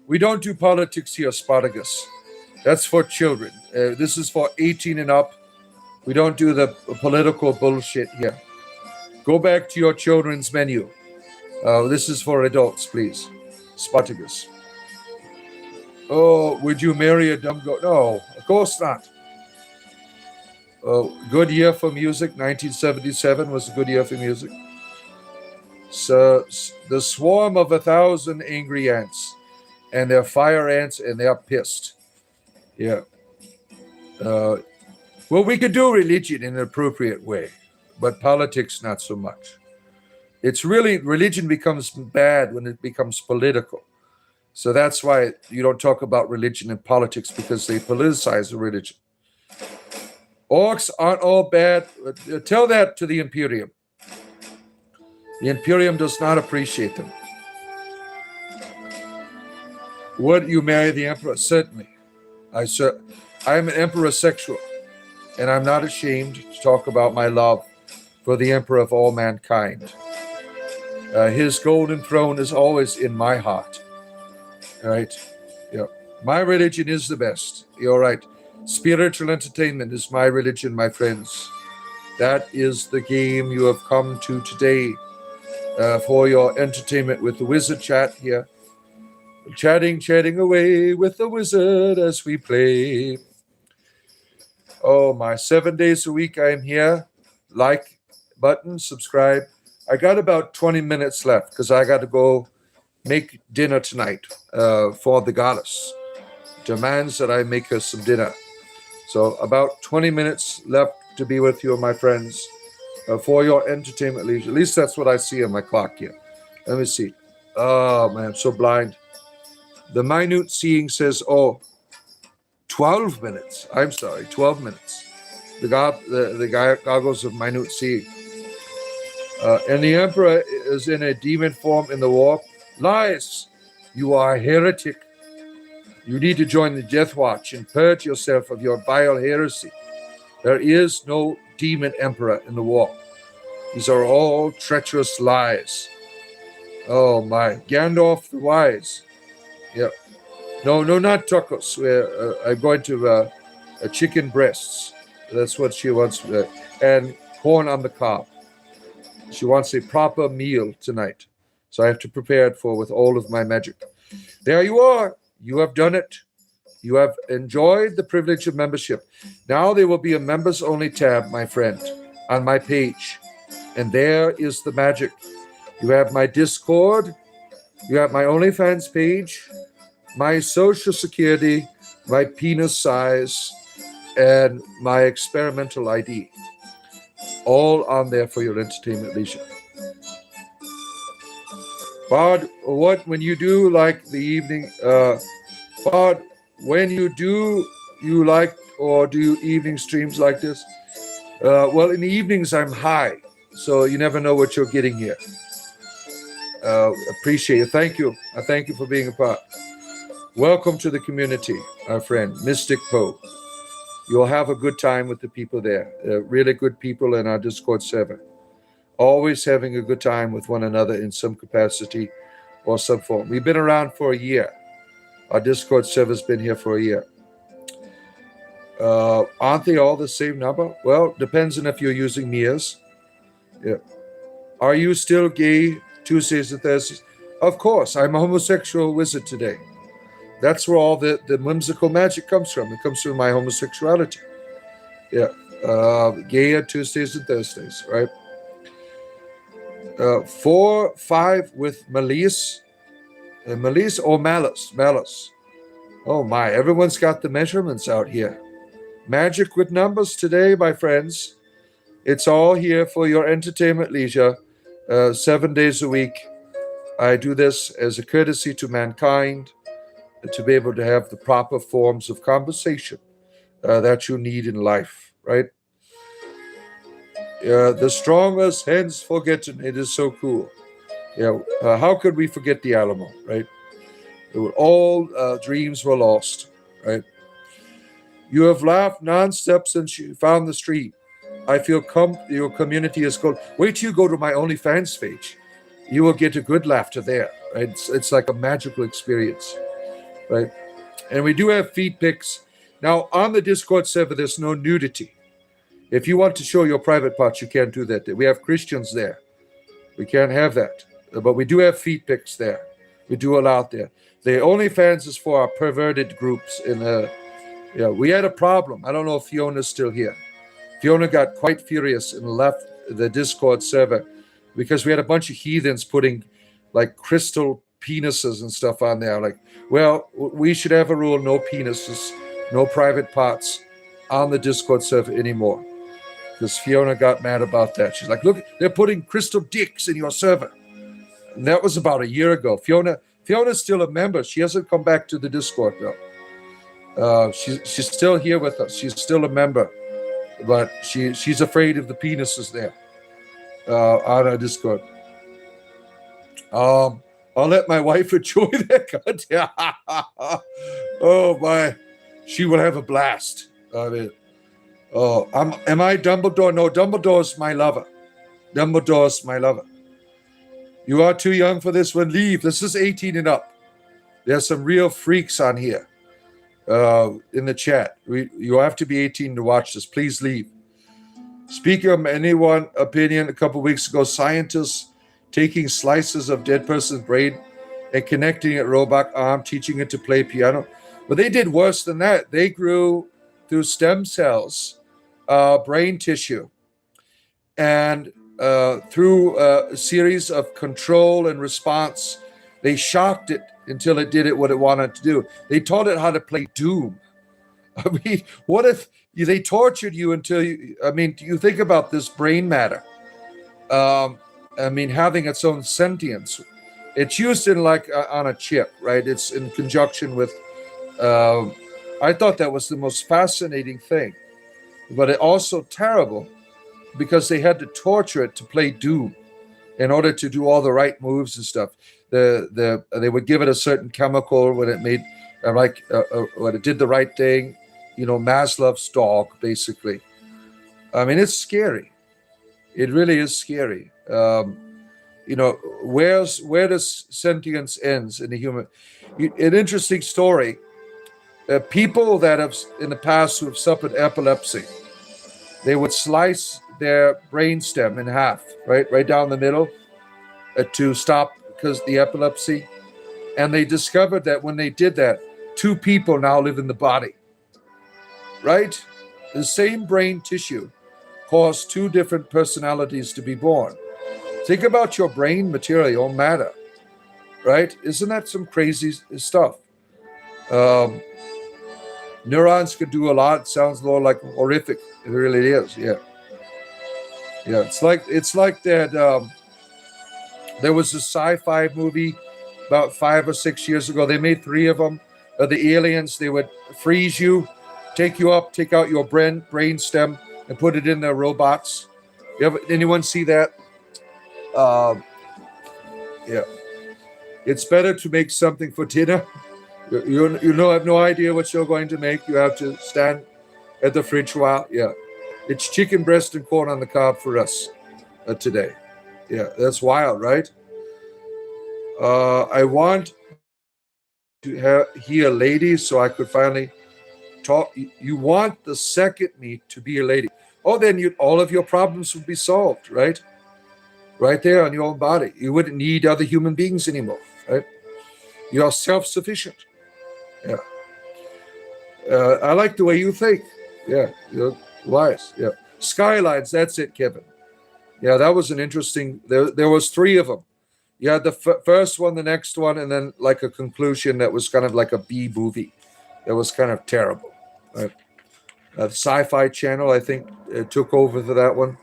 we don't do politics here, Spartacus. That's for children. This is for 18 and up. We don't do the political bullshit here. Go back to your children's menu. This is for adults, please. Spartacus. Oh, would you marry a dumb goat? No, of course not. Good year for music. 1977 was a good year for music. So the swarm of 1,000 angry ants, and they're fire ants, and they're pissed. Yeah. Well, we could do religion in an appropriate way, but politics not so much. It's really, religion becomes bad when it becomes political. So that's why you don't talk about religion and politics, because they politicize the religion. Orcs aren't all bad. Tell that to the Imperium. The Imperium does not appreciate them. Would you marry the Emperor? Certainly. I am an Emperor sexual, and I'm not ashamed to talk about my love for the Emperor of all mankind. His golden throne is always in my heart. All right? Yeah. My religion is the best. You're right. Spiritual entertainment is my religion, my friends. That is the game you have come to today for your entertainment with the Wizard Chat here. Chatting away with the Wizard as we play. Oh, my 7 days a week I am here. Like button, subscribe. I got about 20 minutes left because I got to go make dinner tonight for the goddess. Demands that I make her some dinner. So about 20 minutes left to be with you, my friends, for your entertainment leisure. At least that's what I see on my clock here. Let me see. Oh, man, I'm so blind. The minute seeing says, 12 minutes. I'm sorry, 12 minutes. The goggles of minute seeing. And the Emperor is in a demon form in the warp. Lies! You are a heretic. You need to join the Death Watch and purge yourself of your vile heresy. There is no demon Emperor in the warp. These are all treacherous lies. Oh my. Gandalf the Wise. Yeah. No, not tacos. I'm going to chicken breasts. That's what she wants. And corn on the cob. She wants a proper meal tonight. So I have to prepare it with all of my magic. There you are. You have done it. You have enjoyed the privilege of membership. Now there will be a members-only tab, my friend, on my page. And there is the magic. You have my Discord. You have my OnlyFans page, my Social Security, my penis size, and my experimental ID. All on there for your entertainment leisure. Bod, when you do like the evening, Bod, when you do evening streams like this? Well, in the evenings I'm high, so you never know what you're getting here. Appreciate it. Thank you. I thank you for being a part. Welcome to the community, our friend, Mystic Poe. You'll have a good time with the people there. Really good people in our Discord server. Always having a good time with one another in some capacity or some form. We've been around for a year. Our Discord server's been here for a year. Aren't they all the same number? Well, depends on if you're using Mia's. Yeah. Are you still gay Tuesdays and Thursdays? Of course, I'm a homosexual wizard today. That's where all the whimsical magic comes from. It comes from my homosexuality. Yeah. Gay on Tuesdays and Thursdays, right? 4, 5 with Malice. Malice or Malice? Malice. Oh my, everyone's got the measurements out here. Magic with numbers today, my friends. It's all here for your entertainment leisure. 7 days a week. I do this as a courtesy to mankind, to be able to have the proper forms of conversation that you need in life, right? The strongest hence forgotten. It is so cool. Yeah, how could we forget the Alamo, right? All dreams were lost, right? You have laughed nonstop since you found the street. I feel your community is cool. Wait till you go to my OnlyFans page. You will get a good laughter there, right? It's like a magical experience, right? And we do have feed pics. Now, on the Discord server, there's no nudity. If you want to show your private parts, you can't do that. We have Christians there. We can't have that. But we do have feed pics there. We do allow it there. The OnlyFans is for our perverted groups. We had a problem. I don't know if Fiona's still here. Fiona got quite furious and left the Discord server because we had a bunch of heathens putting like crystal penises and stuff on there. Like, well, we should have a rule, no penises, no private parts on the Discord server anymore. because Fiona got mad about that. She's like, look, they're putting crystal dicks in your server. And that was about a year ago. Fiona's still a member. She hasn't come back to the Discord though. She's still here with us. She's still a member, but she's afraid of the penises there on our Discord. I'll let my wife enjoy that. Oh my, she will have a blast. I mean, am I Dumbledore? No, Dumbledore's my lover. Dumbledore's my lover. You are too young for this one. Leave. This is 18 and up. There's some real freaks on here in the chat. You have to be 18 to watch this. Please leave. Speaking of anyone's opinion, a couple weeks ago, scientists taking slices of dead person's brain and connecting it robot arm, teaching it to play piano. But they did worse than that. They grew through stem cells, brain tissue, and through a series of control and response, they shocked it until it did what it wanted to do. They taught it how to play Doom. I mean, what if they tortured you until you, I mean, do you think about this brain matter? I mean, having its own sentience. It's used in like on a chip, right? It's in conjunction with, I thought that was the most fascinating thing, but it also terrible because they had to torture it to play Doom in order to do all the right moves and stuff. They would give it a certain chemical when it made when it did the right thing, you know, Maslow's dog, basically. I mean, it's scary. It really is scary. You know, where does sentience ends in the human? An interesting story. People that have in the past who have suffered epilepsy, they would slice their brainstem in half, right down the middle, to stop because the epilepsy. And they discovered that when they did that, 2 people now live in the body. Right? The same brain tissue caused 2 different personalities to be born. Think about your brain material, matter, right? Isn't that some crazy stuff? Neurons could do a lot. It sounds more like horrific. It really is, yeah. Yeah, it's like that. There was a sci-fi movie about 5 or 6 years ago. They made 3 of them. The aliens, they would freeze you, take you up, take out your brain stem, and put it in their robots. Anyone see that? Yeah. It's better to make something for dinner. You have no idea what you're going to make. You have to stand at the fridge while. Yeah. It's chicken breast and corn on the cob for us today. Yeah, that's wild, right? I want to hear ladies so I could finally talk. You want the second me to be a lady. Oh, then all of your problems would be solved, right? Right there on your own body. You wouldn't need other human beings anymore, right? You are self-sufficient. Yeah. I like the way you think. Yeah, you're wise. Yeah. Skylines, that's it, Kevin. Yeah, that was an interesting, there was 3 of them. You had the first one, the next one, and then like a conclusion that was kind of like a B movie. That was kind of terrible. Right? Sci-Fi Channel, I think, took over for that one.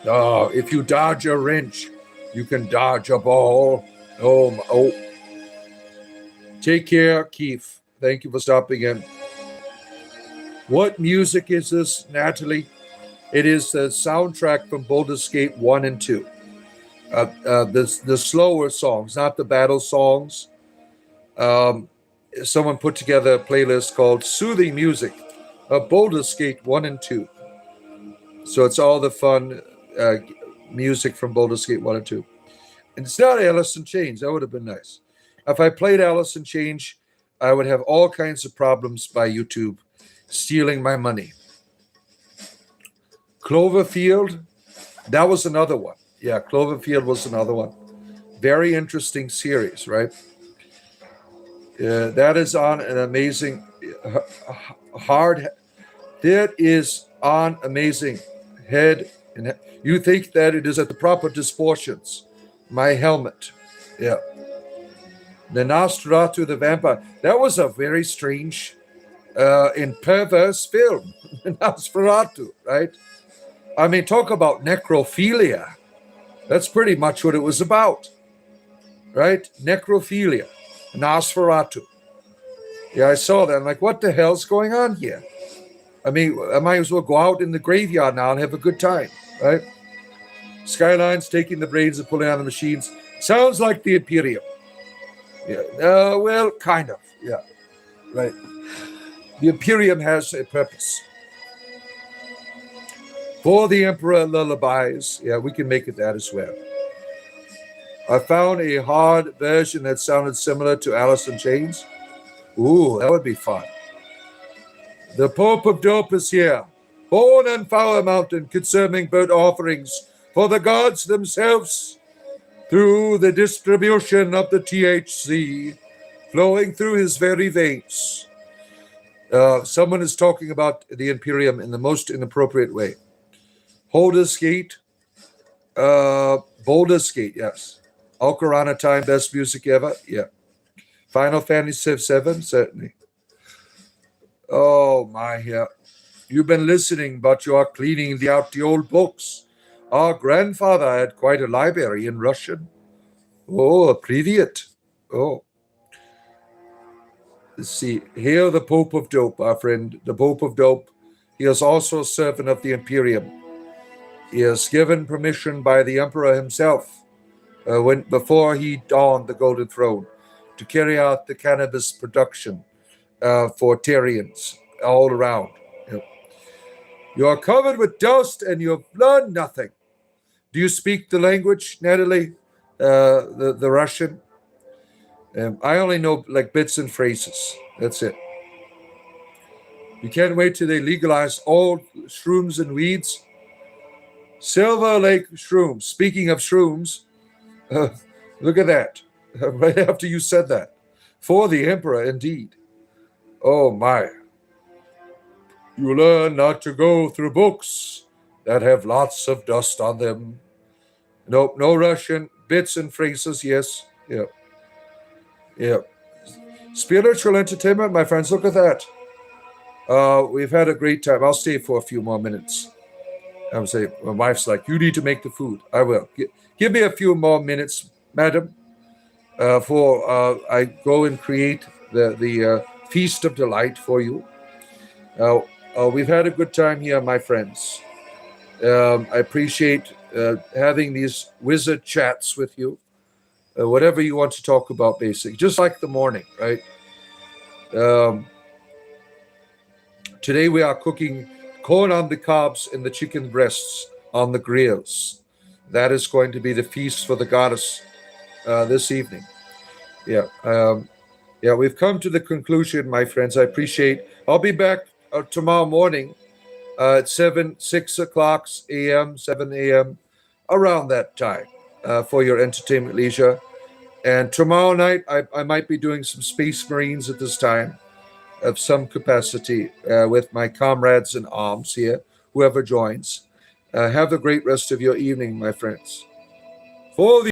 Oh, if you dodge a wrench, you can dodge a ball. Oh. Take care, Keith. Thank you for stopping in. What music is this, Natalie? It is the soundtrack from Baldur's Gate 1 and 2. The slower songs, not the battle songs. Someone put together a playlist called Soothing Music of Baldur's Gate 1 and 2. So it's all the fun music from Baldur's Gate 1 and 2. And it's not Alice in Chains. That would have been nice. If I played Alice in Chains, I would have all kinds of problems by YouTube stealing my money. Cloverfield, that was another one. Yeah, Cloverfield was another one. Very interesting series, right? That is on an amazing that is on amazing head. And you think that it is at the proper disproportions. My helmet. Yeah. The Nosferatu, the vampire. That was a very strange in perverse film, Nosferatu, right? I mean, talk about necrophilia. That's pretty much what it was about, right? Necrophilia, Nosferatu. Yeah, I saw that. I'm like, what the hell's going on here? I mean, I might as well go out in the graveyard now and have a good time, right? Skyline's taking the brains and pulling out the machines. Sounds like the Imperium. Yeah. Well, kind of. Yeah. Right. The Imperium has a purpose. For the Emperor lullabies. Yeah, we can make it that as well. I found a hard version that sounded similar to Alice in Chains. Ooh, that would be fun. The Pope of Dope is here. Born on Flower Mountain, consuming burnt offerings for the gods themselves through the distribution of the THC flowing through his very veins. Someone is talking about the Imperium in the most inappropriate way. Baldur's Gate, yes. Ocarina Time, best music ever, yeah. Final Fantasy VII, certainly. Oh my, yeah. You've been listening, but you are cleaning out the old books. Our grandfather had quite a library in Russian. Oh, privyet. Oh. Let's see. Here, the Pope of Dope, our friend, the Pope of Dope. He is also a servant of the Imperium. He is given permission by the Emperor himself before he donned the Golden Throne to carry out the cannabis production for Tyrians all around. You are covered with dust and you have learned nothing. Do you speak the language, Natalie? The Russian? I only know like bits and phrases. That's it. You can't wait till they legalize all shrooms and weeds. Silver Lake shrooms. Speaking of shrooms, look at that. Right after you said that. For the Emperor, indeed. Oh, my. You learn not to go through books that have lots of dust on them. Nope, no Russian. Bits and phrases, yes. Yeah. Yeah. Spiritual entertainment, my friends, look at that. We've had a great time. I'll stay for a few more minutes. I'm saying, my wife's like, you need to make the food. I will. Give me a few more minutes, madam, for I go and create the feast of delight for you. We've had a good time here, my friends. I appreciate having these wizard chats with you. Whatever you want to talk about, basically. Just like the morning, right? Today we are cooking corn on the cobs and the chicken breasts on the grills. That is going to be the feast for the goddess this evening. Yeah. Yeah, we've come to the conclusion, my friends. I appreciate. I'll be back tomorrow morning at 6 o'clock a.m., 7 a.m., around that time for your entertainment leisure. And tomorrow night, I might be doing some Space Marines at this time of some capacity with my comrades in arms here, whoever joins. Have a great rest of your evening, my friends. For the